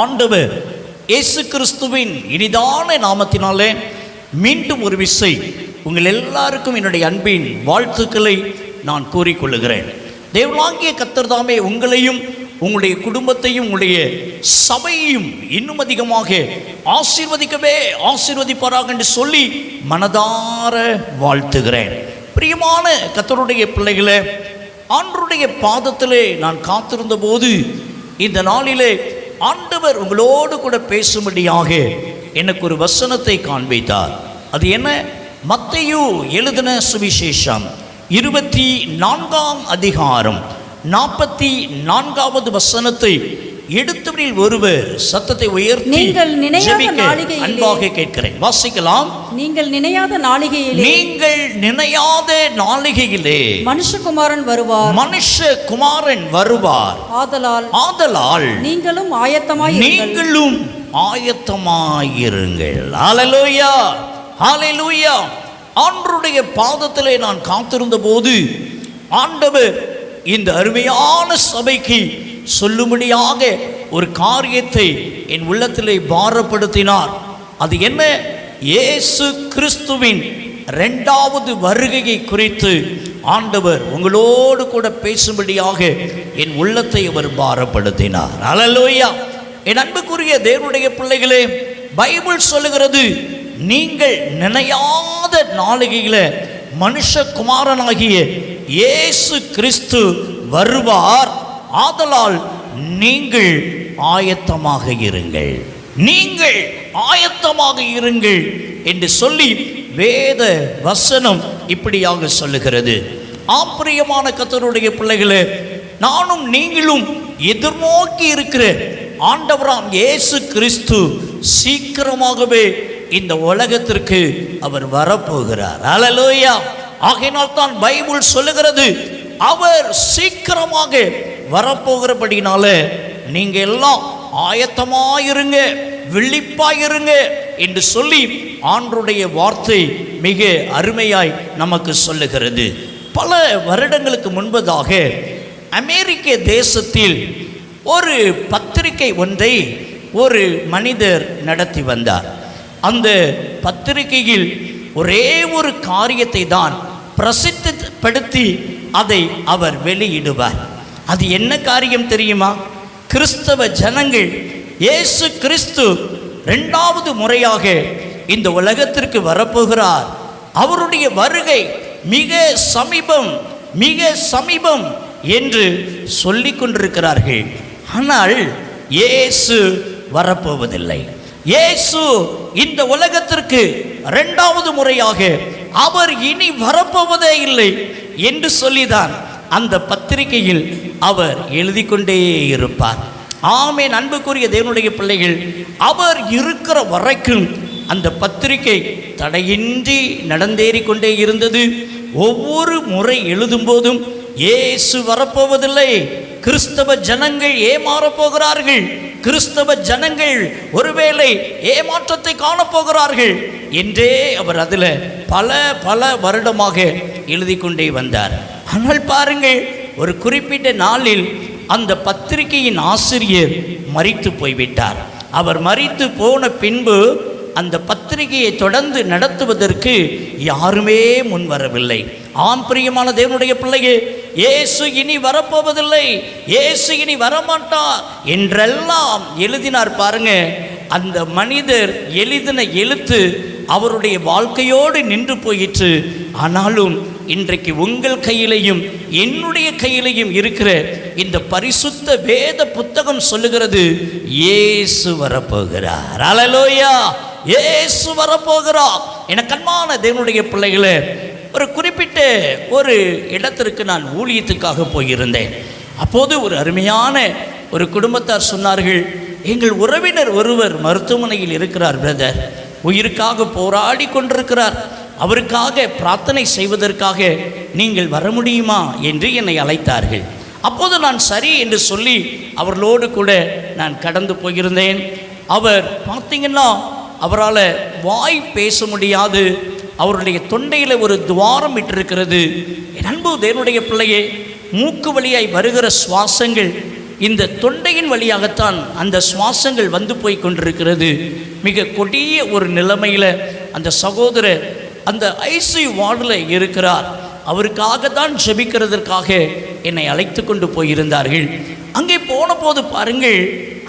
ஆண்டவர் இயேசு கிறிஸ்துவின் இனிதான நாமத்தினாலே மீண்டும் ஒரு விசை உங்கள் எல்லாருக்கும் என்னுடைய அன்பின் வாழ்த்துக்களை நான் கூறிக்கொள்ளுகிறேன். தேவனாகிய கர்த்தர் தாமே உங்களையும் உங்களுடைய குடும்பத்தையும் உங்களுடைய சபையையும் இன்னும் அதிகமாக ஆசீர்வதிப்பாராக என்று சொல்லி மனதார வாழ்த்துகிறேன். பிரியமான கர்த்தருடைய பிள்ளைகளே, ஆண்டவருடைய பாதத்திலே நான் காத்திருந்த போது இந்த நாளிலே ஆண்டவர் உங்களோடு கூட பேசும்படியாக எனக்கு ஒரு வசனத்தை காண்பித்தார். அது என்ன? மத்தேயு எழுதின சுவிசேஷம் 24ஆம் அதிகாரம் 44வது வசனத்தை எடுத்தவரில் ஒருவர் சத்தத்தை உயர்த்தி அன்பாக கேட்கிறேன். வாசிக்கலாம். நீங்கள் நினையாத நாளிகையிலே மனுஷகுமாரன் வருவார். ஆதலால் நீங்களும் ஆயத்தமாயிருங்கள். ஹல்லேலூயா, ஹல்லேலூயா. ஆண்டவருடைய பாதத்திலே நான் காத்திருந்த போது ஆண்டவர் இந்த அருமையான சபைக்கு சொல்லும்படியாக ஒரு காரியத்தை என் உள்ளத்திலே பாரப்படுத்தினார். அது என்ன? இயேசு கிறிஸ்துவின் 2வது வருகையை குறித்து ஆண்டவர் உங்களோடு கூட பேசும்படியாக என் உள்ளத்தை அவர் பாரப்படுத்தினார். ஹல்லேலூயா. என் அன்புக்குரிய தேவனுடைய பிள்ளைகளே, பைபிள் சொல்லுகிறது, நீங்கள் நினையாத நாளிகையில மனுஷகுமாரனாகிய இயேசு கிறிஸ்து வருவார். ஆதலால் நீங்கள் ஆயத்தமாக இருங்கள் என்று சொல்லி வேத வசனம் இப்படியாக சொல்லுகிறது. ஆப்பிரியமான கர்த்தருடைய பிள்ளைகளே, நானும் நீங்களும் எதிர்நோக்கி இருக்கிற ஆண்டவராம் இயேசு கிறிஸ்து சீக்கிரமாகவே இந்த உலகத்திற்கு அவர் வரப்போகிறார். ஹல்லேலூயா. ஆகையினால் தான் பைபிள் சொல்லுகிறது, அவர் சீக்கிரமாக வரப்போகிறபடினால நீங்க எல்லாம் ஆயத்தமாயிருங்க, விழிப்பாயிருங்க என்று சொல்லி ஆண்டவருடைய வார்த்தை மிக அருமையாய் நமக்கு சொல்லுகிறது. பல வருடங்களுக்கு முன்பதாக அமெரிக்க தேசத்தில் ஒரு பத்திரிகை ஒன்றை ஒரு மனிதர் நடத்தி வந்தார். அந்த பத்திரிகையில் ஒரே ஒரு காரியத்தை தான் பிரசித்தப்படுத்தி அதை அவர் வெளியிடுவார். அது என்ன காரியம் தெரியுமா? கிறிஸ்தவ ஜனங்கள் இயேசு கிறிஸ்து 2வது முறையாக இந்த உலகத்திற்கு வரப்போகிறார், அவருடைய வருகை மிக சமீபம் என்று சொல்லிக் கொண்டிருக்கிறார்கள். ஆனால் இயேசு வரப்போவதில்லை. இயேசு இந்த உலகத்திற்கு 2வது முறையாக அவர் இனி வரப்போவதே இல்லை என்று சொல்லிதான் அந்த பத்திரிகையில் அவர் எழுதி கொண்டே இருப்பார். ஆமென். அன்புக்குரிய தேவனுடைய பிள்ளைகள், அவர் இருக்கிற வரைக்கும் அந்த பத்திரிகை தடையின்றி நடந்தேறிக்கொண்டே இருந்தது. ஒவ்வொரு முறை எழுதும் போதும் இயேசு வரப்போவதில்லை, கிறிஸ்தவ ஜனங்கள் ஏமாறப் போகிறார்கள், கிறிஸ்தவ ஜனங்கள் ஒருவேளை ஏமாற்றத்தை காணப்போகிறார்கள் என்றே அவர் அதில் பல வருடமாக எழுதி கொண்டே வந்தார். ஆனால் பாருங்கள், ஒரு குறிப்பிட்ட நாளில் அந்த பத்திரிகையின் ஆசிரியர் மரித்து போய்விட்டார். அவர் மரித்து போன பின்பு அந்த பத்திரிகையை தொடர்ந்து நடத்துவதற்கு யாருமே முன் வரவில்லை. ஆம், பிரியமான தேவனுடைய பிள்ளையே, இயேசு இனி வரப்போவதில்லை, இயேசு இனி வரமாட்டார் என்றெல்லாம் எழுதினார். பாருங்க, அந்த மனிதர் எழுதின எழுத்து அவருடைய வாழ்க்கையோடு நின்று போயிற்று. ஆனாலும் இன்றைக்கு உங்கள் கையிலையும் என்னுடைய கையிலையும் இருக்கிற இந்த பரிசுத்த வேத புத்தகம் சொல்லுகிறது, இயேசு வரப்போகிறார். ஹல்லேலூயா. இயேசு வரப்போகிறார். என கண்மான தேவனுடைய பிள்ளைகளே, ஒரு குறிப்பிட்ட ஒரு இடத்திற்கு நான் ஊழியத்துக்காக போயிருந்தேன். அப்போது ஒரு அருமையான ஒரு குடும்பத்தார் சொன்னார்கள், எங்கள் உறவினர் ஒருவர் மருத்துவமனையில் இருக்கிறார் பிரதர், உயிருக்காக போராடி கொண்டிருக்கிறார், அவருக்காக பிரார்த்தனை செய்வதற்காக நீங்கள் வர முடியுமா என்று என்னை அழைத்தார்கள். அப்போது நான் சரி என்று சொல்லி அவர்களோடு கூட நான் கடந்து போயிருந்தேன். அவர் பார்த்தீங்கன்னா அவரால் வாய் பேச முடியாது, அவருடைய தொண்டையில் ஒரு துவாரம் இட்டிருக்கிறது. என் அன்பு தேவனுடைய பிள்ளையே, மூக்கு வழியாய் வருகிற சுவாசங்கள் இந்த தொண்டையின் வழியாகத்தான் அந்த சுவாசங்கள் வந்து போய் கொண்டிருக்கிறது. மிக கொடிய ஒரு நிலைமையில் அந்த சகோதரர் அந்த ஐசியூ வார்டில் இருக்கிறார். அவருக்காக தான் ஜெபிக்கிறதற்காக என்னை அழைத்து கொண்டு போயிருந்தார்கள். அங்கே போன போது பாருங்கள்,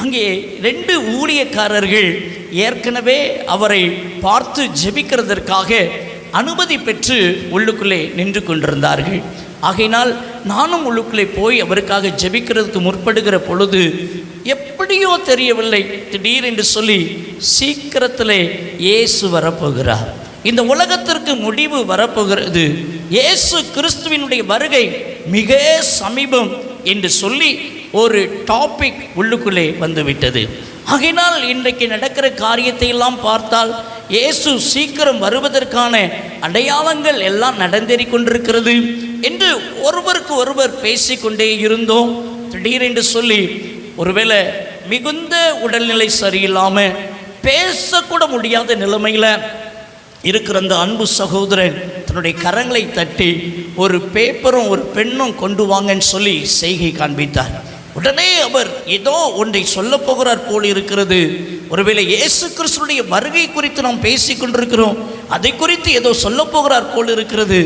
அங்கே 2 ஊழியக்காரர்கள் ஏற்கனவே அவரை பார்த்து ஜெபிக்கிறதற்காக அனுமதி பெற்று உள்ளுக்குள்ளே நின்று கொண்டிருந்தார்கள். ஆகையினால் நானும் உள்ளுக்குள்ளே போய் அவருக்காக ஜெபிக்கிறதுக்கு முற்படுகிற பொழுது எப்படியோ தெரியவில்லை, திடீரென்று சொல்லி சீக்கிரத்திலே இயேசு வரப்போகிறார், இந்த உலகத்திற்கு முடிவு வரப்போகிறது, இயேசு கிறிஸ்துவினுடைய வருகை மிக சமீபம் என்று சொல்லி ஒரு டாபிக் உள்ளுக்குள்ளே வந்துவிட்டது. ஆகையினால் இன்றைக்கு நடக்கிற காரியத்தை எல்லாம் பார்த்தால் இயேசு சீக்கிரம் வருவதற்கான அடையாளங்கள் எல்லாம் நடந்தேறி கொண்டிருக்கிறது என்று ஒருவருக்கு ஒருவர் பேசிக்கொண்டே இருந்தோம். திடீரென்று சொல்லி ஒருவேளை மிகுந்த உடல்நிலை சரியில்லாமல் பேசக்கூட முடியாத நிலைமையில் இருக்கிற அந்த அன்பு சகோதரன் தன்னுடைய கரங்களை தட்டி ஒரு பேப்பரும் ஒரு பெண்ணும் கொண்டு வாங்கன்னு சொல்லி செய்கை காண்பித்தார். உடனே அவர் ஏதோ ஒன்றை சொல்ல போகிறார் போல் இருக்கிறது. ஒருவேளை இயேசு கிறிஸ்துடைய வருகை குறித்து நாம் பேசி கொண்டிருக்கிறோம், அதை குறித்து ஏதோ சொல்ல போகிறார் போல் இருக்கிறது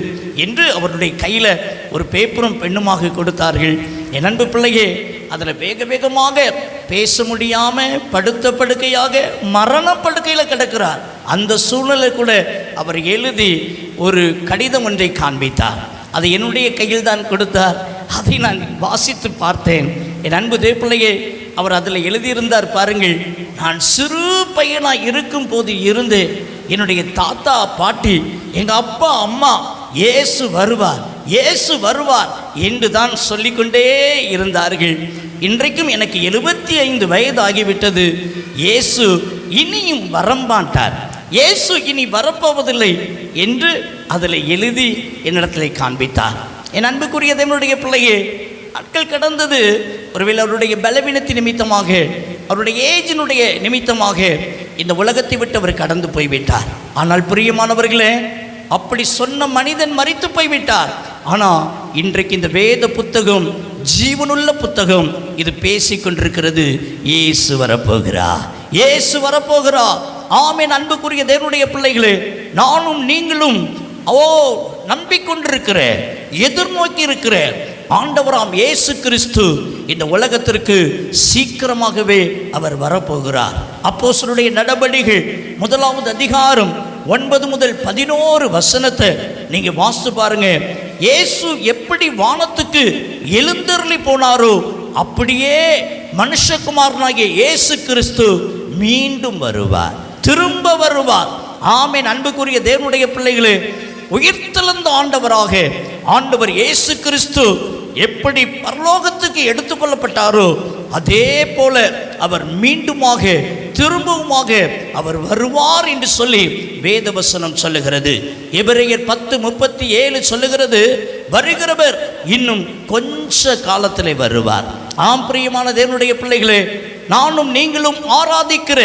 என்று அவருடைய கையில் ஒரு பேப்பரும் பெண்ணுமாக கொடுத்தார்கள். என் அன்பு பிள்ளையே, அதில் வேக வேகமாக பேச முடியாமல் படுத்த படுக்கையாக மரணப்படுக்கையில் கிடக்கிறார். அந்த சூழ்நிலை கூட அவர் எழுதி ஒரு கடிதம் ஒன்றை காண்பித்தார். அதை என்னுடைய கையில் தான் கொடுத்தார். அதை நான் வாசித்து பார்த்தேன். என் அன்பு தேவப்பிள்ளையே, அவர் அதில் எழுதியிருந்தார் பாருங்கள், நான் சிறு பையனாக இருக்கும் போது இருந்து என்னுடைய தாத்தா பாட்டி எங்கள் அப்பா அம்மா இயேசு வருவார் இயேசு வருவார் என்று தான் சொல்லிக்கொண்டே இருந்தார்கள். இன்றைக்கும் எனக்கு 75 வயது ஆகிவிட்டது. இயேசு இனியும் வரமாட்டார், இயேசு இனி வரப்போவதில்லை என்று அதில் எழுதி என்னிடத்தில் காண்பித்தார். என் அன்புக்குரிய தேவனுடைய பிள்ளையே, நாட்கள் கடந்தது. ஒருவேளை அவருடைய பலவீனத்தின் நிமித்தமாக, அவருடைய ஏஜினுடைய நிமித்தமாக இந்த உலகத்தை விட்டு அவர் கடந்து போய்விட்டார். ஆனால் பிரியமானவர்களே, அப்படி சொன்ன மனிதன் மரித்து போய்விட்டார். ஆனால் இன்றைக்கு இந்த வேத புத்தகம் ஜீவனுள்ள புத்தகம் இது பேசிக்கொண்டிருக்கிறது. இயேசு வரப்போகிறார், இயேசு வரப்போகிறார். ஆமென். அன்புக்குரிய தேவனுடைய பிள்ளைகளே, நானும் நீங்களும் நம்பிக்கொண்டிருக்கிற, எதிர்நோக்கி இருக்கிற ஆண்டவராம் இயேசு கிறிஸ்து இந்த உலகத்திற்கு சீக்கிரமாகவே அவர் வரப்போகிறார். அப்போஸ்தலருடைய நடபடிகள் 1 அதிகாரம் 9 முதல் 11 வசனத்தை நீங்க வாசித்து பாருங்க. இயேசு எப்படி வானத்துக்கு எழுந்தருளி போனாரோ அப்படியே மனுஷகுமாரனாகிய இயேசு கிறிஸ்து மீண்டும் வருவார், திரும்ப வருவார். ஆமென். அன்புக்குரிய தேவனுடைய பிள்ளைகளே, உயிர்த்தெழுந்த ஆண்டவராக ஆண்டவர் இயேசு கிறிஸ்து எப்படி பரலோகத்துக்கு எடுத்துக்கொள்ளப்பட்டாரோ அதே போல அவர் மீண்டுமாக திரும்பவுமாக அவர் வருவார் என்று சொல்லி வேதவசனம் சொல்லுகிறது. எபிரேயர் 10:37 சொல்லுகிறது, வருகிறவர் இன்னும் கொஞ்ச காலத்திலே வருவார். ஆம் பிரியமான தேவனுடைய பிள்ளைகளே, நானும் நீங்களும் ஆராதிக்கிற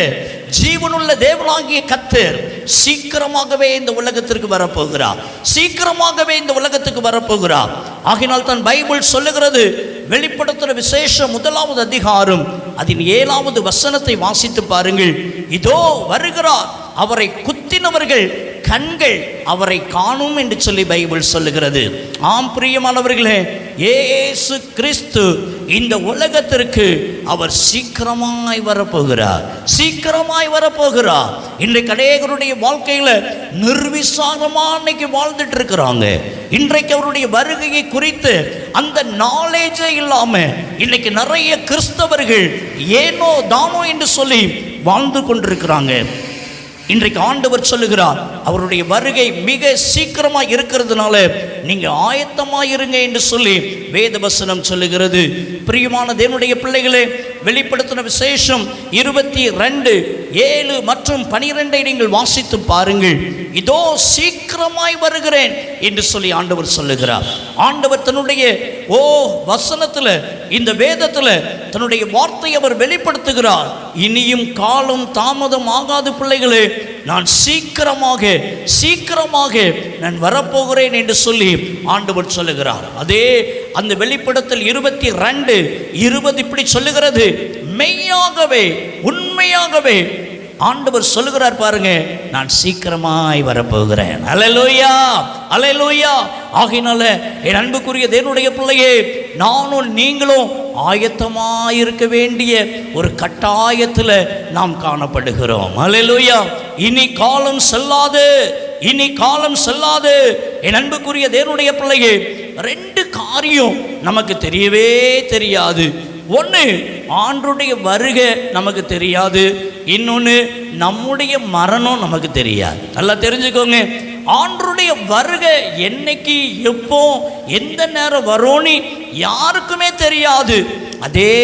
ஜீவனுள்ள தேவனாகிய கர்த்தர் சீக்கிரமாகவே இந்த உலகத்திற்கு வரப்போகிறார், சீக்கிரமாகவே இந்த உலகத்துக்கு வரப்போகிறார். ஆகினால் தான் பைபிள் சொல்லுகிறது, வெளிப்படுத்துகிற விசேஷம் 1 அதிகாரம் அதன் 7வது வசனத்தை வாசித்து பாருங்கள். இதோ வருகிறார், அவரை குத்தினவர்கள் கண்கள் அவரை காணும் என்று சொல்லி பைபிள் சொல்லுகிறது. ஆம் பிரியமானவர்களே, இயேசு கிறிஸ்து இந்த உலகத்திற்கு அவர் சீக்கிரமாய் வரப்போகிறார், சீக்கிரமாய் வரப்போகிறார். இன்றைக்கு அநேகருடைய வாழ்க்கையில நிர்விசாரமா இன்னைக்கு வாழ்ந்துட்டு இருக்கிறாங்க. இன்றைக்கு அவருடைய வருகையை குறித்து அந்த நாலேஜே இல்லாம இன்னைக்கு நிறைய கிறிஸ்தவர்கள் ஏனோ தானோ என்று சொல்லி வாழ்ந்து கொண்டிருக்கிறாங்க. இன்றைக்கு ஆண்டவர் சொல்லுகிறார், அவருடைய வருகை மிக சீக்கிரமாக இருக்கிறதுனால நீங்க ஆயத்தமாக இருங்க என்று சொல்லி வேதவசனம் சொல்லுகிறது. பிரியமான தேவனுடைய பிள்ளைகளே, வெளிப்படுத்தின விசேஷம் 22:7 மற்றும் 12 நீங்கள் வாசித்து பாருங்கள். இதோ சீக்கிரமாய் வருகிறேன் என்று சொல்லி ஆண்டவர் சொல்லுகிறார். ஆண்டவர் தன்னுடைய வசனத்தில், இந்த வேதத்தில் தன்னுடைய வார்த்தையை அவர் வெளிப்படுத்துகிறார். இனியும் காலம் தாமதம் ஆகாது பிள்ளைகளே, நான் சீக்கிரமாக நான் வரப்போகிறேன் என்று சொல்லி ஆண்டவர் சொல்லுகிறார். அதே அந்த வெளிப்படுத்தல் 22:20 இப்படி சொல்லுகிறது, மெய்யாகவே உண்மையாகவே ஆண்டவர் சொல்லுகிறார் பாருங்க, நான் சீக்கிரமாய் வரப்போகிறேன். அல்லேலூயா, அல்லேலூயா. ஆகையினால என் அன்புக்குரிய தேவனுடைய பிள்ளையே, நானும் நீங்களும் ஆயத்தமாயிருக்க வேண்டிய ஒரு கட்டாயத்தில் நாம் காணப்படுகிறோம். அல்லேலூயா. இனி காலம் செல்லாது, இனி காலம் செல்லாது. என் அன்புக்குரிய தேவனுடைய பிள்ளையே, 2 காரியம் நமக்கு தெரியவே தெரியாது. ஒன்று, ஆண்டவருடைய வருகை நமக்கு தெரியாது. இன்னொன்று, நம்முடைய மரணம் நமக்கு தெரியாது. நல்லா தெரிஞ்சுக்கோங்க, ஆண்டவருடைய வருகை என்னைக்கு, எப்போ, எந்த நேரம் வரும்னு யாருக்குமே தெரியாது. அதே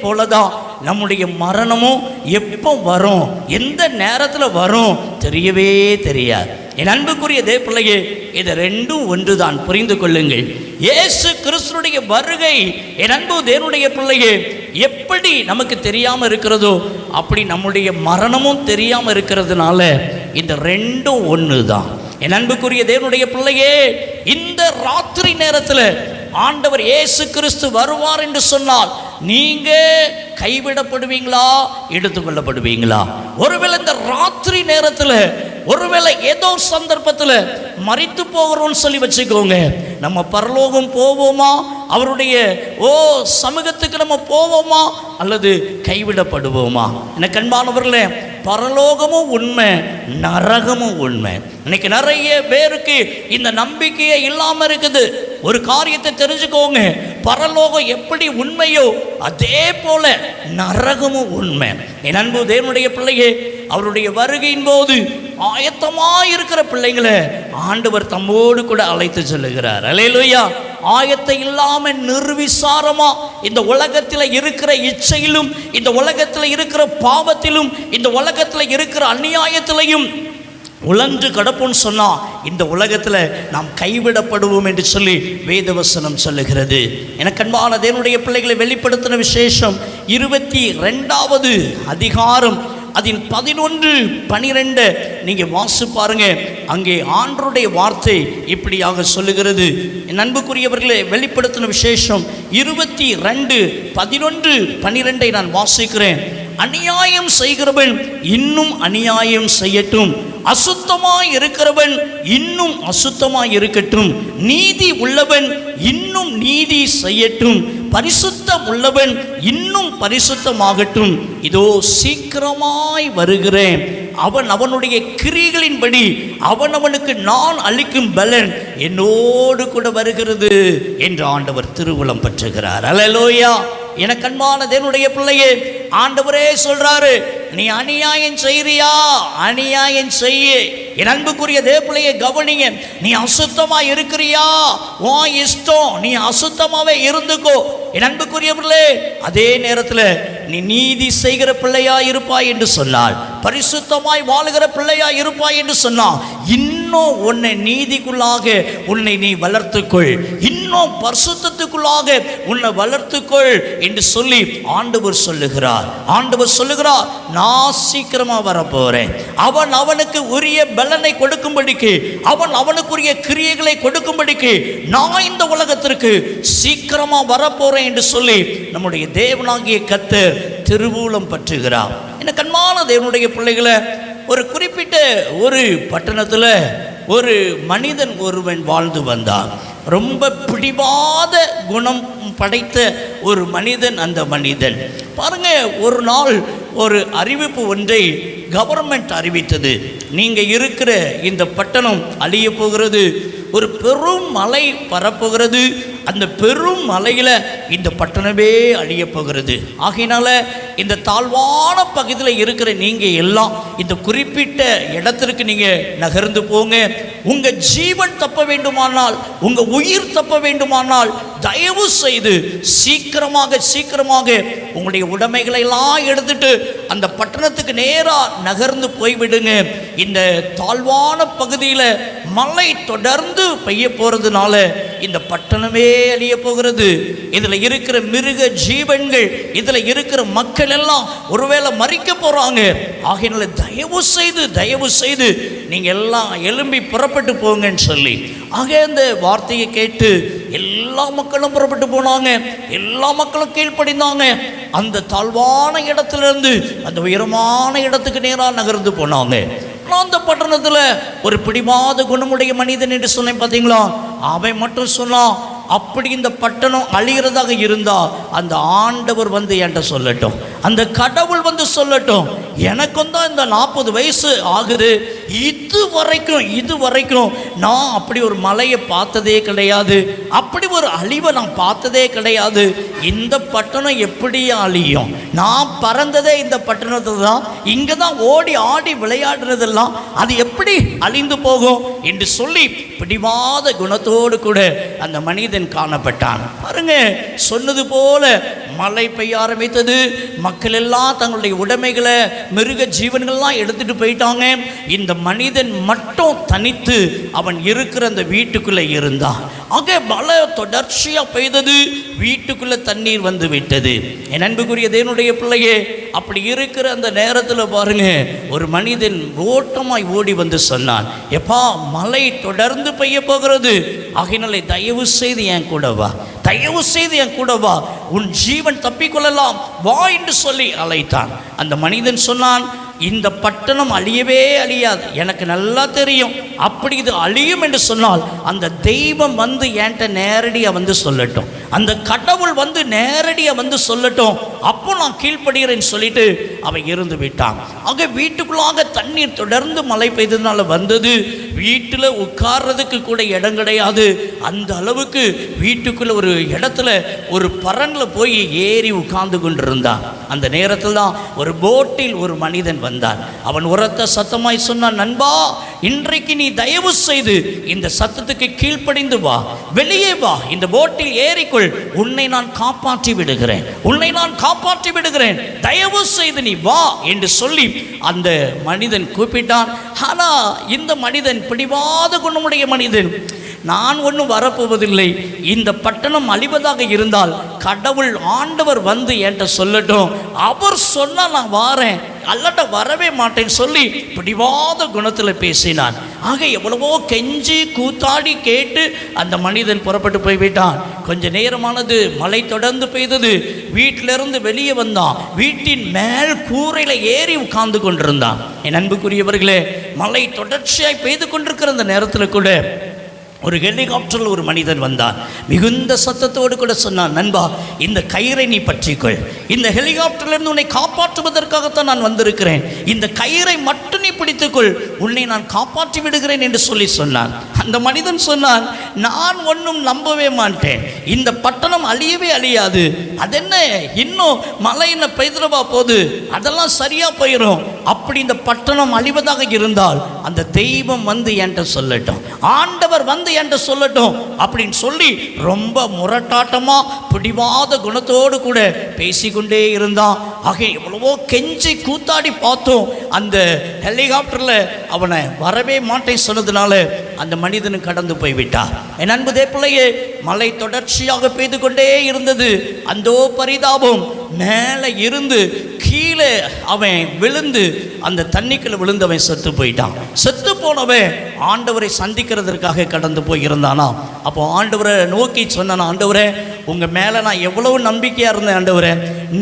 போலதான் நம்முடைய மரணமும் எப்போ வரும், எந்த நேரத்தில் வரும் தெரியவே தெரியாது. என் அன்புக்குரிய தேவ பிள்ளையே, இது 2ம் ஒன்றுதான், புரிந்து கொள்ளுங்கள். இயேசு கிறிஸ்துடைய வருகை என் அன்பு தேவனுடைய பிள்ளையே எப்படி நமக்கு தெரியாமல் இருக்கிறதோ, அப்படி நம்முடைய மரணமும் தெரியாமல் இருக்கிறதுனால இந்த 2ம் ஒன்று தான். என் அன்புக்குரிய தேவனுடைய பிள்ளையே, இந்த ராத்திரி நேரத்தில் ஆண்டவர் இயேசு கிறிஸ்து வருவார் என்று சொன்னால் நீங்க கைவிடப்படுவீங்களா, எடுத்துக்கொள்ளப்படுவீங்களா? ஒருவேளை இந்த ராத்திரி நேரத்தில், ஒருவேளை ஏதோ சந்தர்ப்பத்தில் மரித்து போகிறோம்னு சொல்லி வச்சுக்கோங்க, நம்ம பரலோகம் போவோமா, அவருடைய சமூகத்துக்கு நம்ம போவோமா, அல்லது கைவிடப்படுவோமா? எனக்கு அன்பானவர்களே, பரலோகமும் உண்மை, நரகமும் உண்மை. இன்னைக்கு நிறைய பேருக்கு இந்த நம்பிக்கையே இல்லாமல் இருக்குது. ஒரு காரியத்தை தெரிஞ்சுக்கோங்க, பரலோகம் எப்படி உண்மையோ அதே போல நரகமும் உண்மை. என் அன்பு தேவனுடைய பிள்ளையே, அவருடைய வருகையின் போது ஆயத்தமாயிருக்கிற பிள்ளைங்களை ஆண்டவர் தம்மோடு கூட அழைத்து செல்லுகிறார். அல்லேலூயா. ஆயத்தம் இல்லாம நிர்விசாரமா இந்த உலகத்தில் இருக்கிற இச்சையிலும், இந்த உலகத்தில் இருக்கிற பாவத்திலும், இந்த உலகத்தில் இருக்கிற அநியாயத்திலையும் உழன்று கடப்போன்னு சொன்னா இந்த உலகத்தில் நாம் கைவிடப்படுவோம் என்று சொல்லி வேதவசனம் சொல்லுகிறது. எனக்கு அன்பான தேவனுடைய பிள்ளைகளை, வெளிப்படுத்தின விசேஷம் 22வது அதிகாரம் அதில் 11-12 நீங்க வாசி பாருங்க. அங்கே ஆண்டவருடைய வார்த்தை இப்படியாக சொல்லுகிறது. என் அன்புக்குரியவர்களே, வெளிப்படுத்தின விசேஷம் 22:11-12 நான் வாசிக்கிறேன். அநியாயம் செய்கிறவன் இன்னும் அநியாயம் செய்யட்டும், அசுத்தமாய் இருக்கிறவன் இன்னும் அசுத்தமாய் இருக்கட்டும், நீதி உள்ளவன் இன்னும் நீதி செய்யட்டும், பரிசுத்தம் உள்ளவன் இன்னும் பரிசுத்தமாகட்டும். இதோ சீக்கிரமாய் வருகிறேன், அவன் அவனுடைய கிரியைகளின்படி அவனவனுக்கு நான் அளிக்கும் பலன் என்னோடு கூட வருகிறது என்று ஆண்டவர் திருவுளம் பற்றுகிறார். அல்லேலூயா. எனக்கு அன்பான தேவனுடைய பிள்ளையே, ஆண்டவரே சொல்றாரு, நீ அநியாயம் செய்றியா, அநியாயம் செய்ய. என் அன்புக்குரிய தேவ பிள்ளையை கவனிங்க, நீ அசுத்தமா இருக்கிறியா, உன் இஷ்டம், நீ அசுத்தமாவே இருந்துக்கோ. என் அன்புக்குரியவர்களே, அதே நேரத்தில் நீ நீதி செய்கிற பிள்ளையா இருப்பாய் என்று சொன்னால், பரிசுத்தமாய் வாழுகிற பிள்ளையா இருப்பாய் என்று சொன்னால், இன்னும் உன்னை நீதிக்குள்ளாக உன்னை நீ வளர்த்துக்கொள், இன்னும் பரிசுத்தத்துக்குள்ளாக உன்னை வளர்த்துக்கொள் என்று சொல்லி ஆண்டவர் சொல்லுகிறார். ஆண்டவர் சொல்லுகிறார், நான் சீக்கிரமா வரப்போறேன், அவன் அவனுக்கு உரிய பலனை கொடுக்கும்படிக்கு, அவன் அவனுக்குரிய கிரியைகளை கொடுக்கும்படிக்கு நான் இந்த உலகத்திற்கு சீக்கிரமா வரப்போறேன் என்று சொல்லி நம்முடைய தேவனாகிய கர்த்தர் திருவூலம் பற்றுகிறார். எனக்கு அன்பான தேவனுடைய பிள்ளைகளை, ஒரு குறிப்பிட்ட ஒரு பட்டணத்தில் ஒரு மனிதன் ஒருவன் வாழ்ந்து வந்தான். ரொம்ப பிடிவாத குணம் படைத்த ஒரு மனிதன். அந்த மனிதன் பாருங்க, ஒரு நாள் ஒரு அறிவிப்பு ஒன்றை கவர்மெண்ட் அறிவித்தது. நீங்கள் இருக்கிற இந்த பட்டணம் அழிய போகிறது, ஒரு பெரும் மலை வரப்போகிறது, அந்த பெரும் மலையில் இந்த பட்டணமே அழிய போகிறது. ஆகையினால இந்த தாழ்வான பகுதியில் இருக்கிற நீங்கள் எல்லாம் இந்த குறிப்பிட்ட இடத்திற்கு நீங்கள் நகர்ந்து போங்க. உங்கள் ஜீவன் தப்ப வேண்டுமானால், உங்கள் உயிர் தப்ப வேண்டுமானால் தயவு செய்து சீக்கிரமாக உங்களுடைய உடைமைகளை எல்லாம் எடுத்துட்டு அந்த பட்டணத்துக்கு நேராக நகர்ந்து போய்விடுங்க. இந்த தாழ்வான பகுதியில் மழை தொடர்ந்து பெய்ய போறதுனால இந்த பட்டணமே அழிய போகிறது. இதுல இருக்கிற மிருக ஜீவன்கள், இதுல இருக்கிற மக்கள் எல்லாம் ஒருவேளை மறிக்க போறாங்க. ஆகையினால தயவு செய்து நீங்க எல்லாம் எழும்பி புறப்பட்டு போங்கன்னு சொல்லி, ஆக இந்த வார்த்தையை கேட்டு எல்லா மக்களும் புறப்பட்டு போனாங்க. எல்லா மக்களும் கீழ்ப்படிந்தாங்க. அந்த தாழ்வான இடத்திலிருந்து அந்த உயரமான இடத்துக்கு நேராக நகர்ந்து போனாங்க. அந்த பட்டணத்தில் ஒரு பிடிவாத குணமுடைய மனிதன் என்று சொன்னேன் பார்த்தீங்களா, அவன் மட்டும் சொன்னான், அப்படி இந்த பட்டணம் அழிகிறதாக இருந்தா அந்த ஆண்டவர் வந்து என்கிட்ட சொல்லட்டும், அந்த கடவுள் வந்து சொல்லட்டும். எனக்கும் தான் இந்த 40 வயசு ஆகுது, இது வரைக்கும் நான் அப்படி ஒரு மலையை பார்த்ததே கிடையாது, அப்படி ஒரு அழிவை நான் பார்த்ததே கிடையாது. இந்த பட்டணம் எப்படி அழியும்? நான் பறந்ததே இந்த பட்டணத்தில் தான், இங்கே தான் ஓடி ஆடி விளையாடுறதெல்லாம், அது எப்படி அழிந்து போகும் என்று சொல்லி பிடிவாத குணத்தோடு கூட அந்த மனிதன் காணப்பட்டான். பாருங்க, சொன்னது போல மழை பெய்ய ஆரம்பித்தது. மக்கள் எல்லாம் தங்களுடைய உடைமைகளை, மிருக ஜீவன்கள்லாம் எடுத்துட்டு போயிட்டாங்க. இந்த மனிதன் மட்டும் தனித்து அவன் இருக்கிற அந்த வீட்டுக்குள்ளே இருந்தான். ஆக மழை தொடர்ச்சியா பெய்தது, வீட்டுக்குள்ள தண்ணீர் வந்து விட்டது. என் அன்புக்குரிய தேவனுடைய பிள்ளையே, அப்படி இருக்கிற அந்த நேரத்தில் பாருங்க, ஒரு மனிதன் ஓட்டமாய் ஓடி வந்து சொன்னான், எப்பா மழை தொடர்ந்து பெய்ய போகிறது, ஆகையினாலே தயவு செய்து என் கூட வா, தயவு செய்து என் கூட வா, உன் ஜீவன் தப்பிக்கொள்ளலாம் வா என்று சொல்லி அழைத்தான். அந்த மனிதன் சொன்னான், இந்த பட்டணம் அழியவே அழியாது, எனக்கு நல்லா தெரியும். அப்படி இது அழியும் என்று சொன்னால் அந்த தெய்வம் வந்து என்கிட்ட நேரடியாக வந்து சொல்லட்டும், அந்த கடவுள் வந்து நேரடியாக வந்து சொல்லட்டும், அப்போ நான் கீழ்ப்படுகிறேன்னு சொல்லிட்டு அவன் இருந்து விட்டான். ஆக வீட்டுக்குள்ளாக தண்ணீர் தொடர்ந்து மழை பெய்ததுனால வந்தது. வீட்டில் உட்கார்றதுக்கு கூட இடம் கிடையாது. அந்த அளவுக்கு வீட்டுக்குள்ள ஒரு இடத்துல ஒரு பரனில் போய் ஏறி உட்கார்ந்து கொண்டிருந்தான். அந்த நேரத்தில் தான் ஒரு போட்டில் ஒரு மனிதன் வந்தான். அவன் உரத்த சத்தமாய் சொன்னான், நண்பா, இன்றைக்கு நீ தயவு செய்து இந்த சத்தத்துக்கு கீழ்ப்படிந்து வா, வெளியே வா, இந்த போட்டில் ஏறிக்கொள், உன்னை நான் காப்பாற்றி விடுகிறேன், உன்னை நான் காப்பாற்றி விடுகிறேன், தயவு செய்து நீ வா என்று சொல்லி அந்த மனிதன் கூப்பிட்டான். ஆனா இந்த மனிதன் பிடிவாத குணமுடைய மனிதன், நான் ஒன்றும் வரப்போவதில்லை, இந்த பட்டணம் அழிவதாக இருந்தால் கடவுள் ஆண்டவர் வந்து என்கிட்ட சொல்லட்டும், அவர் சொன்னால் நான் வாரேன், அல்லட்ட வரவே மாட்டேன்னு சொல்லி பிடிவாத குணத்தில் பேசினான். ஆக எவ்வளவோ கெஞ்சி கூத்தாடி கேட்டு அந்த மனிதன் புறப்பட்டு போய்விட்டான். கொஞ்ச நேரமானது, மழை தொடர்ந்து பெய்தது. வீட்டிலிருந்து வெளியே வந்தான். வீட்டின் மேல் கூரையில் ஏறி உட்கார்ந்து கொண்டிருந்தான். என் அன்புக்குரியவர்களே, மழை தொடர்ச்சியாய் பெய்து கொண்டிருக்கிற அந்த நேரத்தில் கூட ஒரு ஹெலிகாப்டரில் ஒரு மனிதன் வந்தான். மிகுந்த சத்தத்தோடு கூட சொன்னான், நண்பா, இந்த கயிறை நீ பற்றிக்கொள், இந்த ஹெலிகாப்டரிலிருந்து உன்னை காப்பாற்றுவதற்காகத்தான் நான் வந்திருக்கிறேன், இந்த கயிறை மட்டும் நீ பிடித்துக்கொள், உன்னை நான் காப்பாற்றி விடுகிறேன் என்று சொல்லி சொன்னான். அந்த மனிதன் சொன்னான், நான் ஒன்றும் நம்பவே மாட்டேன், இந்த பட்டணம் அழியவே அழியாது, அதென்ன இன்னும் மழை என்ன பெய்துரவா போது, அதெல்லாம் சரியா போயிடும். அப்படி இந்த பட்டணம் அழிவதாக இருந்தால் அந்த தெய்வம் வந்து என்கிட்ட சொல்லட்டும், ஆண்டவர் வந்து என்கிட்ட சொல்லட்டும் அப்படின்னு சொல்லி ரொம்ப முரட்டாட்டமா பிடிவாத குணத்தோடு கூட பேசிக்கொண்டே இருந்தான். ஆக எவ்வளவோ கெஞ்சி கூத்தாடி பார்த்தோம். அந்த ஹெலிகாப்டர்ல அவனை வரவே மாட்டேன் சொன்னதுனால அந்த மனிதனு கடந்து போய்விட்டார். என் அன்பு தேவப்பிள்ளையே, மழை தொடர்ச்சியாக பெய்து கொண்டே இருந்தது. அந்த பரிதாபம் மேலே இருந்து கீழே அவன் விழுந்து அந்த தண்ணிக்குள்ள விழுந்தவன் செத்து போயிட்டான். செத்து போனவன் ஆண்டவரை சந்திக்கிறதற்காக கடந்து போயிருந்தானா. அப்போ ஆண்டவரை நோக்கி சொன்னான், ஆண்டவரே, உங்கள் மேலே நான் எவ்வளவு நம்பிக்கையாக இருந்தேன், ஆண்டவரே,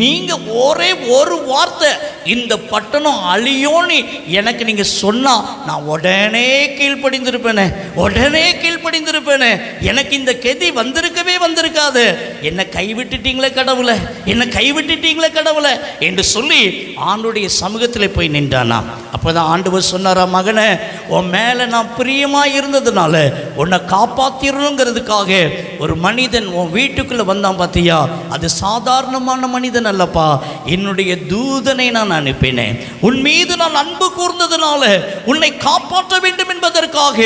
நீங்கள் ஒரே ஒரு வார்த்தை இந்த பட்டணம் அழியோன்னு எனக்கு நீங்கள் சொன்னால் நான் உடனே கீழ்ப்படிந்திருப்பேனே, எனக்கு இந்த கெதி வந்திருக்காது. என்னை கைவிட்டுட்டீங்களே கடவுளை, என்று சொல்லி ஆண்டுடைய சமூகத்தில் போய் நின்றானா. அப்போதான் ஆண்டவர் சொன்னாரா, மகனே, உன் மேலே நான் பிரியமாக இருந்ததுனால உன்னை காப்பாற்றிடணுங்கிறதுக்காக ஒரு மனிதன் உன் வீட்டுக்குள்ளே வந்தான் பார்த்தியா, அது சாதாரணமான மனிதன் அல்லப்பா, என்னுடைய தூதனை நான் நான் அனுப்பினேன். உன் மீது நான் அன்பு கூர்ந்ததுனால உன்னை காப்பாற்ற வேண்டும் என்பதற்காக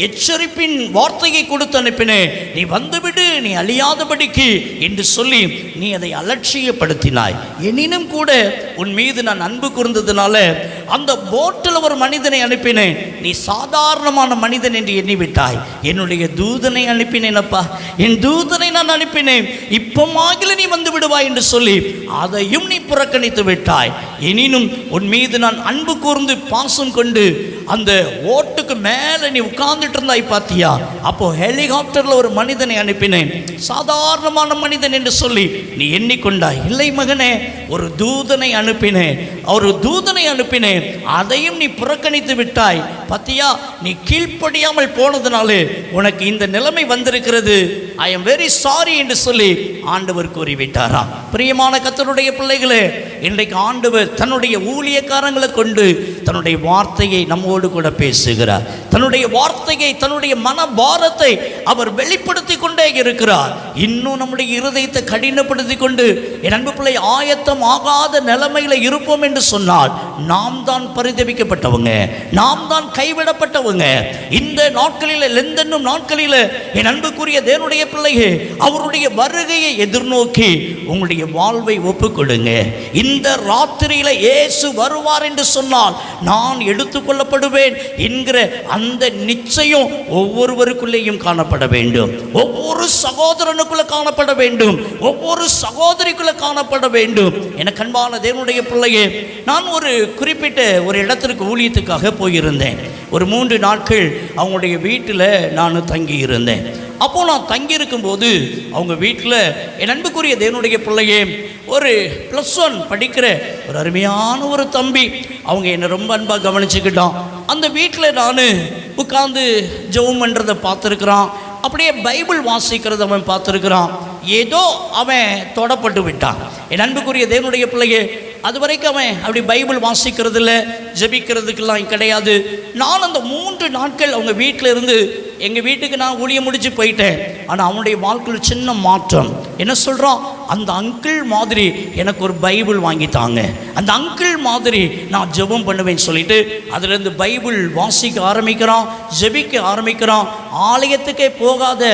எச்சரிப்பின் வார்த்தையை கொடுத்து அனுப்பினேன். நீ வந்துவிடு, நீ அழியாதபடிக்கு என்று சொல்லி நீ அதை அலட்சியப்படுத்தினாய். எனினும் கூட உன் மீது நான் அன்பு கூர்ந்ததுனால அந்த போட்டில் ஒரு மனிதனை அனுப்பினேன். நீ சாதாரணமான மனிதன் என்று எண்ணிவிட்டாய். என்னுடைய தூதனை அனுப்பினேன் அப்பா, என் தூதனை நான் அனுப்பினேன், இப்போமாகில நீ வந்து விடுவாய் என்று சொல்லி அதையும் நீ புறக்கணித்து விட்டாய். எனினும் உன் மீது நான் அன்பு கூர்ந்து பாசம் கொண்டு அந்த ஓட்டுக்கு மேலே நீ உட்கார்ந்துட்டு இருந்தாய் பார்த்தியா, அப்போ ஹெலிகாப்டர்ல ஒரு மனிதனை அனுப்பினேன், சாதாரணமான மனிதன் என்று சொல்லி நீ எண்ணிக்கொண்டாய். இல்லை மகனே, ஒரு தூதனை அனுப்பினேன், ஒரு தூதனை அனுப்பினேன், அதையும் நீ புறக்கணித்து விட்டாய். பார்த்தியா, நீ கீழ்ப்படியாமல் போனதுனாலே உனக்கு இந்த நிலைமை வந்திருக்கிறது. ஐ எம் வெரி சாரி என்று சொல்லி ஆண்டவர் கூறிவிட்டாராம். பிரியமான கர்த்தருடைய பிள்ளைகளே, இன்றைக்கு ஆண்டவர் தன்னுடைய ஊழியக்காரங்களை கொண்டு தன்னுடைய வார்த்தையை நம்மோடு கூட பேசுகிறார். தன்னுடைய வார்த்தையை, தன்னுடைய மன பாரத்தை அவர் வெளிப்படுத்தி கொண்டே இருக்கிறார். இன்னும் நம்முடைய இருதயத்தை கடினப்படுத்தி கொண்டு என் அன்பு பிள்ளை ஆயத்தம் ஆகாத நிலைமையில இருப்போம் என்று சொன்னால் நாம் தான் பரிதபிக்கப்பட்டவங்க, நாம் தான் கைவிடப்பட்டவங்க. இந்த நாட்களில், லெந்தென்னும் நாட்களில் என் அன்புக்குரிய தேவனுடைய பிள்ளையே, அவருடைய வருகையை எதிர்நோக்கி உங்களுடைய வாழ்வை ஒப்புக்கொடுங்க. இந்த ராத்திரியில இயேசு வருவார் என்று சொன்னால் நான் எடுத்துக்கொள்ளப்படுவேன் என்கிற அந்த நிச்சயம் ஒவ்வொருவருக்குள்ளேயும் காணப்பட வேண்டும். ஒவ்வொரு சகோதரனுக்குள்ள காணப்பட வேண்டும், ஒவ்வொரு சகோதரிக்குள்ள காணப்பட வேண்டும். எனக்கு அன்பான தேவனுடைய பிள்ளையே, நான் ஒரு குறிப்பிட்ட ஒரு இடத்திற்கு ஊழியத்துக்காக போயிருந்தேன். ஒரு 3 நாட்கள் அவங்களுடைய வீட்டில் நான் தங்கி இருந்தேன். அப்போ நான் தங்கியிருக்கும் போது அவங்க வீட்டில் என் அன்புக்குரிய தேவனுடைய பிள்ளையே, ஒரு +1 படிக்கிற ஒரு அருமையான ஒரு தம்பி, அவங்க என்னை ரொம்ப அன்பாக கவனிச்சுக்கிட்டான். அந்த வீட்டில் நான் உட்கார்ந்து ஜெபம் பண்ணுறதை பார்த்துருக்குறான், அப்படியே பைபிள் வாசிக்கிறத அவன் பார்த்துருக்குறான். ஏதோ அவன் தொடப்பட்டு விட்டான். என் அன்புக்குரிய தேவனுடைய பிள்ளையே, அது வரைக்கும் அவன் அப்படி பைபிள் வாசிக்கிறது இல்லை, ஜெபிக்கிறதுக்கெல்லாம் கிடையாது. நான் அந்த 3 நாட்கள் அவங்க வீட்டில் இருந்து எங்கள் வீட்டுக்கு நான் ஊழியம் முடிச்சு போயிட்டேன். ஆனால் அவனுடைய வாழ்க்கையில் சின்ன மாற்றம். என்ன சொல்கிறான், அந்த அங்கிள் மாதிரி எனக்கு ஒரு பைபிள் வாங்கித்தாங்க, அந்த அங்கிள் மாதிரி நான் ஜெபம் பண்ணுவேன்னு சொல்லிட்டு அதுலேருந்து பைபிள் வாசிக்க ஆரம்பிக்கிறான், ஜெபிக்க ஆரம்பிக்கிறான். ஆலயத்துக்கே போகாத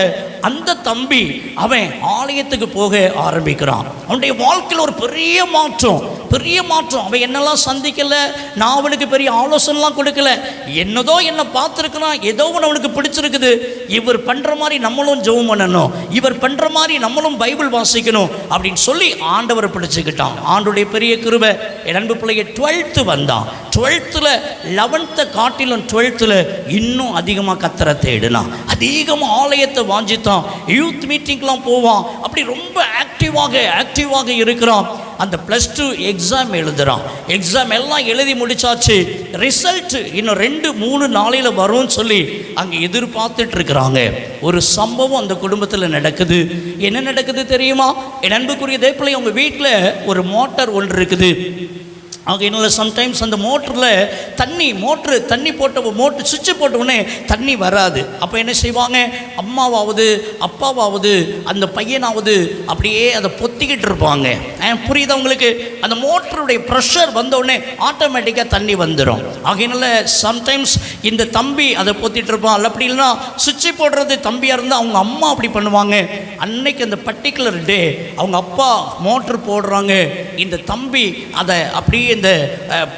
அந்த தம்பி அவன் ஆலயத்துக்கு போக ஆரம்பிக்கிறான். அவனுடைய வாழ்க்கையில் ஒரு பெரிய மாற்றம், பெரிய மாற்றம். அவன் என்னெல்லாம் சந்திக்கலை, நான் அவனுக்கு பெரிய ஆலோசனைலாம் கொடுக்கல, என்னதோ என்னை பார்த்துருக்கிறான், ஏதோ ஒன்று அவனுக்கு பிடிச்சிருக்குது, இவர் பண்ணுற மாதிரி நம்மளும் ஜெபம் பண்ணணும், இவர் பண்ணுற மாதிரி நம்மளும் பைபிள் வாசிக்கணும் அப்படின்னு சொல்லி ஆண்டவரை பிடிச்சிக்கிட்டான். ஆண்டுடைய பெரிய கிருபை, என் அன்பு பிள்ளைய 12th வந்தான். 12th 11th காட்டிலும் 12th இன்னும் அதிகமாக கத்தரை தேடினான், அதிகமாக ஆலயத்தை வாஞ்சித்தான், யூத் மீட்டிங்லாம் போவான், அப்படி ரொம்ப ஆக்டிவாக இருக்கிறான். அந்த +2 எக்ஸாம் எழுதுறான். எக்ஸாம் எல்லாம் எழுதி முடிச்சாச்சு, ரிசல்ட் இன்னும் 2-3 நாளையில் வரும்னு சொல்லி அங்கே எதிர்பார்த்துட்டு இருக்கிறாங்க. ஒரு சம்பவம் அந்த குடும்பத்தில் நடக்குது. என்ன நடக்குது தெரியுமா? என் அன்புக்குரிய தேவப்பிள்ளை, உங்கள் வீட்டில் ஒரு மோட்டார் ஒன்று இருக்குது. ஆகையினால சம்டைம்ஸ் அந்த மோட்டரில் தண்ணி போட்ட மோட்டர் சுவிட்சு போட்ட உடனே தண்ணி வராது. அப்போ என்ன செய்வாங்க, அம்மாவாவது அப்பாவாவது அந்த பையனாவது அப்படியே அதை பொத்திக்கிட்டு இருப்பாங்க. புரியுதா உங்களுக்கு? அந்த மோட்டருடைய ப்ரெஷர் வந்தவுடனே ஆட்டோமேட்டிக்காக தண்ணி வந்துடும். ஆகையினால சம்டைம்ஸ் இந்த தம்பி அதை பொத்திட்டு இருப்பான். அல்ல அப்படி இல்லைன்னா சுவிட்சு போடுறது தம்பியாக இருந்தால் அவங்க அம்மா அப்படி பண்ணுவாங்க. அன்னைக்கு அந்த பர்டிகுலர் டே அவங்க அப்பா மோட்ரு போடுறாங்க, இந்த தம்பி அதை அப்படியே இந்த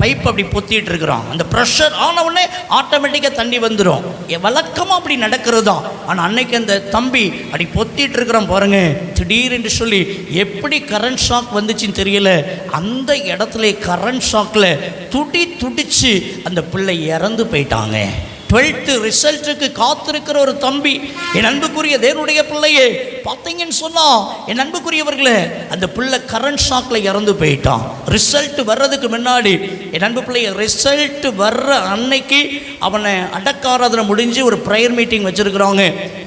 பைப் அப்படி பொத்திட்டு இருக்கிறான். அந்த ப்ரெஷர் ஆன உடனே ஆட்டோமேட்டிக்காக தண்ணி வந்துடும். வழக்கமாக அப்படி நடக்கிறது தான். ஆனால் அன்னைக்கு அந்த தம்பி அப்படி பொத்திட்டு இருக்கிறான் பாருங்க. திடீரென்று சொல்லி எப்படி கரண்ட் ஷாக் வந்துச்சுன்னு தெரியல, அந்த இடத்துல கரண்ட் ஷாக்கில் துடிச்சு அந்த பிள்ளை இறந்து போயிட்டாங்க. 12th ரிசல்ட்டுக்கு காத்திருக்கிற ஒரு தம்பி, என் அன்புக்குரிய தேவனுடைய பிள்ளையே, பார்த்தீங்கன்னு சொன்னால் என் அன்புக்குரியவர்களே, அந்த பிள்ளை கரண்ட் ஷாக்கில் இறந்து போயிட்டான். ரிசல்ட் வர்றதுக்கு முன்னாடி என் அன்பு பிள்ளைய ரிசல்ட் வர்ற அன்னைக்கு அவனை அடக்காராதனை முடிஞ்சு ஒரு ப்ரேயர் மீட்டிங் வச்சுருக்குறாங்க.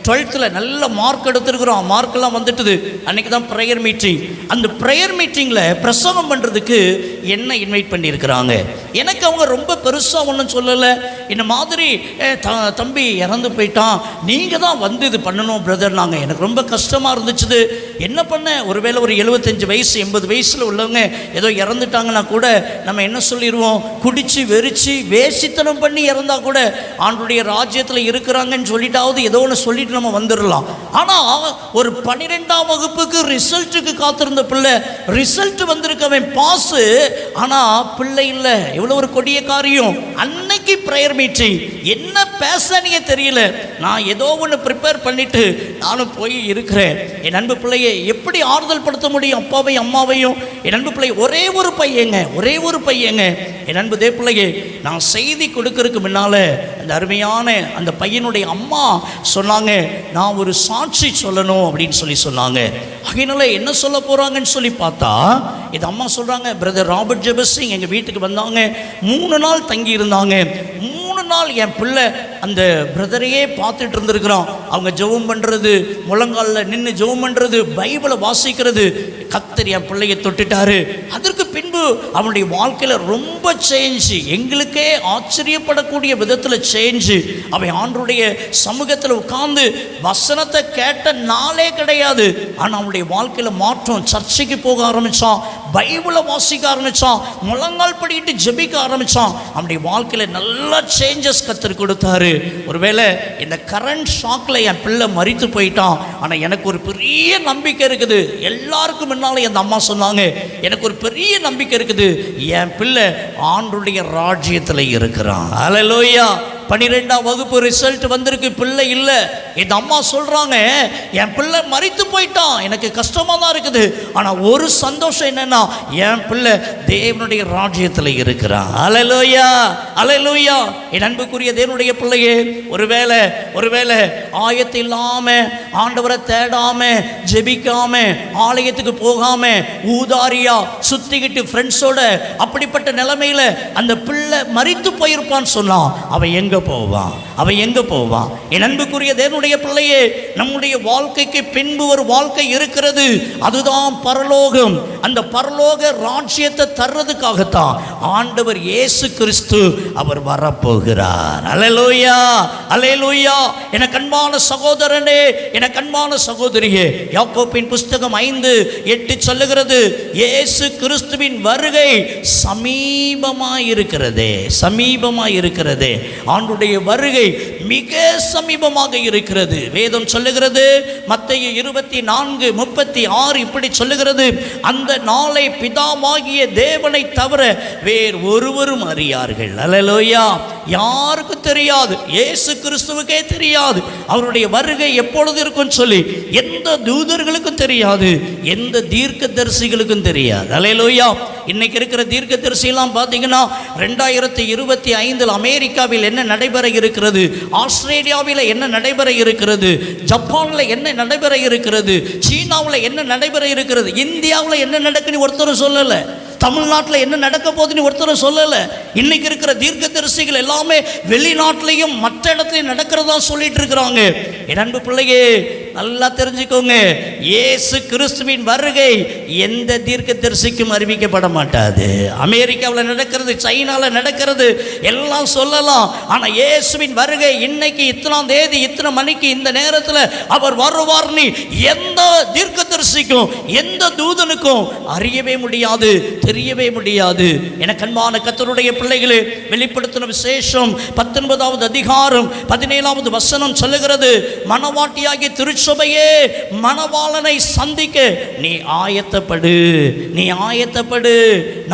12th நல்ல மார்க் எடுத்துருக்குறோம், மார்க்கெல்லாம் வந்துட்டுது. அன்றைக்கி தான் ப்ரேயர் மீட்டிங். அந்த ப்ரேயர் மீட்டிங்கில் பிரசங்கம் பண்ணுறதுக்கு என்ன இன்வைட் பண்ணியிருக்கிறாங்க. எனக்கு அவங்க ரொம்ப பெருசாக ஒன்றும் சொல்லலை. இந்த மாதிரி தம்பி இறந்து போயிட்டான், நீங்கள் தான் வந்து இது பண்ணணும் பிரதர். நாங்கள் எனக்கு ரொம்ப கஷ்டமாக இருந்துச்சு. என்ன பண்ண, ஒருவேளை ஒரு 75 வயசு 80 வயசில் உள்ளவங்க ஏதோ இறந்துட்டாங்கன்னா கூட நம்ம என்ன சொல்லிடுவோம், குடிச்சு வெறிச்சு வேசித்தனம் பண்ணி இறந்தா கூட ஆண்டுடைய ராஜ்யத்தில் இருக்கிறாங்கன்னு சொல்லிட்டாவது ஏதோ ஒன்று சொல்லிட்டு நம்ம வந்துடலாம். ஆனால் ஒரு 12ஆம் வகுப்புக்கு ரிசல்ட்டுக்கு காத்திருந்த பிள்ளை, ரிசல்ட் வந்திருக்கவன் பாஸு, ஆனால் பிள்ளை இல்லை. எவ்வளோ ஒரு கொடிய காரியம். அன்னைக்கு ப்ரேயர் மீட்டிங் என்ன பேசனே தெரியல. நான் ஏதோ ஒன்று ப்ரிப்பேர் பண்ணிட்டு நானும் போய் இருக்கிறேன். என் அன்பு பிள்ளையை எப்படி ஆறுதல் படுத்த முடியும், அப்பாவையும் அம்மாவையும். என் அன்பு பிள்ளை ஒரே ஒரு பையங்க. என் அன்பு தே பிள்ளையே, நான் செய்தி கொடுக்கறதுக்கு முன்னால் அந்த அருமையான அந்த பையனுடைய அம்மா சொன்னாங்க, நான் ஒரு சாட்சி சொல்லணும் அப்படின்னு சொன்னாங்க. அதனால என்ன சொல்ல போகிறாங்கன்னு சொல்லி பார்த்தா, இது அம்மா சொல்கிறாங்க, பிரதர் ராபர்ட் ஜெபசிங் எங்கள் வீட்டுக்கு வந்தாங்க, 3 நாள் தங்கி இருந்தாங்க. 3 நாள் என் பிள்ளை அந்த பிரதரையே பார்த்துட்டு இருந்திருக்கிறான். அவங்க ஜெபம் பண்ணுறது, முழங்காலில் நின்று ஜெபம் பண்ணுறது, பைபிளை வாசிக்கிறது, கர்த்தர் என் பிள்ளையை தொட்டுட்டாரு. அதற்கு பின்பு அவனுடைய வாழ்க்கையில் ரொம்ப சேஞ்சு, எங்களுக்கே ஆச்சரியப்படக்கூடிய விதத்தில் சேஞ்சு. அவன் ஆண்டவருடைய சமூகத்தில் உட்கார்ந்து வசனத்தை கேட்ட நாளே கிடையாது. ஆனால் அவனுடைய வாழ்க்கையில் மாற்றம். சர்ச்சைக்கு போக ஆரம்பித்தான், பைபிளை வாசிக்க ஆரம்பித்தான், முழங்கால் படிக்கிட்டு ஜெபிக்க ஆரம்பித்தான். அவனுடைய வாழ்க்கையில் நல்ல சேஞ்சஸ் கர்த்தர் கொடுத்தாரு. ஒருவேளை இந்த கரண்ட் ஷாக்கில் என் பிள்ளை மரித்து போயிட்டான், ஆனால் எனக்கு ஒரு பெரிய நம்பிக்கை இருக்குது. எல்லாருக்கும் முன்னாலே அந்த அம்மா சொன்னாங்க, எனக்கு ஒரு பெரிய நம்பிக்கை இருக்குது, என் பிள்ளை ஆண்டவருடைய ராஜ்யத்தில் இருக்கிறான். ஹல்லேலூயா. 12ஆம் வகுப்பு ரிசல்ட் வந்திருக்கு, பிள்ளை இல்லை. இந்த அம்மா சொல்கிறாங்க, என் பிள்ளை மரித்து போயிட்டான், எனக்கு கஷ்டமாக தான் இருக்குது, ஆனால் ஒரு சந்தோஷம் என்னென்னா என் பிள்ளை தேவனுடைய ராஜ்யத்தில் இருக்கிறான். ஹல்லேலூயா, ஹல்லேலூயா. என் அன்புக்குரிய தேவனுடைய பிள்ளையே, ஒருவேளை ஆயத்து இல்லாமல், ஆண்டவரை தேடாமல், ஜெபிக்காமல், ஆலயத்துக்கு போகாமல், ஊதாரியா சுற்றிக்கிட்டு ஃப்ரெண்ட்ஸோட அப்படிப்பட்ட நிலைமையில் அந்த பிள்ளை மரித்து போயிருப்பான்னு சொன்னான். அவன் எங்கே போவான்? என் அன்புக்குரிய தேவனுடைய பிள்ளையே, நம்முடைய வாழ்க்கைக்கு பின்பு ஒரு வாழ்க்கை இருக்கிறது, அதுதான் பரலோகம். அந்த பரலோக ராஜ்யத்தை தர்றதுக்காகத்தான் ஆண்டவர் இயேசு கிறிஸ்து அவர் வரப்போகிறார். அல்லேலூயா, அல்லேலூயா. எனக்கு அன்பான சகோதரனே, எனக்கு அன்பான சகோதரியே, யாக்கோபின் புஸ்தகம் 5:8 சொல்லுகிறது, இயேசு கிறிஸ்துவின் வருகை சமீபமாயிருக்கிறதே. ஆண்டுடைய வருகை மிக சமீபமாக இருக்கிறது. வேதம் சொல்லுகிறது, மத்தேயு 24:36 இப்படி சொல்லுகிறது, அந்த நாளை பிதாவாகிய தேவனை தவிர வேறு ஒருவரும் அறியார்கள். அல்லேலூயா. யாருக்கும் தெரியாது, இயேசு கிறிஸ்துவுக்கே தெரியாது அவருடைய வருகை எப்பொழுது இருக்கும் சொல்லி. எந்த தூதர்களுக்கும் தெரியாது, எந்த தீர்க்கதரிசிகளுக்கும் தெரியாது. அல்லேலூயா. இன்னைக்கு இருக்கிற தீர்க்கதரிசியெல்லாம் பார்த்தீங்கன்னா 2025 அமெரிக்காவில் என்ன நடைபெற இருக்கிறது, ஆஸ்திரேலியாவில் என்ன நடைபெற இருக்கிறது, ஜப்பானில் என்ன நடைபெற இருக்கிறது, சீனாவில் என்ன நடைபெற இருக்கிறது, இந்தியாவில் என்ன நடக்குன்னு ஒருத்தரும் சொல்லலை. தமிழ்நாட்டில் என்ன நடக்க போகுதுன்னு ஒருத்தரும் சொல்லலை. இன்னைக்கு இருக்கிற தீர்க்கதரிசிகள் எல்லாமே வெளிநாட்டிலையும் மற்ற இடத்துலையும் நடக்கிறதா சொல்லிட்டு இருக்கிறாங்க. என் அன்பு பிள்ளையே, நல்லா தெரிஞ்சுக்கோங்க, இயேசு கிறிஸ்துவின் வருகை எந்த தீர்க்கதரிசிக்கும் அறிவிக்கப்பட மாட்டாது. அமெரிக்காவில் நடக்கிறது, சைனாவில் நடக்கிறது எல்லாம் சொல்லலாம். ஆனால் இயேசுவின் வருகை இன்னைக்கு இத்தனாம் தேதி இத்தனை மணிக்கு இந்த நேரத்தில் அவர் வருவார்னு எந்த தீர்க்கதரிசிக்கும் எந்த தூதனுக்கும் அறியவே முடியாது, தெரியவே முடியாது. எனக்கு அன்பான கர்த்தருடைய பிள்ளைகளே, வெளிப்படுத்தின விசேஷம் 19வது அதிகாரம் 17வது வசனம் சொல்லுகிறது, மணவாட்டியாகிய திருச்சபையே, மணவாளனை சந்திக்க நீ ஆயத்தப்படு.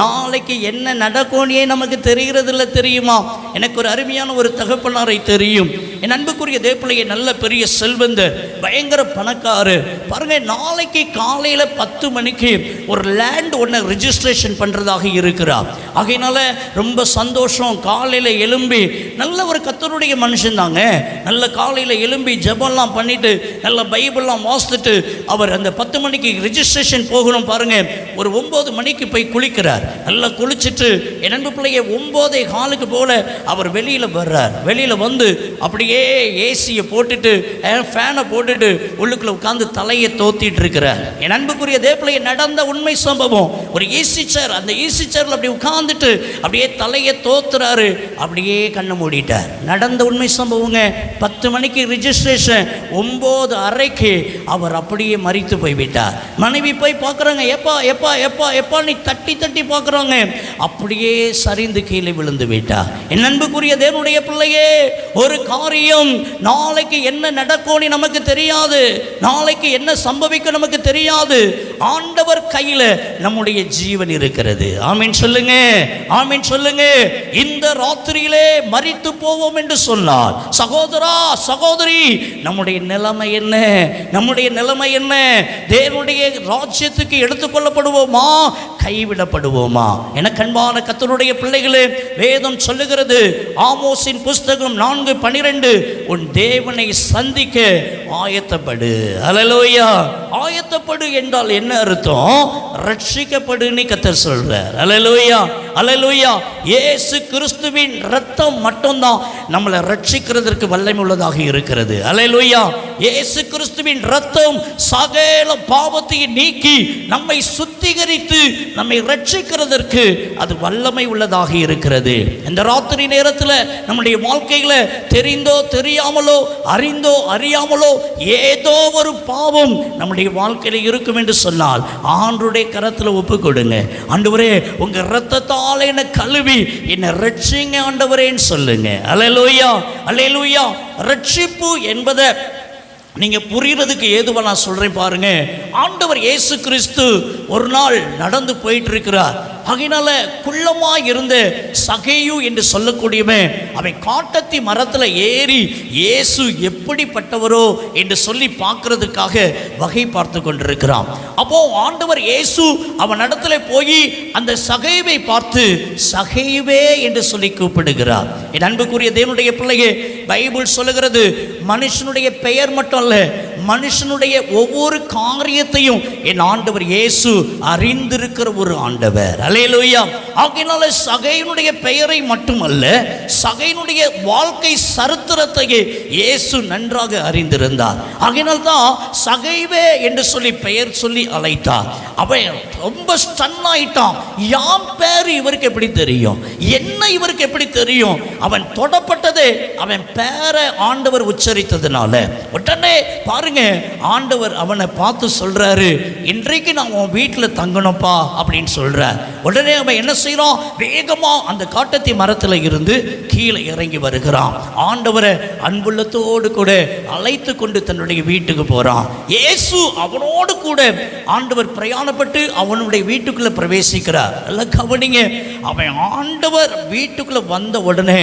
நாளைக்கு என்ன நடக்கும்னே நமக்கு தெரிகிறது இல்லை, தெரியுமா? எனக்கு ஒரு அருமையான ஒரு தகப்பனாரை தெரியும். என் அன்புக்குரிய தேவப்பிள்ளையை, நல்ல பெரிய செல்வந்தர், பயங்கர பணக்காரு. பாருங்க, நாளைக்கு காலையில் 10 மணிக்கு ஒரு லேண்ட் ஒன்று ரிஜிஸ்ட்ரேஷன் பண்ணுறதாக இருக்கிறார். ஆகையினால ரொம்ப சந்தோஷம். காலையில் எழும்பி, நல்ல ஒரு கர்த்தருடைய மனுஷன் தாங்க, நல்ல காலையில் எழும்பி ஜெபம்லாம் பண்ணிட்டு நல்ல பைபிள்லாம் வாசித்துட்டு அவர் அந்த 10 மணிக்கு ரிஜிஸ்ட்ரேஷன் போகணும். பாருங்க, ஒரு 9 மணிக்கு போய் குளிக்கிறார். நல்லா குளிச்சுட்டு என் அன்பு பிள்ளையை 9:15 போல அவர் வெளியில் வர்றார். வெளியில் வந்து அப்படி அப்படியே ஏசியை போட்டுட்டு ஃபேனை போட்டுட்டு உள்ளுக்குள்ள உட்காந்து தலையை தோத்திட்டு இருக்கிறார். என் அன்புக்குரிய தேவப்பிள்ளையை நடந்த உண்மை சம்பவம். ஒரு ஈசி சேர், அந்த ஈசி சேர்ல அப்படி உட்கார்ந்துட்டு அப்படியே தலையை தோத்துறாரு, அப்படியே கண்ணை மூடிட்டார். நடந்த உண்மை சம்பவங்க. 10 மணிக்கு ரிஜிஸ்ட்ரேஷன், 9:30 அவர் அப்படியே மரித்து போய்விட்டார். மனைவி போய் பார்க்குறாங்க, எப்பா எப்பா எப்பா எப்பா நீ தட்டி தட்டி பார்க்குறாங்க, அப்படியே சரிந்து கீழே விழுந்து விட்டார். என் அன்புக்குரிய தேவனுடைய பிள்ளையே, ஒரு காரியம் நாளைக்கு என்ன நடக்கும்னு நமக்கு தெரியாது, நாளைக்கு என்ன சம்பவிக்கும் நமக்கு தெரியாது. ஆண்டவர் கையில நம்முடைய ஜீவன் இருக்கிறது. ஆமீன் சொல்லுங்க, ஆமீன் சொல்லுங்க. இந்த ராத்திரியிலே மரித்து போவோம் என்று சொன்னார். சகோதரா சகோதரி, நம்முடைய நிலைமை என்ன? நம்முடைய நிலைமை என்ன? தேவனுடைய ராஜ்யத்துக்கு எடுத்துக்கொள்ளப்படுவோமா, கைவிடப்படுவோமா? என கண்பான கர்த்தருடைய பிள்ளைகளே, வேதம் சொல்லுகிறது, ஆமோஸின் புஸ்தகம் 4:12, உன் தேவனை சந்திக்க ஆயத்தப்படு. அல்லேலூயா. ஆயத்தப்படு என்றால் என்ன அர்த்தம்? ரட்சிக்கப்படுன்னு கர்த்தர் சொல்றார். அல்லேலூயா, அல்லேலூயா. இயேசு கிறிஸ்துவின் இரத்தம் மட்டும்தான் நம்மளை ரட்சிக்கிறதற்கு வல்லமை உள்ளதாக இருக்கிறது. அல்லேலூயா. இயேசு கிறிஸ்துவின் இரத்தம் சகல பாவத்தை நீக்கி நம்மை சுத்திகரித்து நம்மை ரட்சிக்கிறதற்கு அது வல்லமை உள்ளதாக இருக்கிறது. இந்த ராத்திரி நேரத்தில் நம்முடைய வாழ்க்கையில தெரிந்தோ தெரியாமலோ, அறிந்தோ அறியாமலோ ஏதோ ஒரு பாவம் நம்முடைய வாழ்க்கையில இருக்கும் என்று சொன்னால் ஆண்டவருடைய கரத்தில் ஒப்பு கொடுங்க. ஆண்டவரே, உங்க இரத்தத்தால் என்னை கழுவி என்னை ரட்சிங்க ஆண்டவரேன்னு சொல்லுங்க. அல்லேலூயா, அல்லேலூயா. ரட்சிப்பு என்பதை நீங்க புரியறதுக்கு ஏதுவா நான் சொல்றேன் பாருங்க. ஆண்டவர் இயேசு கிறிஸ்து ஒரு நாள் நடந்து போயிட்டு இருக்கிறார். அதனால குள்ளமா இருந்த சகேயு என்று சொல்லக்கூடியவன் அவன் காட்டத்தி மரத்தில் ஏறி இயேசு எப்படிப்பட்டவரோ என்று சொல்லி பார்க்கறதுக்காக வகை பார்த்து கொண்டிருக்கிறான். அப்போ ஆண்டவர் இயேசு அவன் இடத்துல போய் அந்த சகேயுவை பார்த்து சகேயுவே என்று சொல்லி கூப்பிடுகிறார். என் அன்புக்குரிய தேவனுடைய பிள்ளையே, பைபிள் சொல்லுகிறது, மனுஷனுடைய பெயர் மட்டும் அல்ல, மனுஷனுடைய ஒவ்வொரு காரியத்தையும் என் ஆண்டவர் இயேசு அறிந்திருக்கிற ஒரு ஆண்டவர். அல்லேலூயா. ஆகையினால சகையினுடைய பெயரை மட்டுமல்ல, சகையினுடைய வாழ்க்கை சரித்திரத்தையே இயேசு நன்றாக அறிந்திருந்தார். ஆகையினால் தான் சகைவே என்று சொல்லி பெயர் சொல்லி அழைத்தார். அவன் ரொம்ப ஸ்டன் ஆயிட்டான். யாம் பேர் இவருக்கு எப்படி தெரியும், என்ன இவருக்கு எப்படி தெரியும்? அவன் தொடப்பட்டதே அவன் பேரை ஆண்டவர் உச்சரித்ததுனால. உடனே பாருங்க, ஆண்டவர் அவனை பார்த்து சொல்றாரு, இன்றைக்கு நான் உன் வீட்டில் தங்கணும்ப்பா அப்படின்னு சொல்றார். உடனே அவன் என்ன செய்யறான்? வேகமா அந்த காட்டத்தி மரத்தில் இருந்து கீழே இறங்கி வருகிறான். ஆண்டவரை அன்புள்ளத்தோடு கூட அழைத்து கொண்டு தன்னுடைய வீட்டுக்கு போறான். இயேசு அவனோடு கூட ஆண்டவர் பிரயாணப்பட்டு அவனுடைய வீட்டுக்குள்ள பிரவேசிக்கிறார். எல்லாம் கவனிங்க. அவன் ஆண்டவர் வீட்டுக்குள்ள வந்த உடனே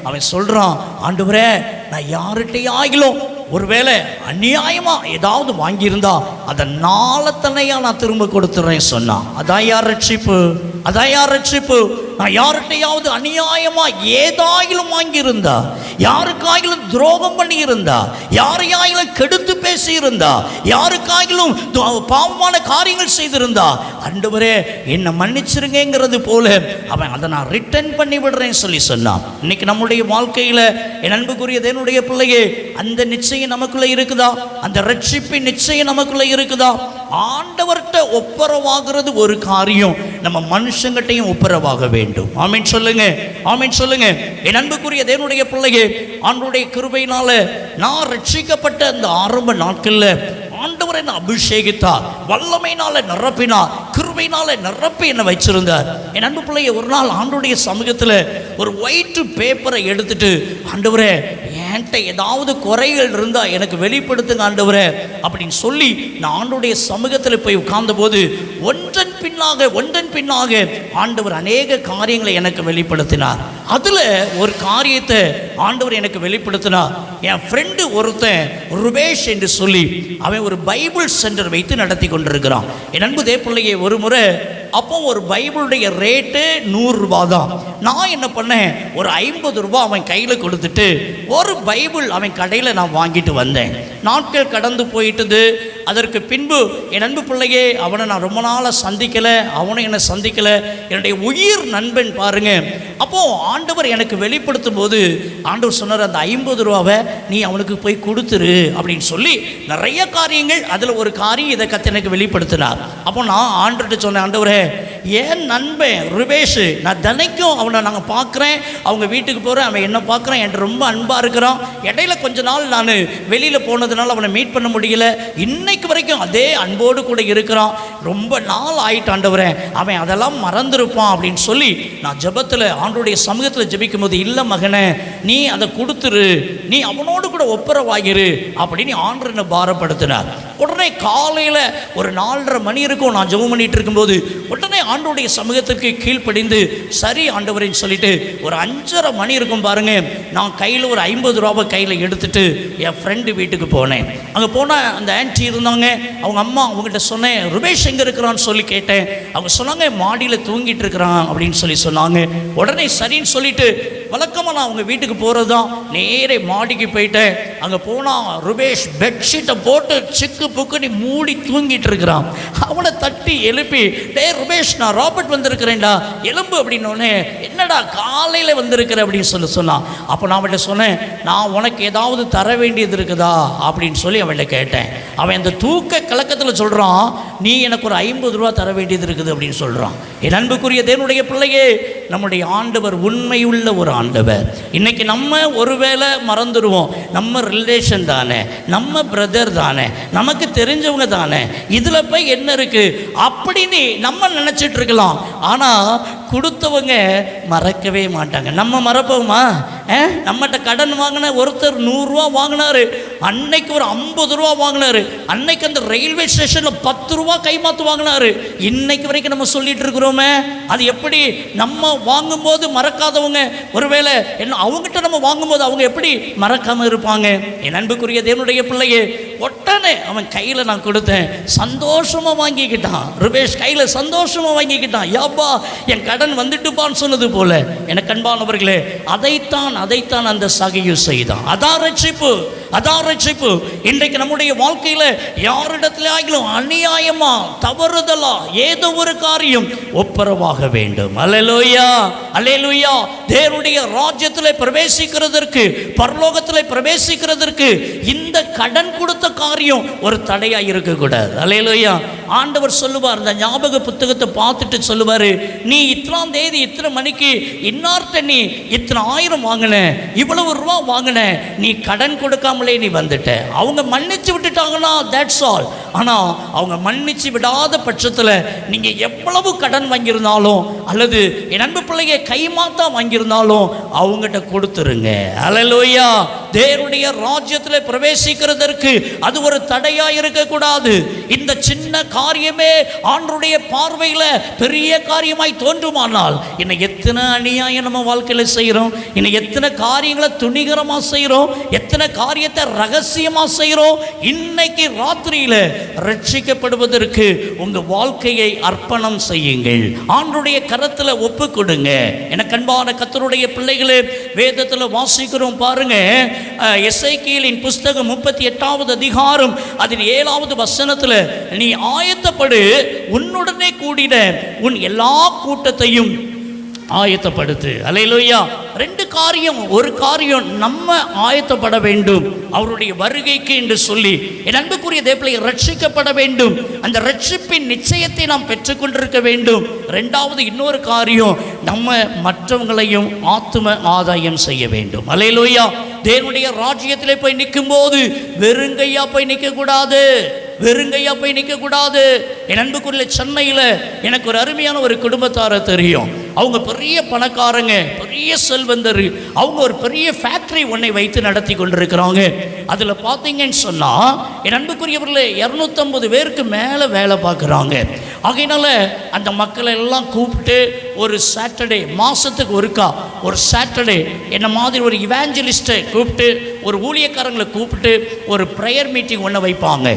அவன் சொல்றான், ஆண்டவரே, நான் யார்கிட்டையாகிலும் ஒருவேளை அநியாயமா ஏதாவது வாங்கியிருந்தா அதை நாளத்தனையா நான் திரும்ப கொடுத்துறேன் சொன்னான். அதான் யார் ரட்சிப்பு? அதான் யார் ரட்சிப்பு? நான் யார்கிட்டையாவது அநியாயமா ஏதாயிலும் வாங்கியிருந்தா, யாருக்காயிலும் துரோகம் பண்ணி இருந்தா, யாரையாயிலும் கெடுத்து பேசி இருந்தா, யாருக்காயிலும் பாவமான காரியங்கள் செய்திருந்தா, ஆண்டவரே என்னை மன்னிச்சிருங்கிறது போல அவன் அதை நான் ரிட்டர்ன் பண்ணி விடுறேன்னு சொல்லி சொன்னான். இன்னைக்கு நம்முடைய வாழ்க்கையில என் அன்புக்குரிய தேவனுடைய பிள்ளையே, அந்த நிச்சயம் நமக்குள்ள இருக்குதா? அந்த ரட்சிப்பின் நிச்சயம் நமக்குள்ள இருக்குதா? ஆண்டவர்கிட்ட ஒப்புரவாகிறது ஒரு காரியம், நம்ம மனுஷங்கிட்டையும் ஒப்புரவாக வேண்டும். ஆமீன் சொல்லுங்க, ஆமீன் சொல்லுங்க. என் அன்புக்குரிய தேவனுடைய பிள்ளையே, ஆண்டவருடைய கிருபையினால நான் ரட்சிக்கப்பட்ட அந்த ஆரம்ப நாட்கள்ல ஆண்டவர் என்ன அபிஷேகித்தார், வல்லமையினால நிரப்பினார், கிருபையினால நிரப்பி என்ன வச்சிருந்தார். என் அன்பு பிள்ளைய, ஒரு நாள் ஆண்டவருடைய சமூகத்தில் ஒரு ஒயிட் பேப்பரை எடுத்துட்டு, ஆண்டவரே என்கிட்ட ஏதாவது குறைகள் இருந்தா எனக்கு வெளிப்படுத்துங்க ஆண்டவரே அப்படின்னு சொல்லி நான் ஆண்டவருடைய சமூகத்தில் போய் உட்கார்ந்த போது ஒன்றன் பின்னாக ஆண்டவர் அநேக காரியங்களை எனக்கு வெளிப்படுத்தினார். அதுல ஒரு காரியத்தை ஆண்டவர் எனக்கு வெளிப்படுத்தினார். என் ஃப்ரெண்டு ஒருத்தன் ருபேஷ் என்று சொல்லி அவன் ஒரு பைபிள் சென்டர் வைத்து நடத்தி கொண்டிருக்கிறான். என் அன்பு தேவப்பிள்ளையே, ஒரு முறை அப்போ ஒரு பைபிளுடைய ரேட்டு 100 ரூபாய் தான். நான் என்ன பண்ணேன், ஒரு 50 ரூபாய் அவன் கையில் கொடுத்துட்டு ஒரு பைபிள் அவன் கடையில் நான் வாங்கிட்டு வந்தேன். நாட்கள் கடந்து போயிட்டது. அதற்கு பின்பு என் அன்பு பிள்ளையே, அவனை நான் ரொம்ப நாளாக சந்திக்கலை, அவனை என்னை சந்திக்கலை, என்னுடைய உயிர் நண்பன் பாருங்க. அப்போது ஆண்டவர் எனக்கு வெளிப்படுத்தும் போது ஆண்டவர் சொன்னார், அந்த 50 ரூபாவை நீ அவனுக்கு போய் கொடுத்துரு அப்படின்னு சொல்லி நிறைய காரியங்கள். அதில் ஒரு காரியம் இதை கற்று எனக்கு வெளிப்படுத்தினார். அப்போ நான் ஆண்டவர்கிட்ட சொன்னேன், ஆண்டவரே ஏன் நண்பன் ருபேஷ், நான் தினைக்கும் அவனை நாங்கள் பார்க்குறேன், அவங்க வீட்டுக்கு போகிறேன், அவன் என்ன பார்க்குறான், என்கிட்ட ரொம்ப அன்பாக இருக்கிறான். இடையில கொஞ்ச நாள் நான் வெளியில் போனதுனால அவனை மீட் பண்ண முடியல, இன்னைக்கு வரைக்கும் அதே அன்போடு கூட இருக்கிறான், ரொம்ப நாள் ஆயிட்டு ஆண்டவரே, அவன் அதெல்லாம் மறந்துருப்பான் அப்படின்னு சொல்லி நான் ஜெபத்தில் ஆண்டவருடைய சமூகத்தில் ஜெபிக்கும் போது, இல்லை மகனே நீ அதை கொடுத்துரு, நீ அவனோடு கூட ஒப்புரவாகிரு அப்படின்னு ஆண்டவர் என்னை பாரப்படுத்தினார். உடனே காலையில் ஒரு 4:30 மணி இருக்கும், நான் ஜெபம் பண்ணிட்டு இருக்கும்போது உடனே ஆண்டவருடைய சமூகத்திற்கு கீழ்ப்படிந்து சரி ஆண்டவரேன்னு சொல்லிட்டு ஒரு 5:30 மணி இருக்கும் பாருங்க, நான் கையில் ஒரு 50 ரூபா கையில் எடுத்துட்டு என் ஃப்ரெண்டு வீட்டுக்கு போனேன். அங்கே போனால் அந்த ஆன்ட்டி இருந்தாங்க, அவங்க அம்மா, அவங்ககிட்ட சொன்னேன், ருபேஷ் எங்கே இருக்கிறான்னு சொல்லி கேட்டேன். அவங்க சொன்னாங்க, மாடியில் தூங்கிட்டு இருக்கிறான் அப்படின்னு சொல்லி சொன்னாங்க. உடனே சரின்னு சொல்லிட்டு வழக்கமாக நான் அவங்க வீட்டுக்கு போகிறது தான், நேரே மாடிக்கு போயிட்டேன். அங்கே போனால் ருபேஷ் பெட்ஷீட்டை போட்டு சிக்கு புக்குன்னு மூடி தூங்கிட்டு இருக்கிறான். அவனை தட்டி எழுப்பி, டே ருபேஷ், நான் ராபர்ட் வந்திருக்கிறேன்டா, எலும்பு அப்படின்னோடனே, என்னடா காலையில் வந்திருக்கிற அப்படின்னு சொன்னான். அப்போ நான் அவன்கிட்ட சொன்னேன், நான் உனக்கு ஏதாவது தர வேண்டியது இருக்குதா அப்படின்னு சொல்லி அவன்கிட்ட கேட்டேன். அவன் அந்த தூக்க கலக்கத்தில் சொல்கிறான், நீ எனக்கு ஒரு 50 ரூபா தர வேண்டியது இருக்குது அப்படின்னு சொல்கிறான். என் அன்புக்குரிய தேவனுடைய பிள்ளையே, நம்முடைய ஆண்டவர் உண்மையுள்ள ஒரு ஆண்டவர். இன்னைக்கு நம்ம ஒருவேளை மறந்துடுவோம், நம்ம ரிலேஷன் தானே, நம்ம பிரதர் தானே, நமக்கு தெரிஞ்சவங்க தானே, இதில் போய் என்ன இருக்கு அப்படின்னு நம்ம நினச்சிட்டு இருக்கலாம். ஆனால் கொடுத்தவங்க மறக்கவே மாட்டாங்க. நம்ம மறப்போமா? நம்மகிட்ட கடன் வாங்கின ஒருத்தர் 100 ரூபா வாங்கினாரு, அன்னைக்கு ஒரு 50 ரூபா வாங்கினாரு, அன்னைக்கு அந்த ரயில்வே ஸ்டேஷனில் 10 ரூபா கைமாத்து வாங்கினாரு. இன்னைக்கு வரைக்கும் நம்ம சொல்லிட்டு இருக்கிறோமே, அது எப்படி? நம்ம வாங்கும்போது மறக்காதவங்க ஒருவேளை என்ன அவங்ககிட்ட நம்ம வாங்கும்போது அவங்க எப்படி மறக்காம இருப்பாங்க? என் அன்புக்குரிய தேவனுடைய பிள்ளையே, உடனே அவன் கையில் நான் கொடுத்தேன், சந்தோஷமாக வாங்கிக்கிட்டான். ருபேஷ் கையில் சந்தோஷமாக வாங்கிக்கிட்டான். யாப்பா என் கடன் வந்துட்டுப்பான்னு சொன்னது போல. எனக்கு அன்பானவர்களே, அதைத்தான் அந்த சகையு செய்தான். அதான் ரட்சிப்பு, அதான் ரட்சிப்பு. இன்றைக்கு நம்முடைய வாழ்க்கையில் யாரிடத்துல ஆகிலும் அநியாயமா தவறுதலா ஏதோ ஒரு காரியம் ஒப்புரவாக வேண்டும். அல்லேலூயா, அல்லேலூயா. தேவனுடைய ராஜ்யத்தில் பிரவேசிக்கிறதற்கு, பரலோகத்தில் பிரவேசிக்கிறதற்கு இந்த கடன் கொடுத்த காரியம் ஒரு தடையா இருக்கக்கூடாது. அல்லேலூயா. ஆண்டவர் சொல்லுவார், இந்த ஞாபக புத்தகத்தை பார்த்துட்டு சொல்லுவார், நீ இத்தனாம் தேதி இத்தனை மணிக்கு இன்னார்ட்ட நீ இத்தனை 1000 வாங்கின, இவ்வளவு ரூபா வாங்கின, நீ கடன் கொடுக்காமலே நீ வந்துட்ட. அவங்க மன்னிச்சு விட்டுட்டாங்கன்னா தட்ஸ் ஆல். ஆனால் அவங்க மன்னிச்சு விடாத பட்சத்தில் நீங்கள் எவ்வளவு கடன் வாங்கியிருந்தாலும் அல்லது என் அன்பு பிள்ளைய கைமாத்தா வாங்கியிருந்தாலும் அவங்ககிட்ட கொடுத்துருங்க. அல்லேலூயா. தேவனுடைய ராஜ்யத்தில் பிரவேசிக்கிறதற்கு அது ஒரு தடையா இருக்கக்கூடாது. இந்த சின்ன காரியமே ஆண்டவருடைய பார்வையில் பெரிய காரியமாய் தோன்றுமானால், இன்னும் எத்தனை அநியாயம் நம்ம வாழ்க்கையில் செய்கிறோம், இன்னும் எத்தனை காரியங்களை துணிகரமாக செய்கிறோம், எத்தனை காரியத்தை ரகசியமாக செய்கிறோம். இன்னைக்கு ராத்திரியில் ரட்சிக்கப்படுவதற்கு உங்கள் வாழ்க்கையை அர்ப்பணம் செய்யுங்கள். ஆண்டவருடைய கரத்தில் ஒப்பு கொடுங்க. எனக்கு அன்பான கர்த்தருடைய பிள்ளைகளே, வேதத்தில் வாசிக்கிறோம் பாருங்க, எசேக்கியேலின் புஸ்தகம் 38வது அதிகாரம் அதில் 7வது வசனத்தில், நீ ஆயத்தப்படு, உன்னுடனே கூடின உன் எல்லா கூட்டத்தையும் ஆயத்தப்படுத்து. அல்லேலூயா. 2 காரியம். ஒரு காரியம், நம்ம ஆயத்தப்பட வேண்டும் அவருடைய வருகைக்கு என்று சொல்லி. என் அன்புக்குரிய தேவனை ரட்சிக்கப்பட வேண்டும், அந்த ரட்சிப்பின் நிச்சயத்தை நாம் பெற்றுக்கொண்டிருக்க வேண்டும். 2வது இன்னொரு காரியம், நம்ம மற்றவங்களையும் ஆத்தும ஆதாயம் செய்ய வேண்டும். அல்லேலூயா. தேவனுடைய ராஜ்யத்திலே போய் நிற்கும் போது வெறுங்கையா போய் நிற்கக்கூடாது, வெறுங்கையா போய் நிற்கக்கூடாது. என் அன்புக்குரிய சென்னையில் எனக்கு ஒரு அருமையான ஒரு குடும்பத்தாரை தெரியும். அவங்க பெரிய பணக்காரங்க, பெரிய செல்வந்தர். அவங்க ஒரு பெரிய ஃபேக்டரி ஒன்றை வைத்து நடத்தி கொண்டிருக்கிறாங்க. அதில் பார்த்தீங்கன்னு சொன்னால் என் அன்புக்குரியவர்களே 250 பேருக்கு மேலே வேலை பார்க்குறாங்க. ஆகையினால அந்த மக்களை எல்லாம் கூப்பிட்டு ஒரு சாட்டர்டே, மாதத்துக்கு ஒருக்கா ஒரு சாட்டர்டே என்ன மாதிரி ஒரு இவாஞ்சலிஸ்ட்டை கூப்பிட்டு, ஒரு ஊழியக்காரங்களை கூப்பிட்டு ஒரு ப்ரேயர் மீட்டிங் ஒன்று வைப்பாங்க.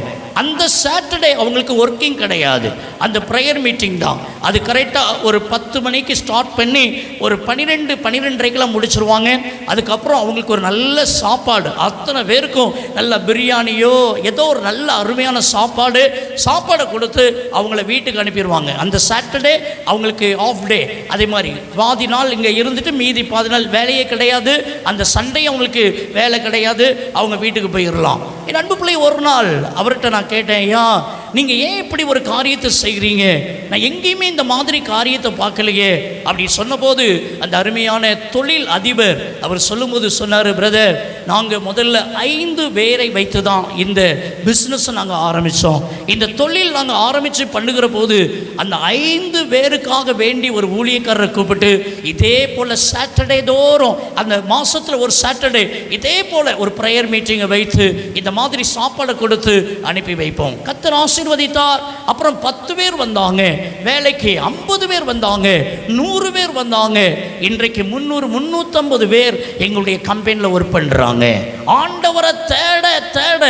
அந்த சாட்டர்டே அவங்களுக்கு ஒர்க்கிங் கிடையாது, அந்த ப்ரேயர் மீட்டிங் தான். அது கரெக்டாக ஒரு 10 மணிக்கு ஸ்டார்ட் பண்ணி ஒரு 12-12:30 முடிச்சிருவாங்க. அதுக்கப்புறம் அவங்களுக்கு ஒரு நல்ல சாப்பாடு, அத்தனை பேருக்கும் நல்ல பிரியாணியோ ஏதோ ஒரு நல்ல அருமையான சாப்பாடை கொடுத்து அவங்கள வீட்டுக்கு அனுப்பிடுவாங்க. அந்த சாட்டர்டே அவங்களுக்கு ஆஃப் டே. அதே மாதிரி பாதி நாள் இங்கே இருந்துட்டு மீதி பாதி நாள் வேலையே கிடையாது. அந்த சண்டே அவங்களுக்கு வேலை கிடையாது, அவங்க வீட்டுக்கு போயிடலாம். என் அன்பு பிள்ளை ஒரு நாள் அவர்கிட்ட நான் கேட்டேன், ஐயா நீங்கள் ஏன் இப்படி ஒரு காரியத்தை செய்கிறீங்க? நான் எங்கேயுமே இந்த மாதிரி காரியத்தை பார்க்கலையே அப்படி சொன்னபோது அந்த அருமையான தொழில் அதிபர் அவர் சொல்லும்போது சொன்னார், பிரதர் நாங்கள் முதல்ல 5 பேரை வைத்து தான் இந்த பிஸ்னஸை நாங்கள் ஆரம்பித்தோம். இந்த தொழில் நாங்கள் ஆரம்பித்து பண்ணுகிற போது அந்த 5 பேருக்காக வேண்டி ஒரு ஊழியக்காரரை கூப்பிட்டு இதே போல் சாட்டர்டே தோறும் அந்த மாதத்தில் ஒரு சாட்டர்டே இதே போல் ஒரு ப்ரேயர் மீட்டிங்கை வைத்து இந்த மாதிரி சாப்பாடை கொடுத்து அனுப்பி வைப்போம். கர்த்தர் ஆசீர்வதித்தார். அப்புறம் 10 பேர் வந்தாங்க வேலைக்கு, 50 பேர் வந்தாங்க, 100 பேர் வந்தாங்க. இன்றைக்கு 300-350 பேர் எங்களுடைய கம்பெனியில் ஒர்க் பண்ணுறாங்க. ஆண்டவரை தேட தேட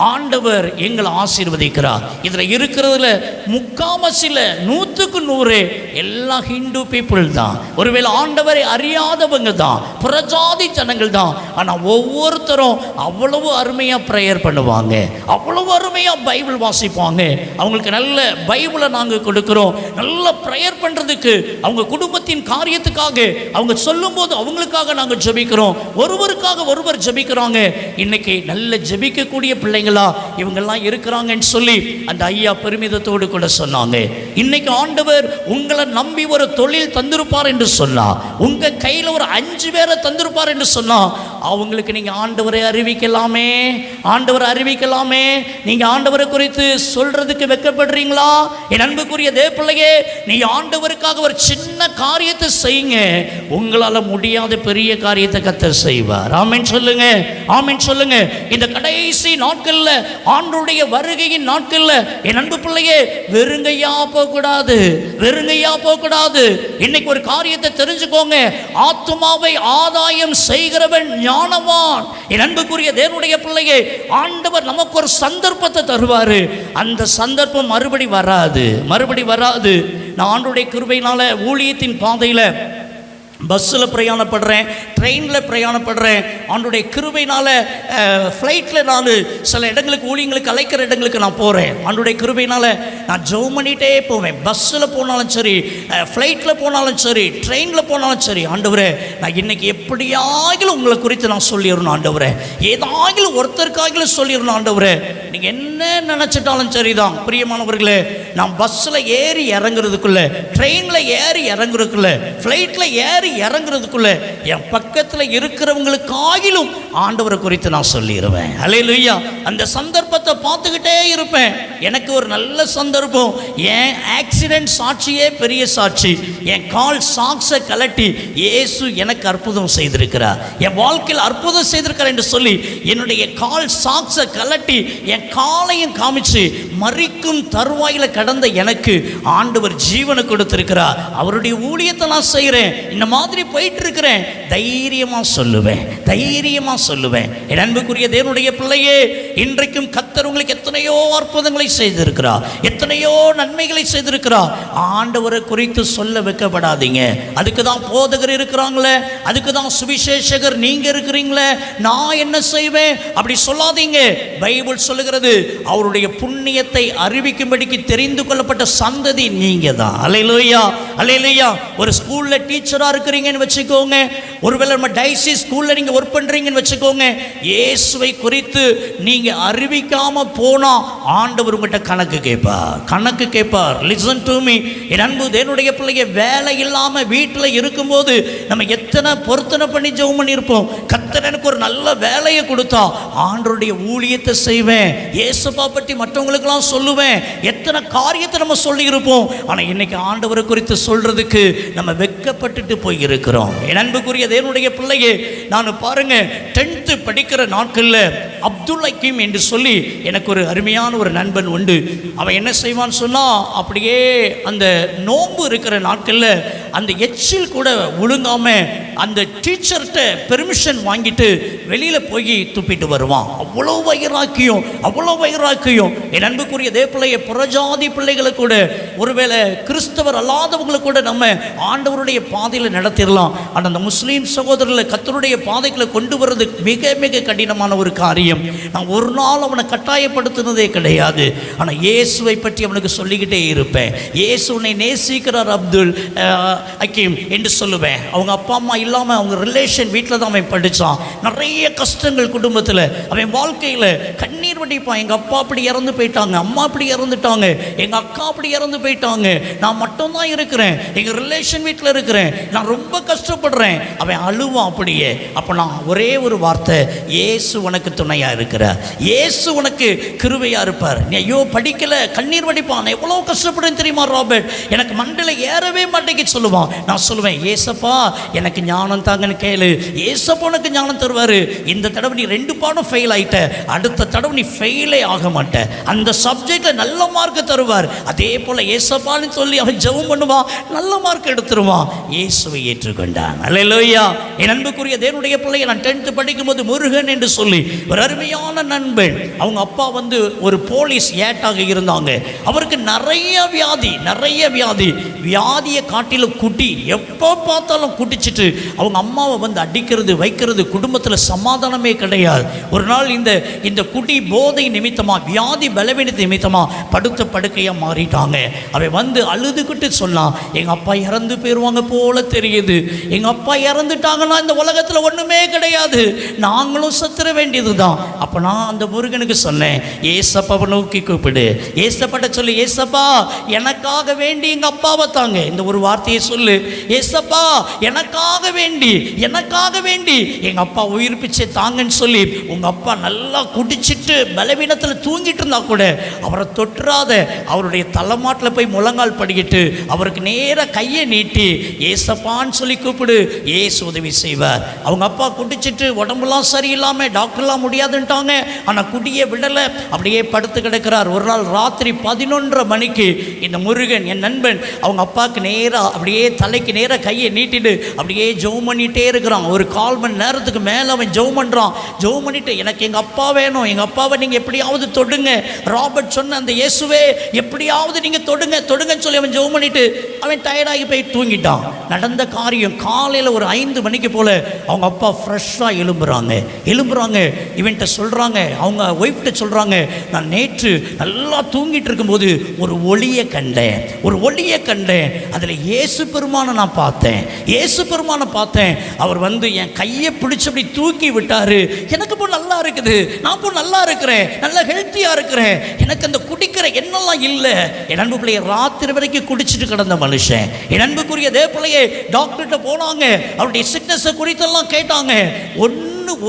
ஆண்டவர் எங்களை ஆசீர்வதிக்கிறார். இதில் இருக்கிறதுல முக்காவாசியில் 100க்கு 100 எல்லாம் ஹிந்து பீப்புள் தான். ஒருவேளை ஆண்டவரை அறியாதவங்க தான், புறஜாதி ஜனங்கள் தான். ஆனால் ஒவ்வொருத்தரும் அவ்வளவு அருமையாக ப்ரேயர் பண்ணுவாங்க, அவ்வளவு அருமையாக பைபிள் வாசிப்பாங்க. அவங்களுக்கு நல்ல பைபிளை நாங்கள் கொடுக்குறோம். நல்ல ப்ரேயர் பண்ணுறதுக்கு அவங்க குடும்பத்தின் காரியத்துக்காக அவங்க சொல்லும்போது அவங்களுக்காக நாங்கள் ஜெபிக்கிறோம். ஒருவருக்காக ஒருவர் ஜெபிக்கிறாங்க. இன்னைக்கு நல்ல ஜெபிக்கக்கூடிய பிள்ளைங்களா இவங்கெல்லாம் இருக்கிறாங்கன்னு சொல்லி அந்த ஐயா பெருமிதத்தோடு கூட சொன்னாங்க. இன்னைக்கு ஆண்டவர் உங்களை நம்பி ஒரு தொழில் தந்திருப்பார் என்று சொன்னா, உங்க கையில் ஒரு 5 பேரை தந்திருப்பார் என்று சொன்னா, அவங்களுக்கு நீங்க ஆண்டவரை அறிவிக்கலாமே, ஆண்டவரை அறிவிக்கலாமே. நீங்க ஆண்டவரை குறித்து சொல்றதுக்கு வெட்கப்படுறீங்களா? என் அன்புக்குரிய தேவப்பிள்ளையே, நீ ஆண்டவருக்காக ஒரு சின்ன காரியத்தை செய்யுங்க, உங்களால முடியாத பெரிய காரியத்தை கர்த்தர் செய்வார். ஆமென் சொல்லுங்க, ஆமென் சொல்லுங்க. இந்த கடைசி நாட்கள்ல, ஆண்டவருடைய வருகையின் நாட்கள்ல என் அன்பு பிள்ளையே வெறுங்கையா போகக்கூடாது, வெறுங்கையா போகக்கூடாது. இன்னைக்கு ஒரு காரியத்தை தெரிஞ்சுக்கோங்க, ஆத்துமாவை ஆதாயம் செய்கிறவன் ஞானவான். என் அன்புக்குரிய தேவனுடைய பிள்ளையே, ஆண்டவர் நமக்கு ஒரு சந்தர்ப்பத்தை தருவாரு. அந்த சந்தர்ப்பம் மறுபடி வராது. நான் ஆண்டவருடைய கிருபையினால ஊழியத்தின் பாதையில் பஸ்ஸில் பிரயாணப்படுறேன், ட்ரெயினில் பிரயாணப்படுறேன். ஆண்டவருடைய கிருபையினால் ஃப்ளைட்டில் நான் சில இடங்களுக்கு ஊழியங்களுக்கு அழைக்கிற இடங்களுக்கு நான் போகிறேன். ஆண்டவருடைய கிருபையினால் நான் ஜெபம் பண்ணிகிட்டே போவேன். பஸ்ஸில் போனாலும் சரி, ஃப்ளைட்டில் போனாலும் சரி, ட்ரெயினில் போனாலும் சரி, ஆண்டவரே நான் இன்றைக்கி எப்படியாகிலும் உங்களை குறித்து நான் சொல்லிடணும் ஆண்டவரே, ஏதாகிலும் ஒருத்தருக்காகிலும் சொல்லிடணும் ஆண்டவரே. நீங்கள் என்ன நினச்சிட்டாலும் சரிதான். பிரியமானவர்களே, நான் பஸ்ஸில் ஏறி இறங்குறதுக்குள்ளே, ட்ரெயினில் ஏறி இறங்குறதுக்குள்ளே, ஃப்ளைட்டில் ஏறி இறங்குறதுக்குள்ள என் பக்கத்தில் இருக்கிறவங்களுக்காகிலும் ஆண்டவரை குறித்து நான் சொல்லிடுவேன். அல்லேலூயா. அந்த சந்தர்ப்பத்தை பார்த்துக்கிட்டே இருப்பேன். எனக்கு ஒரு நல்ல சந்தர்ப்பம், என் ஆக்சிடென்ட் சாட்சியே பெரிய சாட்சி. என் கால் சாக்ஸை கலட்டி இயேசு எனக்கு அற்புதம் செய்திருக்கிறார், என் வாழ்க்கையில் அற்புதம் செய்திருக்கிறார் என்று சொல்லி என்னுடைய கால் சாக்ஸை கலட்டி என் காலையும் காமிச்சு மரிக்கும் தருவாயில் கடந்த எனக்கு ஆண்டவர் ஜீவனை கொடுத்திருக்கிறார். அவருடைய ஊழியத்தை நான் செய்கிறேன். இந்த மாதிரி போயிட்டு இருக்கிறேன். தைரியமா சொல்லுவேன். என் அன்புக்குரிய தேவனுடைய பிள்ளையே, இன்றைக்கும் கர்த்தர் உங்களுக்கு எத்தனையோ அற்புதங்களை செய்திருக்கிறார், எத்தனையோ நன்மைகளை செய்திருக்கிறார். ஆண்டவரை குறித்து சொல்ல வைக்கப்படாதீங்க. அதுக்கு தான் போதகர் இருக்கிறாங்களே, அதுக்கு தான் சுவிசேஷகர் நீங்க இருக்கிறீங்களே, நான் என்ன செய்வேன் அப்படி சொல்லாதீங்க. பைபிள் சொல்லுகிறது, அவருடைய புண்ணியத்தை அறிவிக்கும்படிக்கு தெரிந்து கொள்ளப்பட்ட சந்ததி நீங்க தான். அல்லேலூயா, அல்லேலூயா. ஒரு ஸ்கூல்ல டீச்சரா இருக்கிறீங்கன்னு வச்சுக்கோங்க, ஒருவேளை நம்ம டைசி ஸ்கூல்ல நீங்க ஒர்க் பண்றீங்கன்னு வச்சுக்கோங்க, இயேசுவை குறித்து நீங்க அறிவிக்காம போனா ஆண்டவர் உங்கள்கிட்ட கணக்கு கேட்பார். Listen to me. என் அன்பு தேவனுடைய பிள்ளைய, வேலை இல்லாம வீட்டில் இருக்கும்போது நம்ம எத்தனை பொருத்தனை பண்ணி ஜெபம் பண்ணியிருப்போம். கர்த்தர் எனக்கு ஒரு நல்ல வேலையை கொடுத்தா ஆண்டவருடைய ஊழியத்தை செய்வேன், இயேசுவை பற்றி மற்றவங்களுக்கெல்லாம் சொல்லுவேன், எத்தனை காரியத்தை நம்ம சொல்லி இருப்போம். ஆனா இன்னைக்கு ஆண்டவரை குறித்து சொல்றதுக்கு நம்ம வெட்கப்பட்டுட்டு போய் இருக்கிறோம். என் அன்புக்குரிய தேவனுடைய பிள்ளையே, நான் பாருங்க 10th படிக்கிற நாட்களில் அப்துல் ஹக்கீம் என்று சொல்லி எனக்கு ஒரு அருமையான ஒரு நண்பன் உண்டு. அவன் என்ன செய்வான்னு சொன்னால், அப்படியே அந்த நோன்பு இருக்கிற நாட்களில் அந்த எச்சில் கூட ஒழுங்காமல் அந்த டீச்சர்கிட்ட பெர்மிஷன் வாங்கிட்டு வெளியில் போய் துப்பிட்டு வருவான். அவ்வளோ வைராக்கியம், அவ்வளோ வைராக்கியம். என் அன்புக்குரிய தேவப்பிள்ளையை, புறஜாதி பிள்ளைகளை கூட, ஒருவேளை கிறிஸ்தவர் அல்லாதவங்களை கூட நம்ம ஆண்டவருடைய பாதையில் நடத்திடலாம். ஆனால் அந்த முஸ்லீம் சகோதரர்களை கர்த்தருடைய பாதைகளை கொண்டு வர்றது மிக மிக கடினமான ஒரு காரியம். நான் ஒரு நாள் அவனை கட்டாயப்படுத்தினதே கிடையாது. ஆனால் இயேசுவை பற்றி அவனுக்கு சொல்லிக்கிட்டே இருப்பேன். இயேசு உன்னை நேசிக்கிறார் அப்துல் ஹக்கீம் என்று சொல்லுவேன். அவங்க அப்பா அம்மா இல்லாமல் அவங்க ரிலேஷன் வீட்டில் தான் அவன் படித்தான். நிறைய கஷ்டங்கள் குடும்பத்தில். அவன் வாழ்க்கையில் கண்ணீர் வடிப்பான். எங்கள் அப்பா அப்படி இறந்து போயிட்டாங்க, அம்மா அப்படி இறந்துட்டாங்க, எங்கள் அக்கா அப்படி இறந்து போயிட்டாங்க, நான் மட்டும்தான் இருக்கிறேன், எங்கள் ரிலேஷன் வீட்டில் இருக்கிறேன், நான் ரொம்ப கஷ்டப்படுறேன். அவன் அழுவான் அப்படியே. அப்போ நான் ஒரே ஒரு வார்த்தை, இயேசு உனக்கு துணையாக இருக்கிறார், இயேசு உனக்கு கிருபையாக இருப்பார். நீ ஐயோ படிக்கலை, கண்ணீர் வடிப்பான், எவ்வளோ கஷ்டப்படுறேன் தெரியுமா ராபர்ட், எனக்கு மண்டையில் ஏறவே மாட்டேங்க சொல்லுவான். நான் சொல்லுவேன், ஏசப்பா எனக்கு ஞானம் தாங்கன்னு கேளு, ஏசப்பா உனக்கு ஞானம் தருவார். இந்த தடவை நீ 2 பாடம் ஃபெயில் ஆகிட்ட, அடுத்த தடவை நீ ஃபெயிலே ஆக மாட்ட, அந்த சப்ஜெக்டில் நல்ல மார்க் தருவார். அதே போல் ஏசப்பான்னு சொல்லி அவன் ஜெபம் பண்ணுவான், நல்ல மார்க் எடுத்துருவான். இயேசுவை ஏற்றுக்கொண்டான். அல்லேலூயா. என் அன்புக்குரிய தேவனுடைய பிள்ளையை, நான் 10th படிக்கும்போது முருகன் என்று சொல்லி ஒரு அருமையான நண்பன், அவங்க அப்பா வந்து ஒரு போலீஸ் ஏட்டாக இருந்தாங்க. அவருக்கு நிறைய வியாதியை காட்டிலும் குட்டி, எப்போ பார்த்தாலும் குடிச்சிட்டு அவங்க அம்மாவை வந்து அடிக்கிறது வைக்கிறது, குடும்பத்தில் சமாதானமே கிடையாது. ஒரு நாள் இந்த குடி போதை நிமித்தமாக, வியாதி பலவீனத்தை நிமித்தமாக படுத்த படுக்கையாக மாறிட்டாங்க. அவன் வந்து அழுதுகிட்டு சொன்னான், எங்கள் அப்பா இறந்து போயிடுவாங்க போல தெரியுது, எங்கள் அப்பா இறந்துட்டாங்கன்னா இந்த உலகத்தில் ஒன்றுமே கிடையாது, நாங்களும் சத்துற வேண்டியது தான். அப்போ நான் அந்த முருகனுக்கு சொன்னேன், ஏசப்பாவை நோக்கி கூப்பிடு, ஏசப்பாட்ட சொல்லு, ஏசப்பா எனக்காக வேண்டி எங்கள் அப்பாவை தாங்க, இந்த ஒரு வார்த்தையை சொல்லு, ஏசப்பா எனக்காக வேண்டி எங்கள் அப்பா உயிர் பிச்சை தாங்கன்னு சொல்லி. உங்கள் அப்பா நல்லா குடிச்சிட்டு பலவீனத்தில் தூங்கிட்டு இருந்தா கூட அவரை தொற்றாத, அவருடைய தலைமாட்டில் போய் முழங்கால் படிக்கிட்டு அவருக்கு நேராக கையை நீட்டி ஏசப்பான்னு சொல்லி கூப்பிடு, ஏசு உதவி செய்வார். அவங்க அப்பா குடிச்சிட்டு உடம்புலாம் சரியில்லாமல் டாக்டர்லாம் முடியாதுன்ட்டாங்க. ஆனால் குடியை விடலை, அப்படியே படுத்து கிடக்கிறார். ஒரு நாள் ராத்திரி 11:30 மணிக்கு இந்த முருகன் என் நண்பன் அவங்க அப்பாவுக்கு நேராக அப்படியே தலைக்கு நேராக கையை நீட்டிட்டு அப்படியே ஜெபம் பண்ணிகிட்டே இருக்கிறான். ஒரு 1/4 மணி நேரத்துக்கு மேலே அவன் ஜெபம் பண்ணுறான். ஜெபம் பண்ணிட்டு, எனக்கு எங்கள் அப்பா வேணும், எங்கள் அப்பாவை நீங்கள் எப்படியாவது தொடுங்க, ராபர்ட் சொன்ன அந்த இயேசுவே எப்படியாவது நீங்கள் தொடுங்கன்னு சொல்லி அவன் ஜெபம் பண்ணிட்டு அவன் டயர்டாகி போய் தூங்கிட்டான். நடந்த காரியம், காலையில் ஒரு 5 மணிக்கு போல் அவங்க அப்பா ஃப்ரெஷ்ஷாக எழும்புறாங்க. இவன்கிட்ட சொல்கிறாங்க, அவங்க ஒய்ஃப்கிட்ட சொல்கிறாங்க, நான் நேற்று நல்லா தூங்கிட்டு இருக்கும்போது ஒரு ஒளியை கண்டேன், அதில் இயேசு பெருமானை நான் பார்த்தேன், அவர் வந்து என் கையை பிடிச்சி அப்படி தூக்கி விட்டார். எனக்கு இப்போ நல்லா இருக்குது, நான் இப்போ நல்லா இருக்கிறேன், நல்லா ஹெல்த்தியாக இருக்கிறேன், எனக்கு அந்த குடிக்கிற எண்ணெல்லாம் இல்லை. என் அன்பு பிள்ளையை, ராத்திரி வரைக்கும் குடிச்சிட்டு கிடந்த மனுஷன், என் அன்புக்குரிய தேவ பிள்ளையை, டாக்டர்கிட்ட போனாங்க, அவருடைய சிக்னஸை குறித்தெல்லாம் கேட்டாங்க,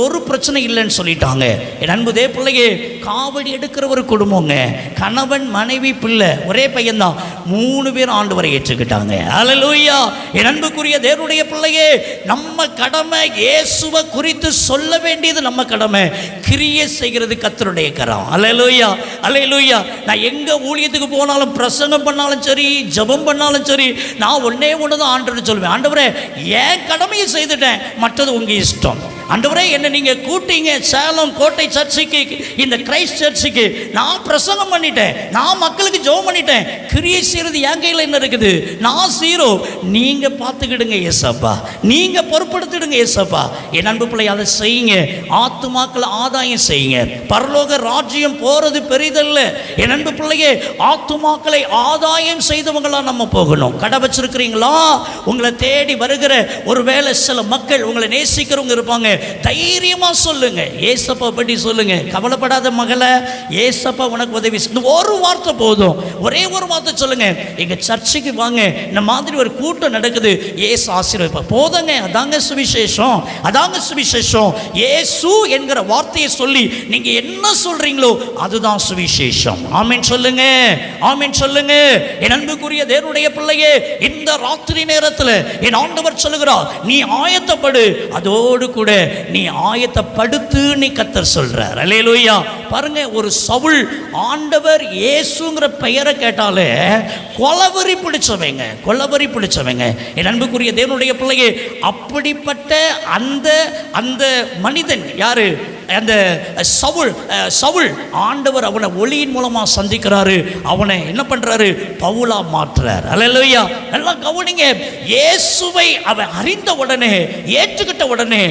ஒரு பிரச்சனை இல்லைன்னு சொல்லிட்டாங்க. என் அன்பு தேவ பிள்ளையே, காவடி எடுக்கிற ஒரு குடும்பங்க, கணவன் மனைவி பிள்ளை, ஒரே பையன்தான், 3 பேர் ஆண்டவரை ஏற்றுக்கிட்டாங்க. அல்லேலூயா. என் அன்புக்குரிய தேவனுடைய பிள்ளையே, நம்ம கடமை இயேசுவை குறித்து சொல்ல வேண்டியது நம்ம கடமை, கிரியை செய்கிறது கர்த்தருடைய கரம். அல்லேலூயா, அல்லேலூயா. நான் எங்க ஊழியத்துக்கு போனாலும், பிரசங்கம் பண்ணாலும் சரி, ஜெபம் பண்ணாலும் சரி, நான் ஒன்னே ஒன்று தான் ஆண்டவரை சொல்லுவேன், ஆண்டவரே என் கடமையை செய்துட்டேன், மற்றது உங்க இஷ்டம். ஆண்டவரே என்ன நீங்க கூட்டிங்க சேலம் கோட்டை சர்ச்சுக்கு, இந்த கிரைஸ்ட் சர்ச்சுக்கு, நான் பிரசங்கம் பண்ணிட்டேன், நான் மக்களுக்கு ஜெபம் பண்ணிட்டேன், கிரியை செய்யறது என் கையில் என்ன இருக்குது, நான் ஜீரோ, நீங்க பார்த்துக்கிடுங்க ஏசப்பா, நீங்க பொறுப்படுத்திடுங்க ஏசப்பா. என் அன்பு பிள்ளை, அதை செய்யுங்க, ஆத்துமாக்களை ஆதாயம் செய்யுங்க, பரலோக ராஜ்யம் போறது பெரிதல்ல. என் அன்பு பிள்ளையே, ஆத்துமாக்களை ஆதாயம் செய்தவங்களா நம்ம போகணும். கடை வச்சிருக்கிறீங்களா, உங்களை தேடி வருகிற ஒருவேளை சில மக்கள் உங்களை நேசிக்கிறவங்க இருப்பாங்க, தைரியமா சொல்லுங்க, ஏசப்பா பற்றி சொல்லுங்க. கவலைப்படாத மகளே, ஏசப்பா உனக்கு உதவி. ஒரு வார்த்தை போதும், ஒரே ஒரு வார்த்தை சொல்லுங்க, எங்க சர்ச்சுக்கு வாங்க, இந்த மாதிரி ஒரு கூட்டம் நடக்குது, ஏசு ஆசீர்வதிப்பார். போதுங்க, அதாங்க சுவிசேஷம், அதாங்க சுவிசேஷம். இயேசு என்கிற வார்த்தையை சொல்லி நீங்க என்ன சொல்றீங்களோ அதுதான் சுவிசேஷம். ஆமென் சொல்லுங்க, ஆமென் சொல்லுங்க. என் அன்புக்குரிய தேவனுடைய பிள்ளையே, இந்த ராத்திரி நேரத்தில் என் ஆண்டவர் சொல்லுகிறார், நீ ஆயத்தப்படு, அதோடு கூட நீ ஆயத்தப்படுத்து நீ கர்த்தர் சொல்றார். அல்லேலூயா. பாருங்க, ஒரு சவுல் ஆண்டவர் இயேசுங்கிற பெயரை கேட்டாலே கொலவரி பிடிச்சவங்க, கொலவரி பிடிச்சவங்க. என் அன்புக்குரிய தேவனுடைய பிள்ளையே, அப்படிப்பட்ட அந்த அந்த மனிதன் யாரு? அந்த சவுல் ஆண்டவர் அவனை ஒளியின் மூலமா சந்திக்கிறாரு, அவனை என்ன பண்றாரு? பவுலா மாற்றுறார். அல்லேலூயா. நல்லா கவனிங்க, இயேசுவை அவன் அறிந்த உடனே, ஏற்றுக்கிட்ட உடனே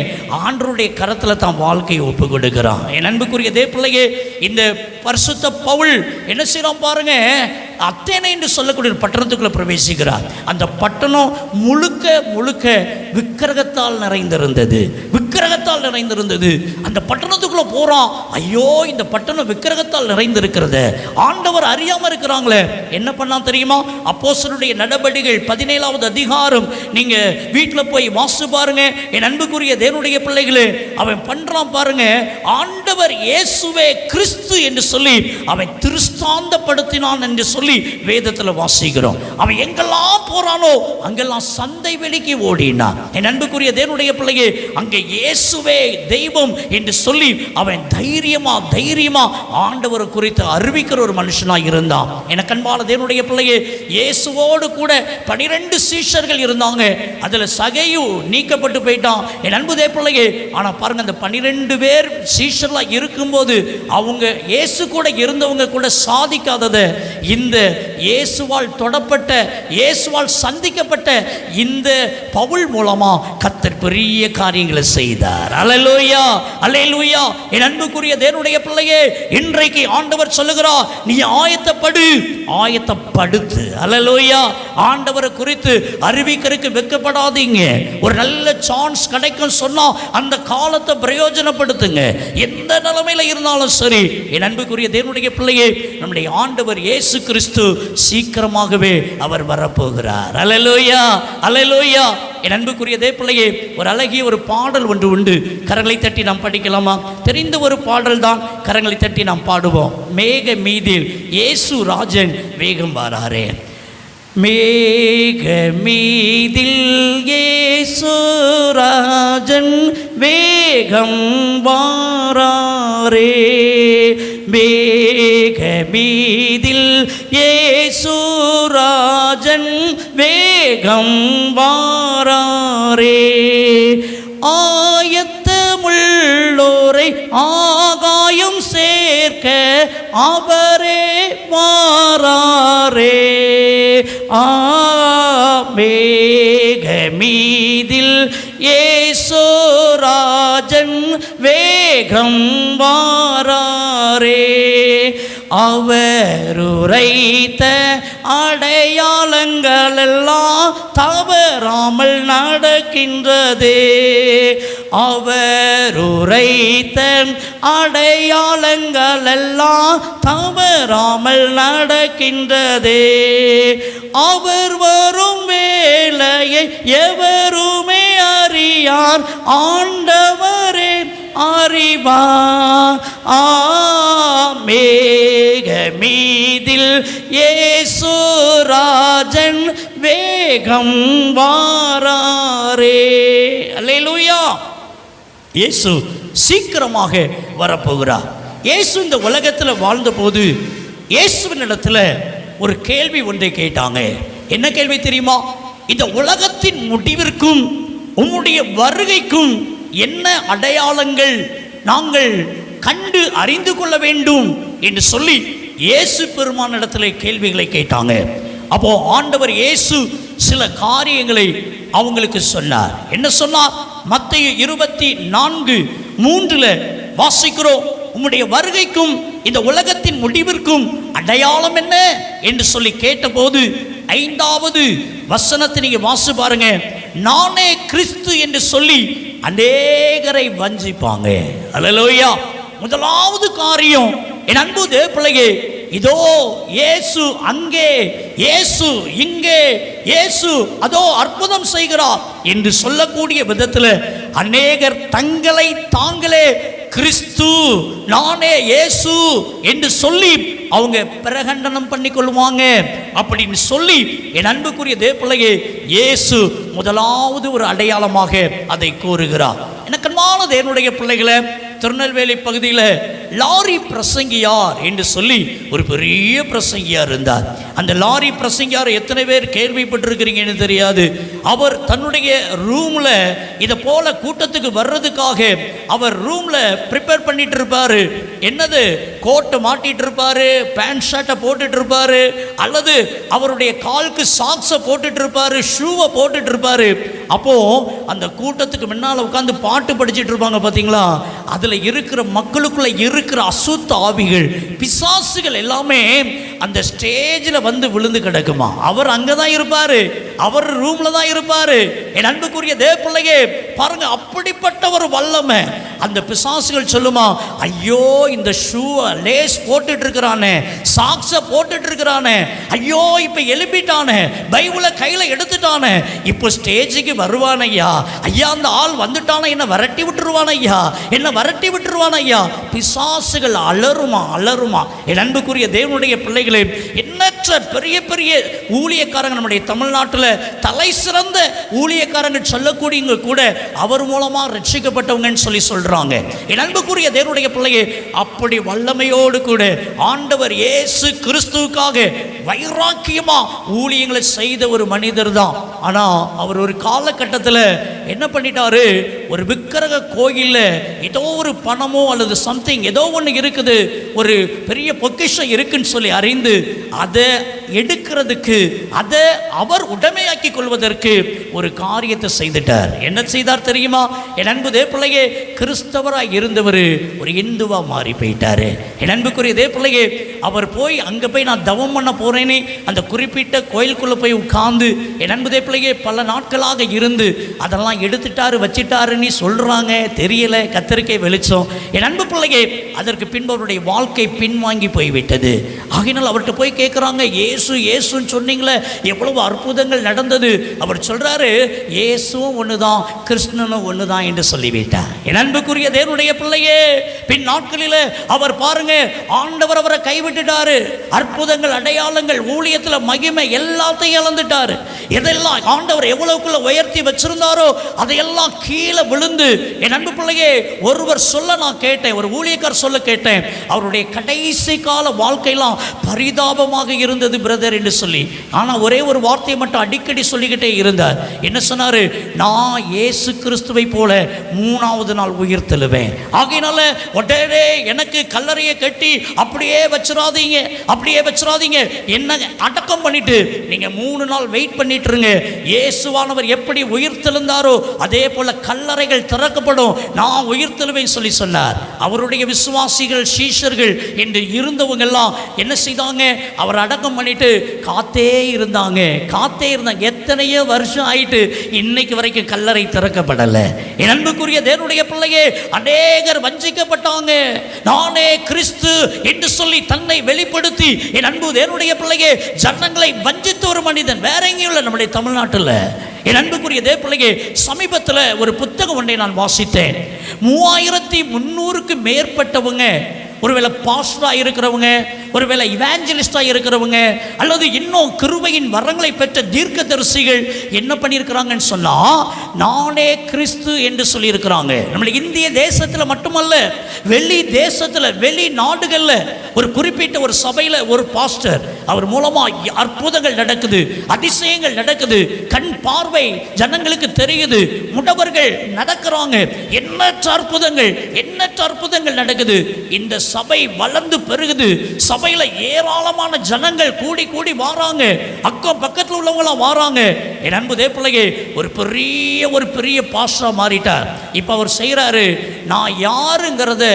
ஆண்டவருடைய கரத்துல தான் வாழ்க்கையை ஒப்பு கொடுக்கிறான். என் அன்புக்குரிய தேவ பிள்ளையே, இந்த பரிசுத்த பவுல் என்ன செய்யறான் பாருங்க, அத்தேனை என்று சொல்லக்கூடிய பட்டணத்துக்குள்ள பிரவேசிக்கிறார். அந்த பட்டணம் முழுக்க முழுக்க விக்கிரகத்தால் நிறைந்திருந்தது, விக்கிரகத்தால் நிறைந்திருந்தது. அந்த பட்டணத்துக்குள்ள போறான், ஐயோ இந்த பட்டணம் விக்கிரகத்தால் நிறைந்திருக்கிறது, ஆண்டவர் அறியாம இருக்கிறாங்களே. என்ன பண்ணான் தெரியுமா? அப்போஸ்தலருடைய நடபடிகள் 17வது அதிகாரம் நீங்க வீட்டில் போய் வாசி பாருங்க. என் அன்புக்குரிய தேவனுடைய பிள்ளைகளே, அவன் பண்றான் பாருங்க, ஆண்டவர் இயேசுவே கிறிஸ்து என்று சொல்லி அவன் திருஸ்தாந்தப்படுத்தினான் என்று சொல்லி வேதத்தில் வாசிக்கிறோம். அவன் எங்கெல்லாம் போறானோ அங்கெல்லாம் சந்தை வெளிக்கு ஓடினான். என் அன்புக்குரிய தேவனுடைய பிள்ளையே, அங்கே இயேசுவே தெய்வம் என்று சொல்லி அவன் தைரியமா ஆண்டவரை குறித்து அறிவிக்கிற ஒரு மனுஷனாக இருந்தான். எனக்கு அன்பான தேவனுடைய பிள்ளையே, இயேசுவோடு கூட 12 சீஷர்கள் இருந்தாங்க. அதில் சகையு நீக்கப்பட்டு போயிட்டான். என் அன்பு தேவ பிள்ளையே, ஆனால் பாருங்க, அந்த 12 பேர் சீஷர்களாக இருக்கும்போது அவங்க இயேசு கூட இருந்தவங்க கூட சாதிக்காததை இந்த இயேசுவால் தொடப்பட்ட, இயேசுவால் சந்திக்கப்பட்ட இந்த பவுல் மூலமா கர்த்தர் பெரிய காரியங்களை செய்தார். அல்லேலூயா, அல்லேலூயா. என் அன்புக்குரிய தேவனுடைய பிள்ளையே, இன்றைக்கு ஆண்டவர் சொல்லுகிறார், நீ ஆயத்தப்படு, ஆயத்தப்படுத்து. அல்லேலூயா. ஆண்டவரை குறித்து அறிவிக்கிறதுக்கு வெட்கப்படாதீங்க. ஒரு நல்ல சான்ஸ் கிடைக்கும் சொன்னா அந்த காலத்தை பிரயோஜனப்படுத்துங்க. எந்த நிலைமையில இருந்தாலும் சரி, என் அன்புக்குரிய தேவனுடைய பிள்ளையே, நம்முடைய ஆண்டவர் இயேசு கிறிஸ்து சீக்கிரமாகவே அவர் வரப்போகிறார். அல்லேலூயா, அல்லேலூயா. என் அன்புக்குரிய தேவ பிள்ளையே, ஒரு அழகிய ஒரு பாடல் ஒன்று உண்டு. கரங்களை தட்டி நாம் படிக்கலாமா? தெரிந்த ஒரு பாடல் தான். கரங்களை தட்டி நாம் பாடுவோம். மேக மீதில் இயேசு ராஜன் வேகம் வாராரே. மேக மீதில் இயேசு ராஜன் வேகம் வாராரே. மேக மீதில் இயேசு ராஜன் வேகம் வாராரே. ஆயத்தமுள்ளோரை ஆகாயம் சேர்க்க அவரே வாராரே. மேக மீதில் இயேசு ராஜன் வேகம் வாராரே. அவர் உரைத்த அடையாளங்கள் எல்லாம் தவறாமல் நடக்கின்றதே. அவர் உரைத்த அடையாளங்கள் எல்லாம் தவறாமல் நடக்கின்றதே. அவர் வரும் வேளையை எவருமே அறியார், ஆண்டவரே அறிவார். மேக மீதில் இயேசு ராஜன் வேகம் வாராரே. அல்லேலூயா. இயேசு சீக்கிரமாக வரப்போகிறார். இயேசு இந்த உலகத்தில் வாழ்ந்தபோது இயேசுவினிடத்தில் ஒரு கேள்வி ஒன்றை கேட்டாங்க. என்ன கேள்வி தெரியுமா? இந்த உலகத்தின் முடிவிற்கும் உம்முடைய வருகைக்கும் என்ன அடையாளங்கள் நாங்கள் கண்டு அறிந்து கொள்ள வேண்டும் என்று சொல்லி இயேசு பெருமானிடத்தில் கேள்விகளை கேட்டாங்க. அப்போ ஆண்டவர் இயேசு சில காரியங்களை அவங்களுக்கு சொன்னார். என்ன சொன்னார்? மத்தேயு 24:3 வாசிக்கிறோம். உம்முடைய வருகைக்கும் இந்த உலகத்தின் முடிவிற்கும் அடையாளம் என்ன என்று சொல்லி கேட்டபோது 5வது வசனத்தை நீங்க வாசி பாருங்க. நானே கிறிஸ்து என்று சொல்லி அநேகரை வஞ்சிப்பாங்க. அல்லேலூயா. முதலாவது காரியம் என் அன்பு தேவ பிள்ளையே, இதோ இயேசு அங்கே, இயேசு இங்கே, இயேசு அதோ அற்புதம் செய்கிறார் என்று சொல்லக்கூடிய விதத்தில் அநேகர் தங்களை தாங்களே கிறிஸ்து, நானே இயேசு என்று சொல்லி அவங்க பிரகடனம் பண்ணி கொள்வாங்க. அப்படின்னு சொல்லி என் அன்புக்குரிய தேவ பிள்ளையே, இயேசு முதலாவது ஒரு அடையாளமாக அதை கூறுகிறார். எனக்கு அன்பான தேவனுடைய பிள்ளைகளை, திருநெல்வேலி பகுதியில் லாரி பிரசங்கியார் என்று சொல்லி ஒரு பெரிய பிரசங்கியார் இருந்தார். அந்த லாரி பிரசங்கியார் எத்தனை பேர் கேள்விப்பட்டிருக்கிறீங்கன்னு தெரியாது. அவர் தன்னுடைய ரூமில் இதை போல கூட்டத்துக்கு வர்றதுக்காக அவர் ரூமில் ப்ரிப்பேர் பண்ணிட்டு இருப்பார். என்னது, கோட்டை மாட்டிட்டு இருப்பார், பேண்ட் ஷர்ட்டை போட்டுட்டு இருப்பார், அல்லது அவருடைய காலுக்கு சாக்ஸை போட்டுட்டு இருப்பார், ஷூவை போட்டுட்டு இருப்பார். அப்போது அந்த கூட்டத்துக்கு முன்னால் உட்காந்து பாட்டு படிச்சுட்டு இருப்பாங்க பார்த்தீங்களா. அதில் இருக்கிற மக்களுக்குள்ள இருக்கிற அசுத்த ஆவிகள், பிசாசுகள் எல்லாமே அந்த ஸ்டேஜில் வந்து விழுந்து கிடக்குமா. அவர் அங்கே தான் இருப்பார், அவர் ரூமில் தான் இருப்பார். என் அன்புக்குரிய தேவ பிள்ளையே பாருங்க, அப்படிப்பட்ட ஒரு வல்லமை அந்த பிசாசுகள் சொல்லுமா, ஐயோ இந்த ஷூவை லேஸ் போட்டுட்டு இருக்கிறானே, சாக்ஸை போட்டுட்டு இருக்கிறானே, ஐயோ இப்போ எழுப்பிட்டானே, பைபிளை கையில் எடுத்துட்டானே, இப்போ ஸ்டேஜுக்கு வருவான் ஐயா, ஐயா அந்த ஆள் வந்துட்டானே, என்ன விரட்டி விட்டுருவான் ஐயா, என்ன விரட்டி விட்டுருவான் ஐயா. பிசாசுகள் அலறுமா அலறுமா. என் அன்புக்குரிய தேவனுடைய பிள்ளைகளே, எண்ணற்ற பெரிய பெரிய ஊழியக்காரங்க நம்முடைய தமிழ்நாட்டில் தலை சிறந்த ஊழியக்காரங்க சொல்லக்கூடியவங்க கூட அவர் மூலமாக ரட்சிக்கப்பட்டவங்கன்னு சொல்லி சொல்றாங்க. என் அன்புக்குரிய தேவனுடைய பிள்ளையே, அப்படி வல்லமையோடு கூட ஆண்டவர் இயேசு கிறிஸ்துவுக்காக வைராக்கியமா ஊழியங்களை செய்த ஒரு மனிதர் தான். ஆனால் அவர் ஒரு காலகட்டத்தில் என்ன பண்ணிட்டாரு, ஒரு விக்கிரக கோயிலில் ஏதோ ஒரு பணமோ அல்லது சம்திங் ஏதோ ஒன்று இருக்குது, ஒரு பெரிய பொக்கிஷம் இருக்குன்னு சொல்லி அறிந்து அதை எடுக்கிறதுக்கு, அதை அவர் உடைமையாக்கி கொள்வதற்கு ஒரு காரியத்தை செய்துட்டார். என்ன செய்தார் தெரியுமா? என் அன்பு தேவ பிள்ளையே, கிறிஸ்தவராக இருந்தவர் ஒரு இந்துவா மாறி போயிட்டாரு. என் அன்புக்குரிய தேவ பிள்ளையே, அவர் போய் அங்கே போய் நான் தவம் பண்ண போறேன்னு அந்த குறிப்பிட்ட கோயிலுக்குள்ளே போய் உட்கார்ந்து என் அன்பு தேவ பிள்ளையே பல நாட்களாக இருந்து அதெல்லாம் எடுத்துட்டாரு வச்சிட்டாருன்னு சொல்றாங்க. தெரியல, கத்தரிக்கை வெளிச்சம். என் அன்பு பிள்ளையே, அதற்கு பின்பு அவருடைய வாழ்க்கை பின்வாங்கி போய்விட்டது. ஆகினால் அவர்கிட்ட போய் கேட்குறாங்க, இயேசு இயேசுன்னு சொன்னீங்களே, எவ்வளவு அற்புதங்கள் நடந்தது. அவர் சொல்றாரு, இயேசுவும் ஒன்று தான், கிருஷ்ணனும் ஒன்று தான் என்று சொல்லிவிட்டார். என் அன்புக்குரிய தேவனுடைய பிள்ளையே, பின் நாட்களில் அவர் பாருங்க, ஆண்டவர் அவரை கைவிட்டுட்டாரு. அற்புதங்கள், அடையாளங்கள், ஊழியத்தில் மகிமை எல்லாத்தையும் இழந்துட்டாரு. எதெல்லாம் ஆண்டவர் எவ்வளவுக்குள்ள உயர்த்தி வச்சிருந்தாரோ அதையெல்லாம் கீழே விழுந்து, என் அன்பு பிள்ளையே, ஒருவர் சொல்ல நான் கேட்டேன், ஒரு ஊழியக்கார் சொல்ல கேட்டேன், அவருடைய கடைசி கால வாழ்க்கையெல்லாம் பரிதாபமாக இருந்தது பிரதர் என்று சொல்லி. ஆனால் ஒரே ஒரு வார்த்தையை மட்டும் அடிக்கடி சொல்லிக்கிட்டே இருந்தார். என்ன சொன்னாரு? நான் இயேசு கிறிஸ்துவை போல 3வது நாள் உயிர் தெழுவேன். ஆகையினால உடனே எனக்கு கல்லறையை கட்டி அப்படியே வச்சிடாதீங்க, அப்படியே வச்சிடாதீங்க, என்ன அடக்கம் பண்ணிட்டு நீங்க 3 நாள் வெயிட் பண்ணிட்டு இருங்க. இயேசுவானவர் எப்படி உயிர் தெழுந்தாரோ அதே போல கல்லறைகள் திறக்கப்படும், நான் உயிர் தெழுவேன் சொல்லி சொன்னார். அவருடைய விசுவாசிகள், சீஷர்கள் என்று இருந்தவங்க எல்லாம் என்ன செய்தாங்க? அவர் அடக்கம் பண்ணிட்டு காத்தே இருந்தாங்க, காத்தே இருந்தாங்க. எத்தனையோ வருஷம் ஆயிட்டு இன்னைக்கு வரைக்கும் கல்லறை திறக்கப்படலை. என் அன்புக்குரிய தேவனுடைய பிள்ளையே, அநேகர் வஞ்சிக்கப்பட்டாங்க. நானே கிறிஸ்து என்று சொல்லி தன்னை வெளிப்படுத்தி, என் அன்பு தேவனுடைய பிள்ளையே, ஜனங்களை வஞ்சித்த ஒரு மனிதன் வேற எங்கேயும் இல்லை, நம்முடைய தமிழ்நாட்டில். என் அன்புக்குரிய தேவ பிள்ளையே, சமீபத்தில் ஒரு புத்தகம் ஒன்றை நான் வாசித்தேன். 3300க்கு மேற்பட்டவங்க, ஒருவேளை பாஸ்டராக இருக்கிறவங்க, ஒருவேளை இவாஞ்சலிஸ்டாக இருக்கிறவங்க, அல்லது இன்னும் கிருபையின் வரங்களை பெற்ற தீர்க்கதரிசிகள் என்ன பண்ணியிருக்கிறாங்கன்னு சொன்னால், நானே கிறிஸ்து என்று சொல்லியிருக்கிறாங்க. நம்மளுடைய இந்திய தேசத்தில் மட்டுமல்ல, வெளி தேசத்தில், வெளி நாடுகளில் ஒரு குறிப்பிட்ட ஒரு சபையில் ஒரு பாஸ்டர், அவர் மூலமாக அற்புதங்கள் நடக்குது, அதிசயங்கள் நடக்குது, கண் பார்வை ஜனங்களுக்கு தெரியுது, முடவர்கள் நடக்கிறாங்க, எண்ணற்ற அற்புதங்கள், எண்ணற்ற அற்புதங்கள் நடக்குது. இந்த சபை வளர்ந்து பெருகுது. சபையில் ஏராளமான ஜனங்கள் கூடி கூடி வாராங்க, அக்கம் பக்கத்தில் உள்ளவங்களாம் வாராங்க. என் அன்பு தேவப்பிள்ளையே, ஒரு பெரிய பாஸ்டரா மாறிட்டார். இப்போ அவர் செய்கிறாரு, நான் யாருங்கிறத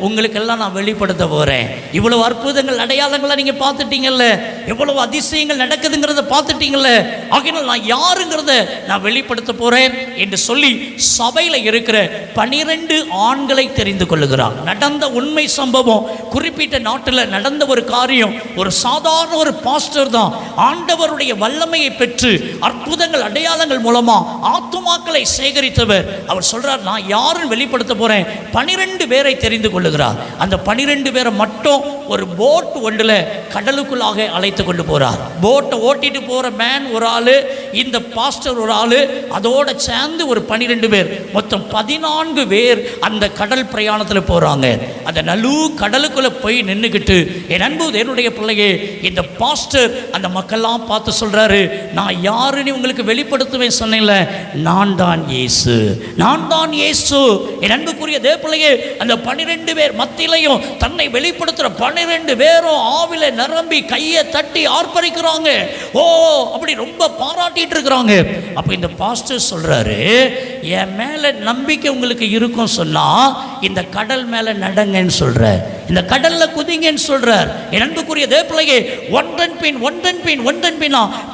உங்களுக்கெல்லாம் நான் வெளிப்படுத்த போகிறேன். இவ்வளவு அற்புதங்கள் அடையாளங்களை நீங்கள் பார்த்துட்டீங்கல்ல, எவ்வளவு அதிசயங்கள் நடக்குதுங்கிறத பார்த்துட்டீங்கல்ல, ஆகையினால் நான் யாருங்கிறத நான் வெளிப்படுத்த போகிறேன் என்று சொல்லி சபையில் இருக்கிற 12 ஆண்களை தெரிந்து கொள்ளுகிறார். நடந்த உண்மை சம்பவம், குறிப்பிட்ட நாட்டில் நடந்த ஒரு காரியம். ஒரு சாதாரண ஒரு பாஸ்டர் தான் ஆண்டவருடைய வல்லமையை பெற்று அற்புதங்கள் அடையாளங்கள் மூலமா ஆத்துமாக்களை சேகரித்தவர். அவர் சொல்றார், நான் யாருன்னு வெளிப்படுத்த போறேன். 12 பேரை தெரிந்து கொள்ளுகிறார். அந்த 12 பேரை மட்டும் ஒரு போட் ஒன்றில் கடலுக்குள்ளாக அழைத்து கொண்டு போறார். போட்டை ஓட்டிட்டு போற மேன் ஒரு ஆளு, இந்த பாஸ்டர் ஒரு ஆளு, அதோட சேர்ந்து ஒரு 12 பேர், மொத்தம் 14 பேர் அந்த கடல் பிரயாணத்தில் போறாங்க. அந்த நலு கடலுக்குள்ள போய் நின்றுக்கிட்டு, என் அன்பு என்னுடைய பிள்ளையே, இந்த பாஸ்டர் அந்த மக்கள்லாம் பார்த்து சொல்றாரு, நான் யாருன்னு உங்களுக்கு வெளிப்படுத்துவேன் சொன்னேன்ல, நான் தான் இயேசு, நான் தான் இயேசு. என் அன்புக்குரிய தேவப்பிள்ளையே, அந்த 12 பேர் மத்தியிலையும் தன்னை வெளிப்படுத்துற 12 பேரும் ஆவில நிரம்பி கையை தட்டி ஆர்ப்பரிக்கிறாங்க. ஓ, அப்படி ரொம்ப பாராட்டிட்டு இருக்கிறாங்க. அப்ப இந்த பாஸ்டர் சொல்றாரு, என் மேல நம்பிக்கை உங்களுக்கு இருக்கும் சொன்னா இந்த கடல் மேல நடங்கன்னு சொல்ற, இந்த கடல்ல குதிங்கன்னு சொல்றார். என் அன்புக்குரிய தேவப்பிள்ளையே, ஒன்றன் பின்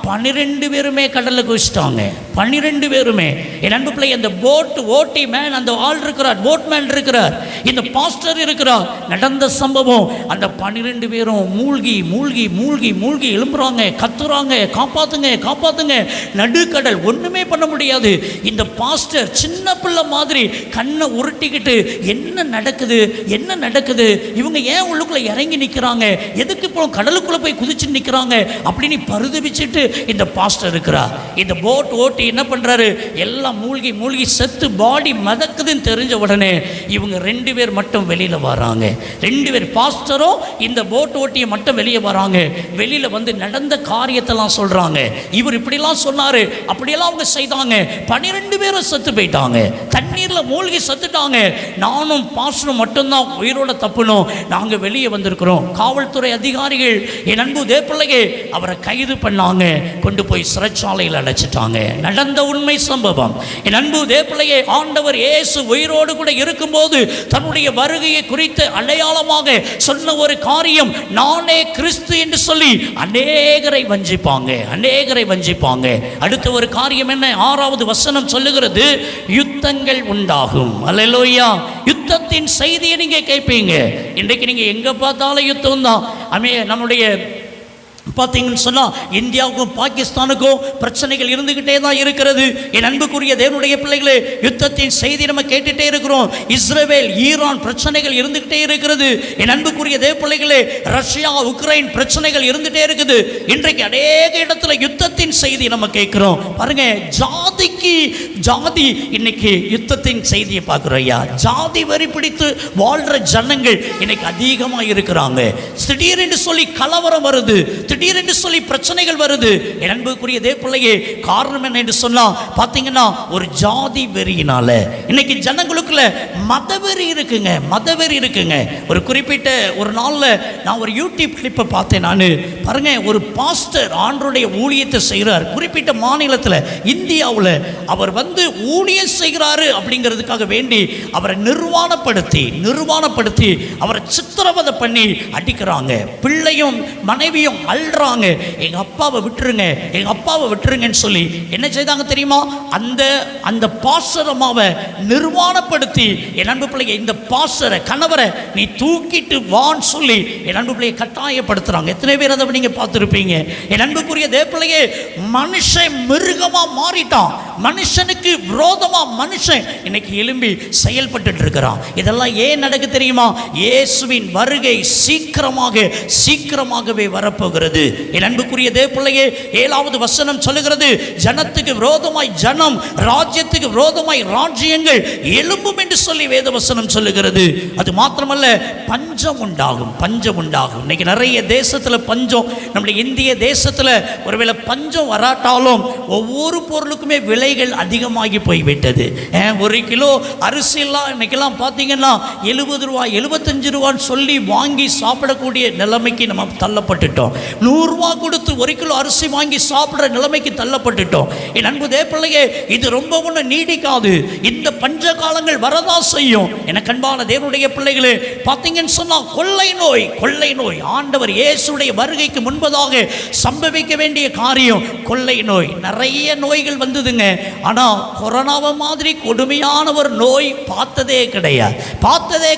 12 பேருமே கடல்ல குதிச்சிட்டாங்க. 12 பேருமே. என் அன்பு பிள்ளை, அந்த போட் ஓட்டி மேன், அந்த ஆள் இருக்கிறார், போட் மேன் இருக்கிறார், இந்த பாஸ்டர் இருக்கிறார். நடந்த சம்பவம், அந்த 12 பேரும் மூழ்கி மூழ்கி மூழ்கி மூழ்கி எழும்புறாங்க, கத்துறாங்க, காப்பாத்துங்க காப்பாத்துங்க. நடுக்கடல், ஒண்ணுமே பண்ண முடியாது. இந்த பாஸ்டர் சின்ன பிள்ளை மாதிரி கண்ணை உருட்டிக்கிட்டு, என்ன நடக்குது என்ன நடக்குது, இவங்க ஏன் உள்ளுக்குள்ள இறங்கி நிற்கிறாங்க, எதுக்கு இப்போ கடலுக்குள்ள போய் குதிச்சு நிற்கிறாங்க அப்படின்னு பரிதபிச்சுட்டு இந்த பாஸ்டர் இருக்கிறார். இந்த போட் ஓட்டி என்ன பண்றாரு, எல்லாம் மூழ்கி மூழ்கி செத்து பாடி மதக்குதுன்னு தெரிஞ்ச உடனே இவங்க 2 பேர் மட்டும் வெளியில வராங்க. 2 பேர், பாஸ்டரும் இந்த போட் ஓட்டியை மட்டும் வெளியே வராங்க. வெளியில வந்து நடந்த காரியத்தெல்லாம் சொல்றாங்க. இவர் இப்படிலாம் சொன்னாரு, அப்படியெல்லாம் அவங்க செய்தாங்க. 12 பேரும் செத்து போயிட்டாங்க, தண்ணீர்ல மூழ்கி செத்துட்டாங்க. நானும் பாஸ்டரும் மட்டும்தான் உயிரோட தப்புனோம். நாங்க வெளியே வந்திருக்கிறோம். காவல்துறை அதிகாரிகள், என் அன்பு தேவப்பிள்ளையே, அவரை கைது பண்ணாங்க, கொண்டு போய் சிறைச்சாலையில் அடைச்சிட்டாங்க. நடந்த உண்மை சம்பவம். என் அன்பு தேவப்பிள்ளையே, ஆண்டவர் இயேசு உயிரோடு கூட இருக்கும்போது தன்னுடைய வருகையை குறித்து அடையாளமாக சொன்ன ஒரு காரியம், நானே கிறிஸ்து என்று சொல்லி அநேகரை வஞ்சிப்பாங்க, அநேகரை வஞ்சிப்பாங்க. அடுத்த ஒரு காரியம் என்ன, 6வது வசனம் சொல்லுகிறது, யுத்தங்கள் உண்டாகும். அல்லேலூயா. யுத்தத்தின் செய்தியை நீங்க கேட்பீங்க. இன்றைக்கு நீங்க எங்க பார்த்தாலும் யுத்தம் தான். நம்முடைய பார்த்தீங்கன்னு சொன்னால் இந்தியாவுக்கும் பாகிஸ்தானுக்கும் பிரச்சனைகள் இருந்துக்கிட்டே தான் இருக்கிறது. என் அன்புக்குரிய தேவனுடைய பிள்ளைகளே, யுத்தத்தின் செய்தி நம்ம கேட்டுகிட்டே இருக்கிறோம். இஸ்ரேல் ஈரான் பிரச்சனைகள் இருந்துக்கிட்டே இருக்கிறது. என் அன்புக்குரிய தேவ பிள்ளைகளே, ரஷ்யா உக்ரைன் பிரச்சனைகள் இருந்துகிட்டே இருக்குது. இன்றைக்கு அநேக இடத்துல யுத்தத்தின் செய்தி நம்ம கேட்குறோம். பாருங்க, ஜாதிக்கு ஜாதி இன்னைக்கு யுத்தத்தின் செய்தியை பார்க்குறோம். ஐயா, ஜாதி வரி பிடித்து வாழ்கிற ஜனங்கள் இன்னைக்கு அதிகமாக இருக்கிறாங்க. திடீரென்று சொல்லி கலவரம் வருது, திடீரென்று சொல்லி பிரச்சனைகள் வருது. என் அன்புக்குரிய தேவப்பிள்ளையே, காரணம் என்ன என்று சொன்னா பார்த்தீங்கன்னா, ஒரு ஜாதி வெறியினால இன்னைக்கு ஜனங்களுக்குள்ள மதவெறி இருக்குங்க, மதவெறி இருக்குங்க. ஒரு குறிப்பிட்ட ஒரு நாளில் நான் ஒரு யூடியூப் கிளிப்பை பார்த்தேன். நான் பாருங்க, ஒரு பாஸ்டர் ஆண்டருடைய ஊழியத்தை செய்கிறார் குறிப்பிட்ட மாநிலத்தில், இந்தியாவில். அவர் வந்து ஊழியம் செய்கிறாரு அப்படிங்கிறதுக்காக வேண்டி அவரை நிர்வாணப்படுத்தி அவரை சித்திரவதை பண்ணி அடிக்கிறாங்க. பிள்ளையும் மனைவியும் அல்றாங்க, எங்க அப்பாவை விட்டுருங்க, எங்க அப்பாவை விட்டுருங்கன்னு சொல்லி என்ன செய்தாங்க தெரியுமா? அந்த பாஸ்டரமாவை நிர்வாணப்படுத்தி, என் அன்பு பிள்ளையை, இந்த பாஸ்டரை கணவரை நீ தூக்கிட்டு வான்னு சொல்லி என் அன்பு பிள்ளையை கட்டாயப்படுத்துறாங்க. எத்தனை பேர் அதை நீங்க பார்த்துருப்பீங்க? என் அன்புக்குரிய தேவப்பிள்ளையே, மனுஷன் மிருகமா மாறிட்டான். மனுஷனுக்கு விரோதமா மனுஷன் இன்னைக்கு எழும்பி செயல்பட்டு இருக்கிறான். இதெல்லாம் ஏன் நடக்கு தெரியுமா? இயேசுவின் வருகை சீக்கிரமாகவே வரப்போகிறது. என் அன்புக்குரிய தேவப்பிள்ளையே, 7வது வசனம் சொல்லுகிறது, ஜனத்துக்கு விரோதமாய் ஜனம், ராஜ்யத்துக்கு விரோதமாய் ராஜ்யங்கள் எழும்பும் என்று சொல்லி வேத வசனம் சொல்லுகிறது. அது மாத்திரமல்ல, பஞ்சம் உண்டாகும். இன்னைக்கு நிறைய தேசத்துல பஞ்சம். நம்முடைய இந்திய தேசத்துல ஒருவேளை பஞ்சம் வராட்டாலும் ஒவ்வொரு பொருளுக்குமே விலைகள் அதிகமாகி போய்விட்டது. 1 கிலோ அரிசியெல்லாம் இன்னைக்கெல்லாம் பார்த்தீங்கன்னா 70 ரூபா 75 ரூபான்னு சொல்லி வாங்கி சாப்பிடக்கூடிய நிலைமைக்கு நம்ம தள்ளப்பட்டுட்டோம். 100 ரூபா கொடுத்து கொடுத்து 1 கிலோ அரிசி வாங்கி சாப்பிட்ற நிலைமைக்கு தள்ளப்பட்டுட்டோம். என் அன்பு தேவப்பிள்ளையே, இது ரொம்ப ஒன்றும் நீடிக்காது. இந்த பஞ்ச காலங்கள் வரதான் செய்யும். எனக்கு அன்பான தேவனுடைய பிள்ளைகளே, பார்த்தீங்கன்னு சொன்னால் கொள்ளை நோய் ஆண்டவர் இயேசுடைய வருகைக்கு முன்பதாக சம்பவிக்க வேண்டிய காரியம் கொள்ளை நோய். நிறைய நோய்கள் வந்ததுங்க. ஆனால் கொரோனாவை மாதிரி கொடுமையான ஒரு நோய் பார்த்ததே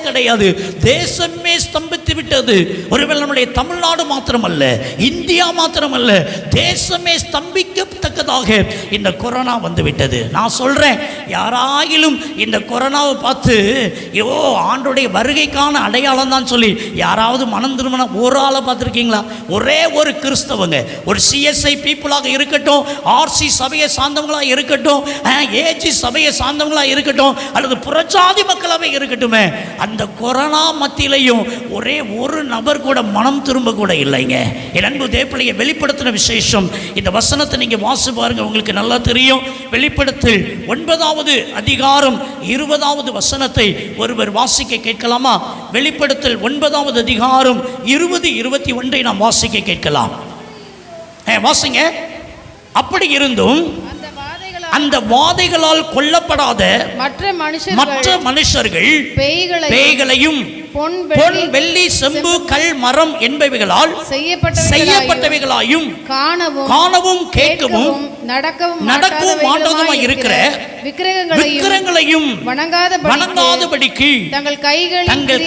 கிடையாது. தேசமே ஸ்தம்பித்து விட்டது. ஒருவேளை நம்முடைய தமிழ்நாடு மாத்திரமல்ல, இந்தியா மாத்திரமல்ல, தேசமே ஸ்தம்பிக்கத்தக்கதாக இந்த கொரோனா வந்து விட்டது. நான் சொல்றேன், யாராயிலும் இந்த கொரோனாவை பார்த்து ஆண்டுடைய வருகைக்கான அடையாளம் தான் சொல்லி யாராவது மனம் திரும்பின ஒரு ஆளை பார்த்துருக்கீங்களா? ஒரே ஒரு கிறிஸ்தவங்க, ஒரு சிஎஸ்ஐ பீப்புளாக இருக்கட்டும், ஆர்சி சபையை சார்ந்தவங்களாக இருக்கட்டும், ஏஜி சபையை சார்ந்தவங்களாக இருக்கட்டும், அல்லது புறஜாதி மக்களாகவே இருக்கட்டுமே, அந்த கொரோனா மத்தியிலையும் ஒரே ஒரு நபர் கூட மனம் திரும்ப கூட இல்லைங்க. என் அன்பு தேவப்பிள்ளையை வெளிப்படுத்தின விசேஷம் இந்த வசனத்தை நீங்க வாசி பாருங்க, உங்களுக்கு நல்லா தெரியும். வெளிப்படுத்தல் 9வது அதிகாரம் 20வது வசனத்தை ஒருவர் வாசிக்க கேட்கலாமா? வெளிப்படுத்தல் 9வது அதிகாரம் 20, 21 நாம் வாசிக்க கேட்கலாம். வாசிங்க. அப்படி இருந்தும் அந்த வாதைகளால் கொல்லப்படாத மற்ற மனுஷர்கள் பேய்களையும் பொன், வெள்ளி, செம்பு, கல், மரம் என்பவைகளால் செய்யப்பட்டவைகளாயும் காணவும் கேட்கவும் நடக்கவும் மாட்டாதமாய் இருக்கிற விக்கிரகங்களையும் வணங்காதபடிக்கு தங்கள்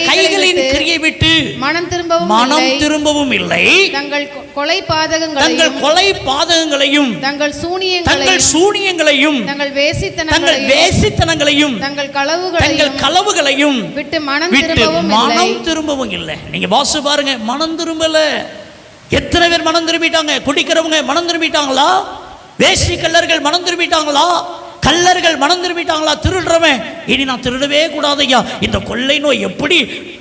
கைகளின் கிரியை விட்டு மனம் திரும்பவும் இல்லை. தங்கள் கொலை பாதகங்களையும் தங்கள் சூனியங்களையும் தங்கள் வேசித்தனங்களையும் தங்கள் களவுகளையும் விட்டு மனம் திரும்பவும் இல்லை. நீங்க வாசி பாருங்க, மனம் திரும்பல. எத்தனை பேர் மனம் திரும்பிட்டாங்க? குடிக்கிறவங்க மனம் திரும்பிட்டாங்களா? வேசி கல்லர்கள் மனம் திரும்பிட்டாங்களா? கல்லர்கள் மனம் திரும்பிட்டாங்களா? திருடுறவன் இனி நான் திருடவே கூடாதையா, இந்த கொள்ளை நோய் எப்படி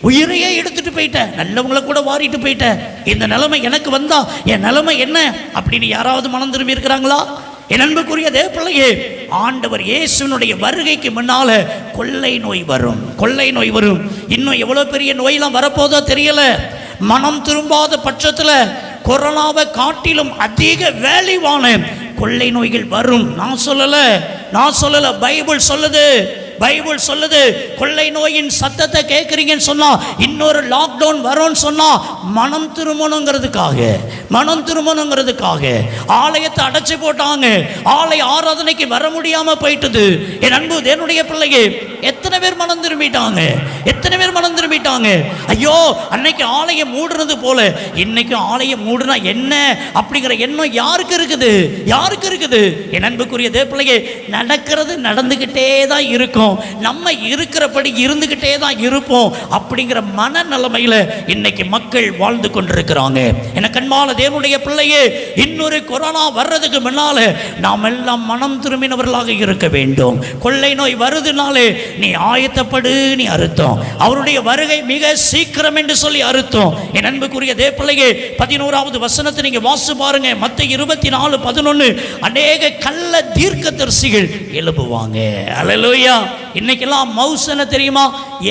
உயிரையே எடுத்துட்டு போயிட்டேன், நல்லவங்களை கூட வாரிட்டு போயிட்டேன், இந்த நிலைமை எனக்கு வந்தா என் நிலைமை என்ன அப்படின்னு யாராவது மனம் திரும்பி இருக்கிறாங்களா? என் அன்புக்குரிய தேவப்பிள்ளையே, ஆண்டவர் இயேசுனுடைய வருகைக்கு முன்னால கொள்ளை நோய் வரும். இன்னும் எவ்வளவு பெரிய நோயெல்லாம் வரப்போதோ தெரியல. மனம் திரும்பாத பட்சத்தில் கொரோனாவை காட்டிலும் அதிக வேலைவான கொள்ளை நோய்கள் வரும். நான் சொல்லல, பைபிள் சொல்லுது. கொள்ளை நோயின் சத்தத்தை கேட்குறீங்கன்னு சொன்னா, இன்னொரு லாக்டவுன் வரும்னு சொன்னா மனம் திரும்பணுங்கிறதுக்காக ஆலயத்தை அடைச்சி போட்டாங்க. ஆலய ஆராதனைக்கு வர முடியாம போயிட்டது. என் அன்பு தேவனுடைய பிள்ளையே, எத்தனை பேர் மனம் திரும்பிட்டாங்க? ஐயோ, அன்னைக்கு ஆலயம் மூடுறது போல இன்னைக்கு ஆலயம் மூடுனா என்ன அப்படிங்கிற எண்ணம் யாருக்கு இருக்குது? என் அன்புக்குரிய தேவப்பிள்ளையே, நடக்கிறது நடந்துகிட்டே தான் இருக்கும். நம்ம இருக்கிறபடி இருந்துகிட்டே தான் இருப்போம் அப்படிங்கிற மனநிலைமையில இன்னைக்கு மக்கள் வாழ்ந்து கொண்டிருக்கிறாங்க. எனக்கு அன்பான தேவனுடைய பிள்ளையே, இன்னொரு கொரோனா வர்றதுக்கு முன்னால நாம் எல்லாம் மனம் திரும்பினவர்களாக இருக்க வேண்டும். கொள்ளை நோய் வருதுனாலே நீ ஆயத்தப்படு, நீ அர்த்தம். அவருடைய வருகை மிக சீக்கிரம் என்று சொல்லி அர்த்தம். என் அன்புக்குரிய தேவப்பிள்ளையே, 11வது வசனத்தை நீங்க வாசி பாருங்க. மத்தேயு 24:11, அநேக கள்ள தீர்க்கதரிசிகள் எழுப்புவாங்க. அல்லேலூயா. இன்னைக்கெல்லாம் மவுசன தெரியுமா?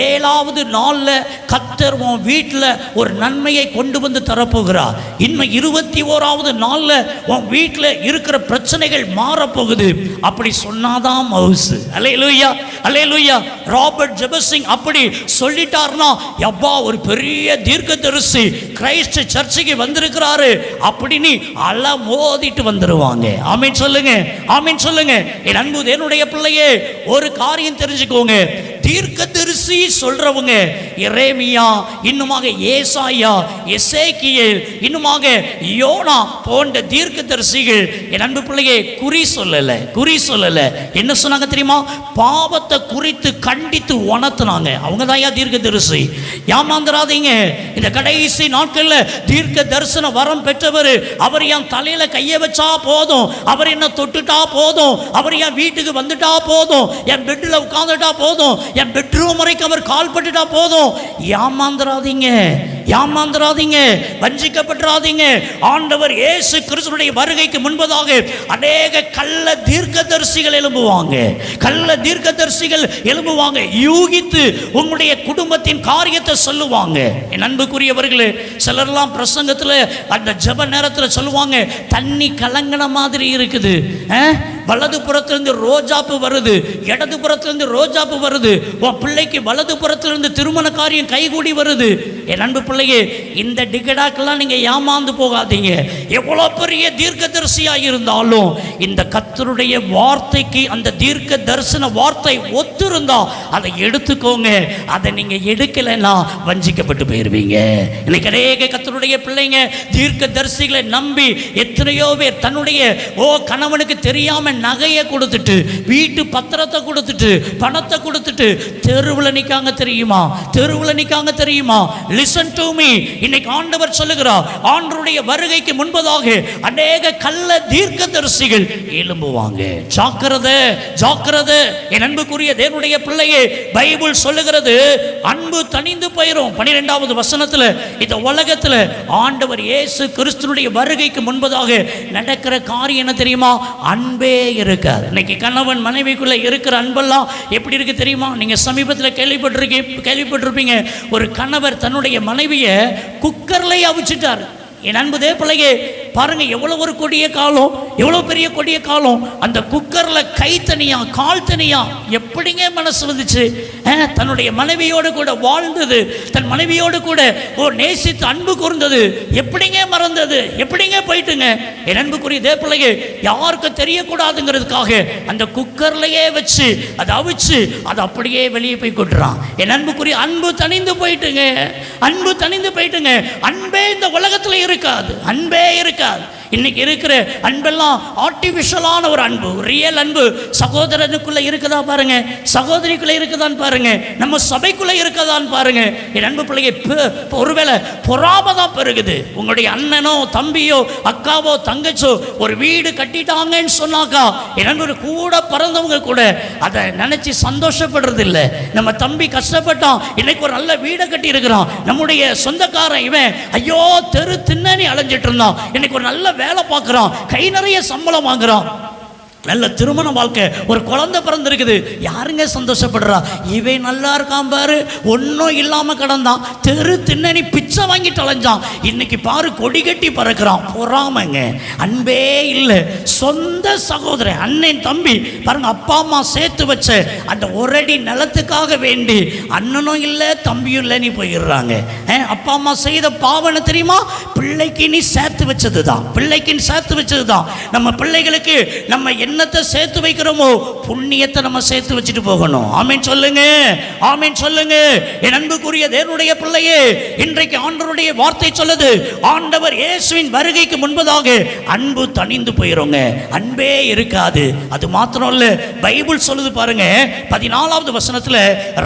7வது நாள்ல கர்த்தர் உன் வீட்டில் ஒரு நன்மையை கொண்டு வந்து தரப்போகிறார். இன்னும் 21வது நாள்ல உன் வீட்டில் இருக்கிற பிரச்சனைகள் மாறப்போகுது. அப்படி சொன்னாதான் மவுசு. அல்லேலூயா, அல்லேலூயா. ராபர்ட் ஜெபசிங் அப்படி சொல்லிட்டார்னா, யப்பா ஒரு பெரிய தீர்க்கதரிசி கிரைஸ்ட் சர்ச்சுக்கு வந்திருக்கிறாரு அப்படின்னு அல மோதிட்டு வந்துருவாங்க. ஆமீன் சொல்லுங்க, ஆமீன் சொல்லுங்க. என் அன்பு என்னுடைய பிள்ளையே, ஒரு காரியம் தெரிஞ்சுக்கோங்க. தீர்க்கதரிசி சொல்றவங்க எரேமியா, இன்னுமாக ஏசாயா, எசேக்கியேல், இன்னுமாக யோனா போன்ற தீர்க்கதரிசிகள் என் அன்பு பிள்ளையே குறி சொல்லல. என்ன சொன்னாங்க தெரியுமா? பாவத்தை குறித்து கண்டித்து உணர்த்தினாங்க. அவங்க தான் தீர்க்கதரிசி. ஏமாந்துராதீங்க. இந்த கடைசி நாட்களில் தீர்க்க தரிசன வரம் பெற்றவர், அவர் என் தலையில கையை வச்சா போதும், அவர் என்ன தொட்டுட்டா போதும், அவர் என் வீட்டுக்கு வந்துட்டா போதும், என் பெட்டில் உட்கார்ந்துட்டா போதும், என் பெட்ரூம் வரைக்கும் அவர் கால் பட்டுட்டா போதும். ஏமாந்துராதீங்க. ஏமாந்துராதீங்க, வஞ்சிக்கப்பட்டுறாதீங்க. ஆண்டவர் இயேசு கிறிஸ்துவினுடைய வருகைக்கு முன்பதாக அநேக கள்ள தீர்க்கதரிசிகள் எழும்புவாங்க. கள்ள தீர்க்கதரிசிகள் எழும்புவாங்க, யூகித்து உங்களுடைய குடும்பத்தின் காரியத்தை சொல்லுவாங்க. என் அன்புக்குரியவர்களே, சிலர்லாம் பிரசங்கத்தில் அந்த ஜெப நேரத்தில் சொல்லுவாங்க, தண்ணி கலங்கின மாதிரி இருக்குது, வலது புறத்திலிருந்து ரோஜாப்பு வருது, இடது புறத்திலிருந்து ரோஜாப்பு வருது, உன் பிள்ளைக்கு வலது புறத்திலிருந்து திருமண காரியம் கைகூடி வருது. என் அன்பு பிள்ளையே, இந்த டிகடாக்கெல்லாம் நீங்க ஏமாந்து போகாதீங்க. எவ்வளோ பெரிய தீர்க்கதரிசியாக இருந்தாலும் இந்த கர்த்தருடைய வார்த்தைக்கு அந்த தீர்க்க தரிசன வார்த்தை ஒத்திருந்தா அதை எடுத்துக்கோங்க. அதை நீங்க எடுக்கலைன்னா வஞ்சிக்கப்பட்டு போயிருவீங்க. இன்னைக்கு அநேக கர்த்தருடைய பிள்ளைங்க தீர்க்க தரிசிகளை நம்பி எத்தனையோ பேர் தன்னுடைய கணவனுக்கு தெரியாம நகையை கொடுத்துட்டு, வீட்டு பத்திரத்தை கொடுத்துட்டு, பணத்தை கொடுத்துட்டு தெருவில் நிக்காங்க தெரியுமா? தெருவில் நிக்காங்க தெரியுமா? Listen to me. இன்னைக்கு ஆண்டவர் சொல்லுகிறார், ஆண்டவருடைய வருகைக்கு முன்பதாக அநேக கள்ள தீர்க்கதரிசிகள் எழும்புவாங்க. ஜாக்கிரதை, ஜாக்கிரதை. என் அன்புக்குரிய தேவனுடைய பிள்ளையே, பைபிள் சொல்லுகிறது அன்பு தணிந்து போயிரும். 12வது வசனத்தில் இந்த உலகத்தில் ஆண்டவர் இயேசு கிறிஸ்துவினுடைய வருகைக்கு முன்பதாக நடக்கிற காரியம் என்ன தெரியுமா? அன்பே இருக்காது. இன்னைக்கு கணவன் மனைவிக்குள்ள இருக்கிற அன்பெல்லாம் எப்படி இருக்கு தெரியுமா? நீங்க சமீபத்தில் கேள்விப்பட்டிருப்பீங்க, ஒரு கணவர் தன்னுடைய மனைவியை குக்கர்ல அவிச்சிட்டார். என் அன்பு தேவ பிள்ளையே, பாருங்க எவ்வளவு ஒரு கொடிய காலம், எவ்வளவு பெரிய கொடிய காலம். அந்த குக்கர்ல கை தனியா கால் தனியா எப்படிங்க மனசு வந்துச்சு? தன்னுடைய மனைவியோடு கூட வாழ்ந்தது, தன் மனைவியோடு கூட நேசித்து அன்பு கூர்ந்தது எப்படிங்க மறந்தது? எப்படிங்க போயிட்டுங்க? என் அன்புக்குரிய தேவ பிள்ளையே, யாருக்கும் தெரியக்கூடாதுங்கிறதுக்காக அந்த குக்கர்லயே வச்சு அதை அவிச்சு அதை அப்படியே வெளியே போய் கொட்டுறான். என் அன்புக்குரிய அன்பு தணிந்து போயிட்டுங்க, அன்பு தணிந்து போயிட்டுங்க. அன்பே இந்த உலகத்துல இருக்காது, அன்பே இருக்காது. இன்னைக்கு இருக்கிற அன்பெல்லாம் ஆர்டிபிஷியலான ஒரு அன்பு. ரியல் அன்பு சகோதரனுக்குள்ள இருக்குதா பாருங்க, சகோதரிக்குள்ள இருக்குதான்னு பாருங்க, நம்ம சபைக்குள்ள இருக்குதான்னு பாருங்க. என் அன்பு பிள்ளைங்க, ஒருவேளை பொறாம தான் பெருகுது. உங்களுடைய அண்ணனோ தம்பியோ அக்காவோ தங்கச்சோ ஒரு வீடு கட்டிட்டாங்கன்னு சொன்னாக்கா, என் அன்பு கூட பிறந்தவங்க கூட அதை நினைச்சு சந்தோஷப்படுறது இல்லை. நம்ம தம்பி கஷ்டப்பட்டான், இன்னைக்கு ஒரு நல்ல வீடை கட்டி இருக்கிறான். நம்முடைய சொந்தக்காரன் இவன் ஐயோ தெரு திண்ணனி அலைஞ்சிட்டு இருந்தான், இன்னைக்கு ஒரு நல்ல வேலை பார்க்குறான், கை நிறைய சம்பளம் வாங்குறான், நல்ல திருமண வாழ்க்கை, ஒரு குழந்தை பிறந்திருக்குது. யாருங்க சந்தோஷப்படுறா? இவன் நல்லா இருக்கான் பாரு, ஒன்றும் இல்லாமல் கிடந்தான், தெரு திண்ணனி பிச்சை வாங்கிட்டு அலைஞ்சான், இன்னைக்கு பாரு கொடி கட்டி பறக்கிறான். பொறாமைங்க, அன்பே இல்லை. சொந்த சகோதரன் அண்ணன் தம்பி பாருங்க, அப்பா அம்மா சேர்த்து வச்ச அந்த ஒரடி நிலத்துக்காக வேண்டி அண்ணனும் இல்லை தம்பியும் இல்லை நீ போயிடுறாங்க. அப்பா அம்மா செய்த பாவனை தெரியுமா? பிள்ளைக்கு நீ சேர்த்து வச்சது தான், பிள்ளைக்கு நீ சேர்த்து வச்சது தான். நம்ம பிள்ளைகளுக்கு நம்ம என்னத்தை சேர்த்து வைக்கிறோமோ புண்ணியத்தை நம்ம சேர்த்து வச்சுட்டு போகணும். ஆமென் சொல்லுங்க, ஆமென் சொல்லுங்க. என் அன்புக்குரிய தேவனுடைய பிள்ளையே, இன்றைக்கு ஆண்டவருடைய வார்த்தை சொல்லுது, ஆண்டவர் இயேசுவின் வருகைக்கு முன்பதாக அன்பு தணிந்து போயிருங்க, அன்பே இருக்காது. அது மாத்திரம் இல்ல, பைபிள் சொல்லுது பாருங்க 14வது வசனத்துல,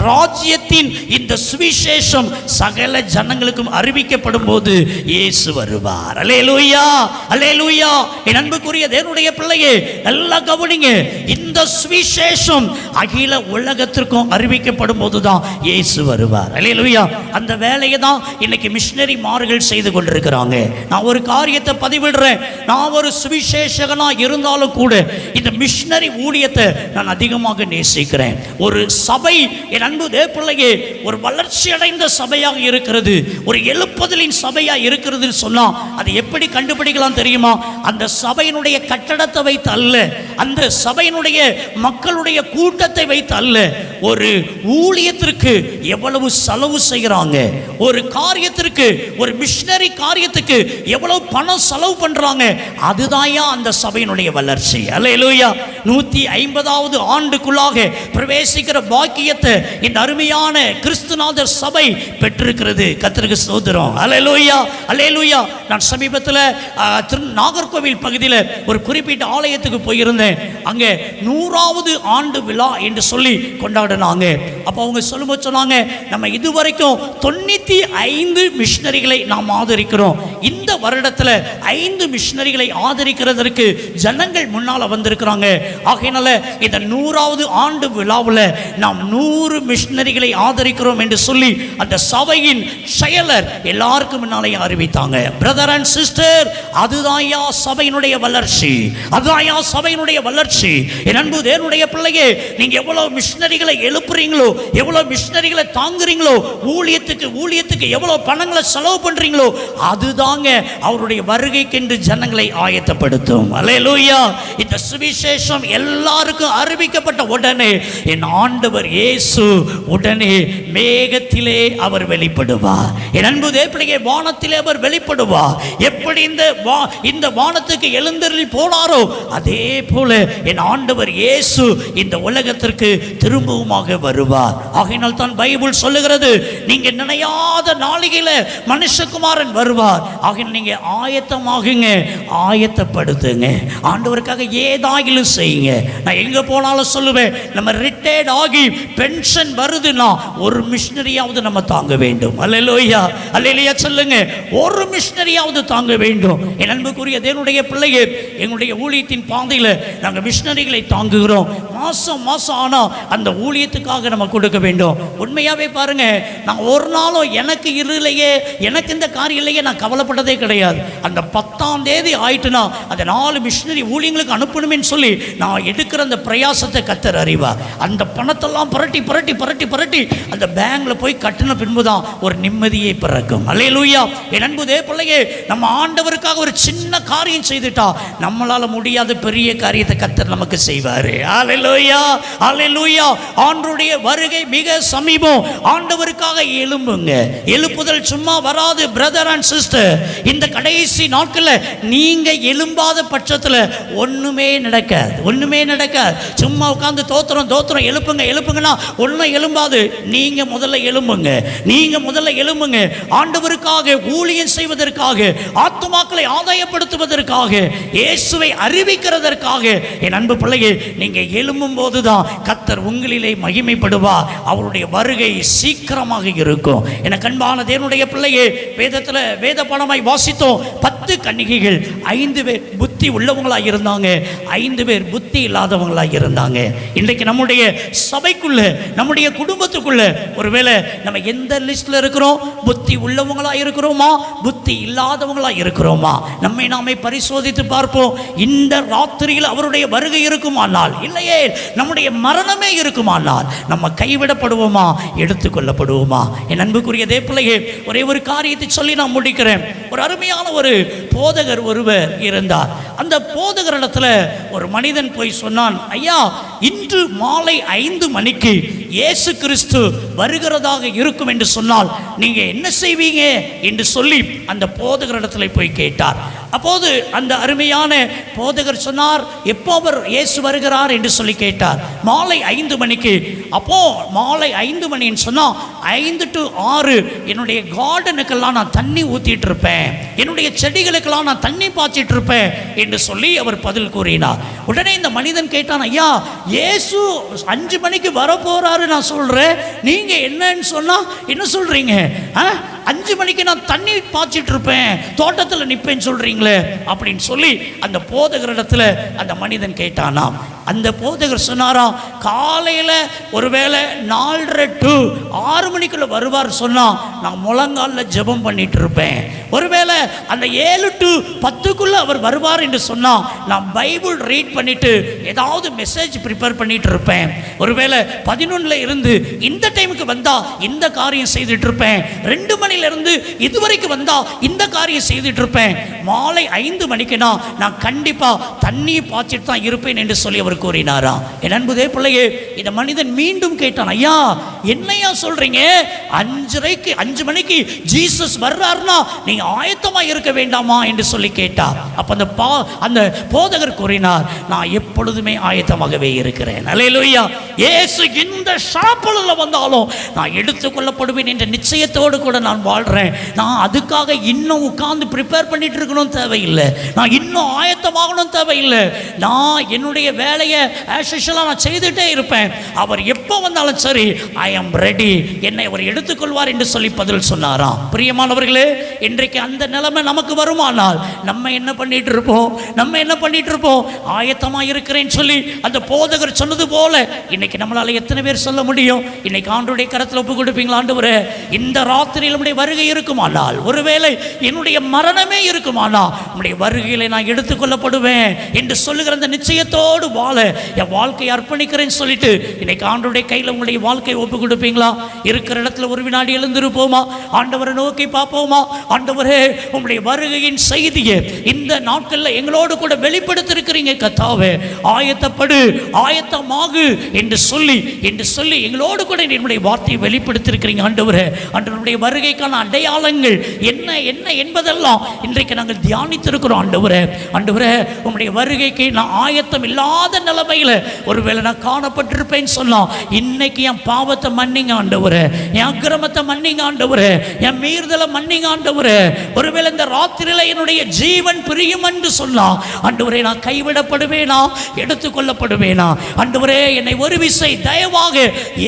ராஜ்யத்தின் இந்த சுவிசேஷம் சகல ஜனங்களுக்கும் அறிவிக்கப்படும் போது இயேசு வருவார். அல்லேலூயா, அல்லேலூயா. என் அன்புக்குரிய தேவனுடைய பிள்ளையே, நல்லா கவனிங்க. இந்த சுவிசேஷம் அகில உலகத்திற்கும் அறிவிக்கப்படும் போதுதான் இயேசு வருவார். அல்லேலூயா. அந்த வேலையை தான் இன்னைக்கு மிஷனரிமார்கள் செய்து கொண்டிருக்கிறாங்க. நான் ஒரு காரியத்தை பதிவிடுறேன், நான் ஒரு சுவிசேஷகனா இருந்தாலும் கூட இந்த மிஷனரி ஊழியத்தை நான் அதிகமாக நேசிக்கிறேன். ஒரு சபை, என் அன்பு தேவ பிள்ளையே, ஒரு வளர்ச்சி அடைந்த சபையாக இருக்கிறது, ஒரு எழுப்புதலின் சபையாக இருக்கிறது சொன்னா அது எப்படி கண்டுபிடிக்கலாம் தெரியுமா? அந்த சபையினுடைய கட்டடத்தை வைத்து அல்ல, அந்த சபையினுடைய மக்களுடைய கூட்டத்தை வைத்து அல்ல, ஒரு ஊழியத்திற்கு எவ்வளவு செலவு செய்கிறாங்க, ஒரு காரியத்திற்கு, ஒரு மிஷனரி காரியத்துக்கு எவ்வளவு பணம் செலவு பண்றாங்க, அதுதான் அந்த சபையினுடைய வளர்ச்சி. அல்லேலூயா. 150வது ஆண்டுக்குள்ளாக பிரவேசிக்கிற பாக்கியத்தை இந்த அருமையான கிறிஸ்துநாதர் சபை பெற்றிருக்கிறது. கர்த்தருக்கு ஸ்தோத்திரம். அல்லேலூயா, அல்லேலூயா. நான் சமீபத்தில் நாகர்கோவில் பகுதியில் ஒரு குறிப்பிட்ட ஆலயத்துக்கு போயிருந்தேன். அங்கே 100வது ஆண்டு விழா என்று சொல்லி கொண்டாடினாங்க. அப்போ அவங்க சொல்லும்போது சொன்னாங்க, நம்ம இதுவரைக்கும் 95 மிஷனரிகளை நாம் ஆதரிக்கிறோம், இந்த இந்த வருடத்தில் 5 மிஷனரிகளை ஆதரிக்கிறதற்கு ஜனங்கள் முன்னால் வந்திருக்கிறாங்க. ஆகையினால இந்த 100வது ஆண்டு விழாவில் நாம் 100 மிஷனரிகளை ஆதரிக்கிறோம் என்று சொல்லி அந்த சபையின் செயலர் எல்லாருக்கும் முன்னாலே அறிவித்தாங்க. பிரதர் அண்ட் சிஸ்டர், அதுதான்யா சபையினுடைய வளர்ச்சி, அதுதான்யா சபையினுடைய வளர்ச்சி. என் அன்பு தேவனுடைய பிள்ளையே, நீங்க எவ்வளவு மிஷனரிகளை எழுப்புறீங்களோ, எவ்வளவு மிஷனரிகளை தாங்குறீங்களோ, ஊழியத்துக்கு எவ்வளவு பணங்களை செலவு பண்றீங்களோ, அதுதாங்க அவருடைய வருகைக்கென்று ஜனங்களை ஆயத்தப்படுத்தும். அல்லேலூயா. இந்த சுவிசேஷம் எல்லாருக்கும் அறிவிக்கப்பட்ட உடனே என் ஆண்டவர் இயேசு உடனே மேகத்திலே அவர் வெளிப்படுவார். என் அன்பு தேவப்பிள்ளையே, வானத்திலே அவர் வெளிப்படுவார். எப்படி இந்த வானத்துக்கு எழுந்தருளி போனாரோ அதே போல என் ஆண்டவர் இயேசு இந்த உலகத்திற்கு திரும்பவுமாக வருவார். ஆகையினால் தான் பைபிள் சொல்லுகிறது, நீங்க நினையாத நாளிகையில மனுஷகுமாரன் வருவார். ஆகையினால் நீங்க ஆயத்தமாகுங்க, ஆயத்தப்படுத்துங்க. ஆண்டவருக்காக ஏதாயிலும் செய்யுங்க. நான் எங்க போனாலும் சொல்லுவேன், நம்ம ரிட்டையர்ட் ஆகி பென்ஷன் வருதுன்னா ஒரு மிஷனரியாவது நம்ம தாங்க வேண்டும். அல்லேலூயா, அல்லேலூயா சொல்லுங்க. ஒரு மிஷனரியாவது தாங்க வேண்டும். என் அன்புக்குரிய தேவனுடைய பிள்ளையே, எங்களுடைய ஊழியத்தின் பாதையில் நாங்கள் மிஷனரிகளை தாங்குகிறோம். மாசம் ஆனா அந்த ஊழியத்துக்காக நம்ம கொடுக்க வேண்டும். உண்மையாவே பாருங்க, நான் ஒரு நாளும் எனக்கு இல்லையே, எனக்கு இந்த காரியம் இல்லையே நான் கவலைப்பட்டதே கிடையாது. அந்த 10ஆம் தேதி ஆயிட்டுனா அந்த 4 மிஷனரி ஊழியங்களுக்கு அனுப்பணும்னு சொல்லி நான் எடுக்கிற அந்த பிரயாசத்தை கர்த்தர் அறிவார். அந்த பணத்தெல்லாம் புரட்டி புரட்டி புரட்டி புரட்டி அந்த பேங்க்ல போய் கட்டின பின்புதான் ஒரு நிம்மதியை பிறக்கும். அல்லேலூயா. என் அன்பு தேவ பிள்ளையே, நம்ம ஆண்டவருக்காக ஒரு சின்ன காரியம் செய்துட்டா நம்மளால முடியாத பெரிய காரியத்தை கர்த்தர் நமக்கு செய்வாரு. அல்லேலூயா, அல்லேலூயா. ஆண்டவருடைய வருகை மிக சமீபம். ஆண்டவருக்காக எழும்புங்க. எழுப்புதல் சும்மா வராது. பிரதர் அண்ட் சிஸ்டர், இந்த கடைசி நாட்களில் நீங்க எழும்பாத பட்சத்தில் ஒண்ணுமே நடக்காது, ஒண்ணுமே நடக்காது. சும்மா உட்கார்ந்து தோத்திரம் தோத்திரம் எழுப்புங்கன்னா ஒன்றும் எழும்பாது. நீங்க முதல்ல எழும்புங்க, நீங்க முதல்ல எழும்புங்க. ஆண்டவருக்காக ஊழியம் செய்வதற்காக, ஆத்துமாக்களை ஆதாயப்படுத்துவதற்காக, இயேசுவை அறிவிக்கிறதற்காக என் அன்பு பிள்ளையே, நீங்க எழும்பும் போதுதான் கர்த்தர் உங்களிலே மகிமைப்படுவார். அவருடைய வருகை சீக்கிரமாக இருக்கும். என கண்பான தேவனுடைய பிள்ளையே, வேதத்தில் வேத பாடமாய் வாசித்தோம். 10 கன்னிகைகள், 5 பேர் புத்தி உள்ளவங்களாக இருந்தாங்க, 5 பேர் புத்தி இல்லாதவங்களாக இருந்தாங்க. இன்றைக்கு நம்முடைய சபைக்குள்ள, நம்முடைய குடும்பத்துக்குள்ள ஒருவேளை நம்ம எந்த லிஸ்ட்ல இருக்கிறோம்? புத்தி உள்ளவங்களா இருக்கிறோமா, புத்தி இல்லாதவங்களா இருக்கிறோமா? நம்மை நாமே பரிசோதித்து பார்ப்போம். இந்த ராத்திரியில் அவருடைய வருகை இருக்குமானால், இல்லையே நம்முடைய மரணமே இருக்குமானால் நம்ம கைவிடப்படுவோமா, எடுத்துக்கொள்ளப்படுவோமா? என் அன்புக்குரிய தேவப்பிள்ளையே, ஒரே ஒரு காரியத்தை சொல்லி நான் முடிக்கிறேன். ஒரு அருமையான ஒரு போதகர் ஒருவர் இருந்தார். அந்த போதகரிடத்துல ஒரு மனிதன் போய் சொன்னான், ஐயா, இன்று மாலை 5 மணிக்கு இயேசு கிறிஸ்து வருகிறதாக இருக்கும் என்று சொன்னால் நீங்க என்ன செய்வீங்க என்று சொல்லி அந்த போதகரிடத்துல போய் கேட்டார். அப்போது அந்த அருமையான போதகர் சொன்னார், எப்போ அவர் இயேசு வருகிறார் என்று சொல்லி கேட்டார். மாலை 5 மணிக்கு. அப்போ மாலை 5 மணின்னு சொன்னா 5 to 6 என்னுடைய கார்டனுக்கெல்லாம் நான் தண்ணி ஊத்திட்டு இருப்பேன், என்னுடைய செடிகளுக்கெல்லாம் நான் தண்ணி பாய்ச்சிட்டு இருப்பேன் என்று சொல்லி அவர் பதில் கூறினார். உடனே இந்த மனிதன் கேட்டான், ஐயா, இயேசு 5 மணிக்கு வரப்போறாரு நான் சொல்றேன், நீங்க என்னன்னு சொன்னா என்ன சொல்றீங்க? 5 மணிக்கு நான் தண்ணி பாய்ச்சிட்டு இருப்பேன், தோட்டத்தில் நிற்பேன்னு சொல்றீங்களே அப்படின்னு சொல்லி அந்த போதகரிடத்துல அந்த மனிதன் கேட்டானாம். அந்த போதகர் சொன்னாராம், காலையில் ஒருவேளை 4:30 to 6 மணிக்குள்ள வருவார் சொன்னா நான் முழங்காலில் ஜெபம் பண்ணிட்டு இருப்பேன். ஒருவேளை அந்த 7 to 10க்குள்ள அவர் வருவார் என்று சொன்னா நான் பைபிள் ரீட் பண்ணிட்டு ஏதாவது மெசேஜ் ப்ரிப்பேர் பண்ணிட்டு இருப்பேன். ஒருவேளை 11ல இருந்து இந்த டைமுக்கு வந்தா இந்த காரியம் செய்துட்டு இருப்பேன், 2 மணில இருந்து இதுவரைக்கும் வந்தா இந்த காரியம் செய்துட்டு இருப்பேன், மாலை 5 மணிக்குனா நான் கண்டிப்பா தண்ணி பாய்ச்சிட்டு தான் இருப்பேன் என்று சொல்லி அவர் கூறினாராம். என் அன்பு பிள்ளையே, இந்த மனிதன் மீண்டும் கேட்டான், ஐயா, என்னையா சொல்றீங்க? 5 மணிக்கு ஜீசஸ் வர்றாருன்னா நீங்க ஆயத்தமா இருக்க வேண்டாமா என்று சொல்லி கேட்டார். அப்ப அந்த போதகர் கூறினார், நான் எப்பொழுதுமே ஆயத்தமாகவே இருக்கிறேன். அல்லேலூயா. இயேசு இந்த ஷாப்பொழுதுல வந்தாலும் நான் எடுத்துக்கொள்ளப்படுவேன் என்ற நிச்சயத்தோடு கூட நான் வாழ்றேன். நான் அதுக்காக இன்னும் உட்கார்ந்து ப்ரிப்பேர் பண்ணிட்டு இருக்கணும் தேவையில்லை, நான் இன்னும் ஆயத்தமாகணும் தேவையில்லை. நான் என்னுடைய வேலையை நான் செய்துட்டே இருப்பேன். அவர் எப்போ வந்தாலும் சரி ஐ ஆம் ரெடி, என்னை அவர் எடுத்துக்கொள்வார் என்று சொல்லி பதில் சொன்னாராம். பிரியமானவர்களே, இன்றைக்கு அந்த நிலைமை நமக்கு வருமானால் நம்ம என்ன பண்ணிட்டு இருப்போம்? ஆயத்தமாக இருக்கிறேன்னு சொல்லி அந்த போதகர் சொன்னது போல இன்னைக்கு நம்மளால எத்தனை பேர் சொல்ல முடியும்? இன்னைக்கு ஆண்டவருடைய கரத்தில் ஒப்பு கொடுப்பீங்களா? ஆண்டவரே, இந்த ராத்திரியில் நம்முடைய வருகை இருக்குமானால், ஒருவேளை என்னுடைய மரணமே இருக்குமானால் நம்முடைய வருகையில நான் எடுத்துக்கொள்ளப்படுவேன் என்று சொல்லுகிற அந்த நிச்சயத்தோடு வாழ என் வாழ்க்கையை அர்ப்பணிக்கிறேன்னு சொல்லிட்டு இன்னைக்கு ஆண்டவருடைய கையில் உங்களுடைய வாழ்க்கையை ஒப்பு கொடுப்பீங்களா? இருக்கிற இடத்துல ஒரு வினாடி எழுந்திருப்போமா? ஆண்டவரை நோக்கி பார்ப்போமா? ஆண்டவரே, உங்களுடைய வருகையின் செய்தியை இந்த நாட்களில் எங்களோடு கூட வெளிப்படுத்திருக்கிறீங்க கர்த்தாவே. ஆயத்தப்படு, ஆயத்தமாகு என்று சொல்லி எங்களோடு கூட என்னுடைய வார்த்தையை வெளிப்படுத்தியிருக்கிறீங்க ஆண்டவரே. ஆண்டவருடைய வருகைக்கான அடையாளங்கள் என்ன என்ன என்பதெல்லாம் இன்றைக்கு நாங்கள் தியானித்திருக்கிறோம் ஆண்டவரே. ஆண்டவரே, உங்களுடைய வருகைக்கு நான் ஆயத்தம் இல்லாத நிலைமையில் ஒருவேளை நான் காணப்பட்டிருப்பேன்னு சொல்லலாம். இன்னைக்கு என் பாவத்தை மன்னிங்க ஆண்டவரே, என் அக்கிரமத்தை மன்னிங்க ஆண்டவரே, என் மீறுதலை மன்னிங்க ஆண்டவரே. ஒருவேளை இந்த ராத்திரியில என்னுடைய ஜீவன் பிரியும் என்று சொல்லலாம் ஆண்டவரே, நான் கைவிடப்படுவேனா, எடுத்துக்கொள்ளப்படுவேனா? ஆண்டவரே, என்னை ஒரு விசை தயவாக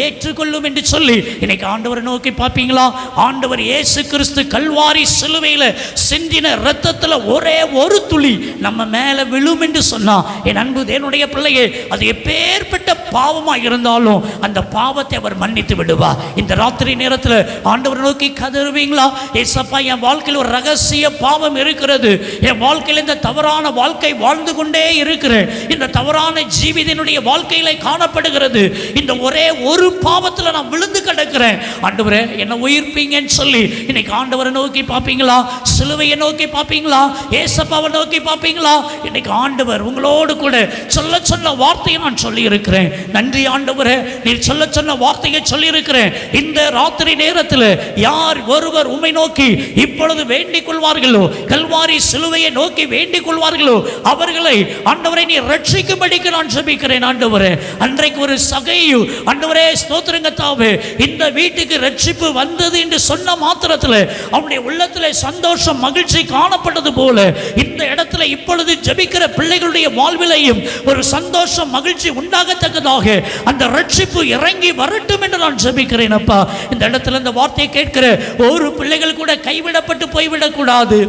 ஏற்றுக்கொள்ளும் என்று சொல்லி இன்னைக்கு ஆண்டவரை நோக்கி பார்ப்பீங்களா? ஆண்டவர் இயேசு கிறிஸ்து கல்வாரி சிலுவையில் சிந்தின இரத்தத்தில் ஒரே ஒரு துளி நம்ம மேலே விழும் என்று சொன்னா, என் அன்பு தேவனுடைய பிள்ளையே, அது எப்பேற்பட்ட பாவமாக இருந்தாலும் அந்த பாவத்தை அவர் மன்னித்து விடுவா. இந்த ராத்திரி நேரத்தில் ஆண்டவரை நோக்கி கதறுவீங்களா? ஏசப்பா, என் வாழ்க்கையில் ஒரு ரகசிய பாவம் இருக்கிறது, என் வாழ்க்கையில் இந்த தவறான வாழ்க்கை வாழ்ந்து கொண்டே இருக்கிறேன், இந்த தவறான ஜீவிதனுடைய வாழ்க்கையில காணப்படுகிறது, இந்த ஒரே ஒரு பாவத்தில் நான் விழுந்து கிடக்கிறேன், ஆண்டவரே என்ன உயிர்ப்பீங்கன்னு சொல்லி இன்னைக்கு ஆண்டவரை நோக்கி பார்ப்பீங்களா? சிலுவையை நோக்கி பார்ப்பீங்களா? ஏசப்பாவை நோக்கி பார்ப்பீங்களா? இன்னைக்கு ஆண்டவர் உங்களோடு கூட சொல்ல சொன்ன வார்த்தையை நான் சொல்லி இருக்கிறேன். நன்றி ஆண்டவரே, நீர் சொல்ல சொன்ன வார்த்தையை சொல்லி இருக்கிறேன். இந்த ராத்திரி நேரத்தில் யார் ஒருவர் உம்மை நோக்கி இப்பொழுது வேண்டிக் கொள்வார்களோ, கல்வாரி சிலுவையை நோக்கி வேண்டிக் கொள்வார்களோ, அவர்களை ஆண்டவரை நீ ரட்சிக்கும்படிக்கு நான் ஜெபிக்கிறேன் ஆண்டவரே. அன்றைக்கு ஒரு சகையு ஆண்டவரே ஸ்தோத்திரங்க தாவே, இந்த வீட்டுக்கு ரட்சிப்பு வந்தது என்று சொன்ன மாத்திரத்தில் அவனுடைய உள்ளத்தில் சந்தோஷம் மகிழ்ச்சி காணப்பட்டது போல இந்த இடத்துல இப்பொழுது ஜெபிக்கிற பிள்ளைகளுடைய வாழ்விலையும் ஒரு சந்தோஷம் மகிழ்ச்சி உண்டாகத்தக்கதாக அந்த ரட்சிப்பு இறங்கி வரட்டும் என்று நான் ஜெபிக்கிறேன் அப்பா. இந்த இடத்துல இந்த வார்த்தையை கேட்கிற ஒரு பிள்ளைகள் கூட கைவிடப்பட்டு போய்விடக்கூடாது,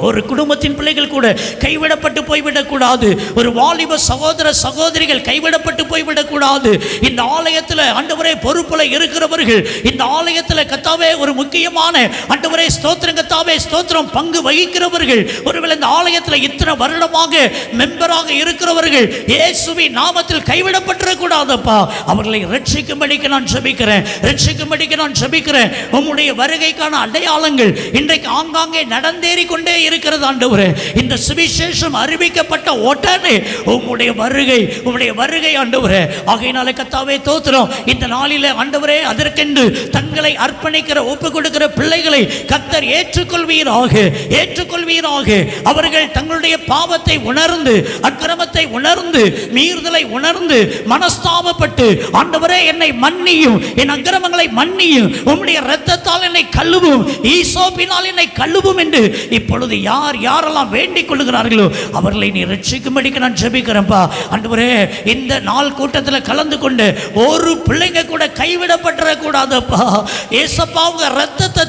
ஒரு குடும்பத்தின் பிள்ளைகள் கூட கைவிடப்பட்டு போய்விடக்கூடாது, ஒரு வாலிப சகோதர சகோதரிகள் கைவிடப்பட்டு போய்விடக்கூடாது. இந்த ஆலயத்தில் ஆண்டவரே பொறுப்புல இருக்கிறவர்கள், இந்த ஆலயத்தில் கத்தாவே ஒரு முக்கியமான ஆண்டவரே ஸ்தோத்திரம் கத்தாவே ஸ்தோத்திரம் பங்கு வகிக்கிறவர்கள், ஒருவேளை இந்த ஆலயத்தில் இத்தனை வருடமாக மெம்பராக இருக்கிறவர்கள் இயேசுவின் நாமத்தில் கைவிடப்பட்டிருக்கூடாதப்பா. அவர்களை ரட்சிக்கும்படிக்கு நான் ஜெபிக்கிறேன், ரட்சிக்கும்படிக்கு நான் ஜெபிக்கிறேன். உம்முடைய வருகைக்கான அடையாளங்கள் இன்றைக்கு ஆங்காங்கே நடந்தேறி கொண்டே இருக்கிறது ஆண்டவரே. இந்த சுவிசேஷம் அறிவிக்கப்பட்ட உடனே உம்முடைய வருகை ஆண்டவரே. ஆகையினாலே கர்த்தாவே தோத்திரம், இந்த நாளிலே ஆண்டவரே அதற்கென்று தங்களை அர்ப்பணிக்கிற ஒப்பு கொடுக்கிற பிள்ளைகளை கர்த்தர் ஏற்றுக்கொள்வீராக. அவர்கள் தங்களுடைய பாவத்தை உணர்ந்து, அக்கிரமத்தை உணர்ந்து, மீறுதலை உணர்ந்து, மனஸ்தாபப்பட்டு ஆண்டவரே என்னை மன்னியும், என் அக்கிரமங்களை மன்னியும், உம்முடைய இரத்தத்தால் என்னை கழுவும், ஈசோப்பினால் என்னை கழுவும் என்று இப்பொழுது யாரெல்லாம் வேண்டிக் கொள்ளுகிறார்களோ அவர்களை நீ ரட்சிக்கும்படிக்கு நான் ஜெபிக்கிறேன்ப்பா ஆண்டவரே. இந்த நாள் கூட்டத்தில் கலந்து கொண்டு ஒரு பிள்ளைங்க கூட கைவிடப்பட்டுறக்கூடாதப்பா. ஏசப்பா, உங்க ரத்தத்தை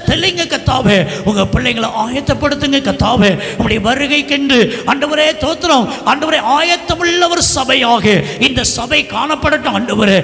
தெளிங்க கத்தாவே. உங்க பிள்ளைங்களை ஆயத்தப்படுத்துங்க கத்தாவே. உங்களுடைய வருகைக்கென்று ஆண்டவரே தோத்திரம் ஆண்டவரே, ஆயத்தமுள்ள ஒரு சபையாக இந்த சபை காணப்படட்டும் ஆண்டவரே.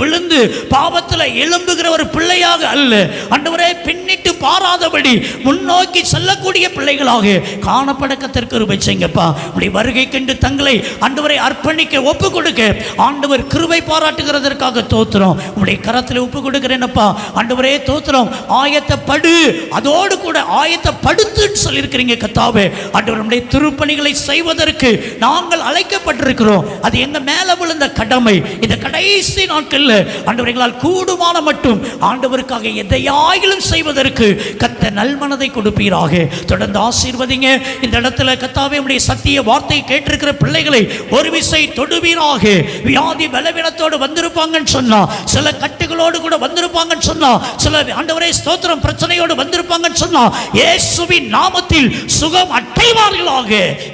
விழுந்து பாவத்தில் எழும்புகிற ஒரு பிள்ளையாக அல்ல ஆண்டவரே, பின்னிட்டு பாராதபடி முன்னோக்கி செல்லக்கூடிய பிள்ளைகளாக காணப்படக்கத்திற்கு கிருபை செய்யுங்கப்பா. உடைய வருகைக்கென்று தங்களை ஆண்டவரை அர்ப்பணிக்க ஒப்பு கொடுக்க ஆண்டவர் கிருபை பாராட்டுகிறதற்காக தோத்திரம். உடைய கரத்தில் ஒப்பு கொடுக்கிறேனப்பா ஆண்டவரே தோத்திரம். ஆயத்தப்படு, அதோடு கூட ஆயத்தப்படுத்துன்னு சொல்லியிருக்கிறீங்க கத்தாவே. ஆண்டவர் நம்முடைய திருப்பணிகளை செய்வதற்கு நாங்கள் அழைக்கப்பட்டிருக்கிறோம். அது எங்க மேல விழுந்த கடமை. இந்த கடைசி நாட்களில் ஆண்டவர்களால் கூடுமான மட்டும் ஆண்டவருக்காக எதையாயிலும் செய்வதற்கு கர்த்தர் நல்மனதை கொடுப்பீராக. தொடர்ந்து ஆசீர்வதிங்க. இந்த இடத்துல கர்த்தாவே உம்முடைய சத்திய வார்த்தை கேட்டிருக்கிற பிள்ளைகளை ஒரு விசை தொடுவீராக. வியாதி பலவீனத்தோடு வந்திருப்பாங்கன்னு சொன்னா, சில கட்டுகளோடு கூட வந்திருப்பாங்கன்னு சொன்னா, சில ஆண்டவரே ஸ்தோத்திரம் பிரச்சனையோடு வந்திருப்பாங்கன்னு சொன்னா, இயேசுவின் நாமத்தில் சுகம் அடைவார்களாக.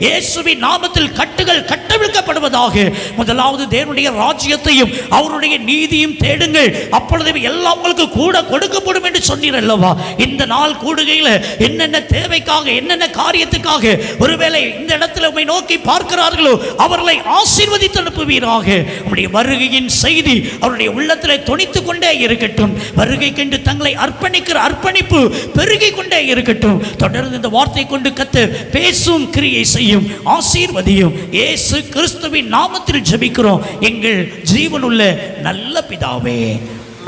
இயேசுவின் நாமத்தில் கட்டுகள் கட்டவிழ்க்கப்படுவதாக. முதலாவது தேவனுடைய ராஜ்யத்தையும் அவருடைய நீதியும் தேடுங்கள், அப்பொழுது எல்லாம் உங்களுக்கு கூட கொடுக்கப்படும் என்று சொன்னீர் அல்லவா? இந்த நாள் கூடுகையில் என்னென்ன தேவைக்காக, என்னென்ன காரியத்துக்காக ஒருவேளை இந்த இடத்துல உம்மை நோக்கி பார்க்கிறார்களோ அவர்களை ஆசீர்வதித்து அனுப்புவீராக. உம்முடைய வருகையின் செய்தி அவருடைய உள்ளத்திலே தொனித்துக் கொண்டே இருக்கட்டும். வருகைக்கென்று தங்களை அர்ப்பணிக்கிற அர்ப்பணிப்பு பெருகிக் கொண்டே இருக்கட்டும். தொடர்ந்து இந்த வார்த்தை கொண்டு கர்த்தர் பேசும், கிரியை செய்யும், ஆசீர்வதியும். இயேசு கிறிஸ்துவின் நாமத்தில் ஜெபிக்கிறோம் எங்கள் ஜீவனுள்ள நல்ல பிதாவே,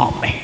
ஆமென்.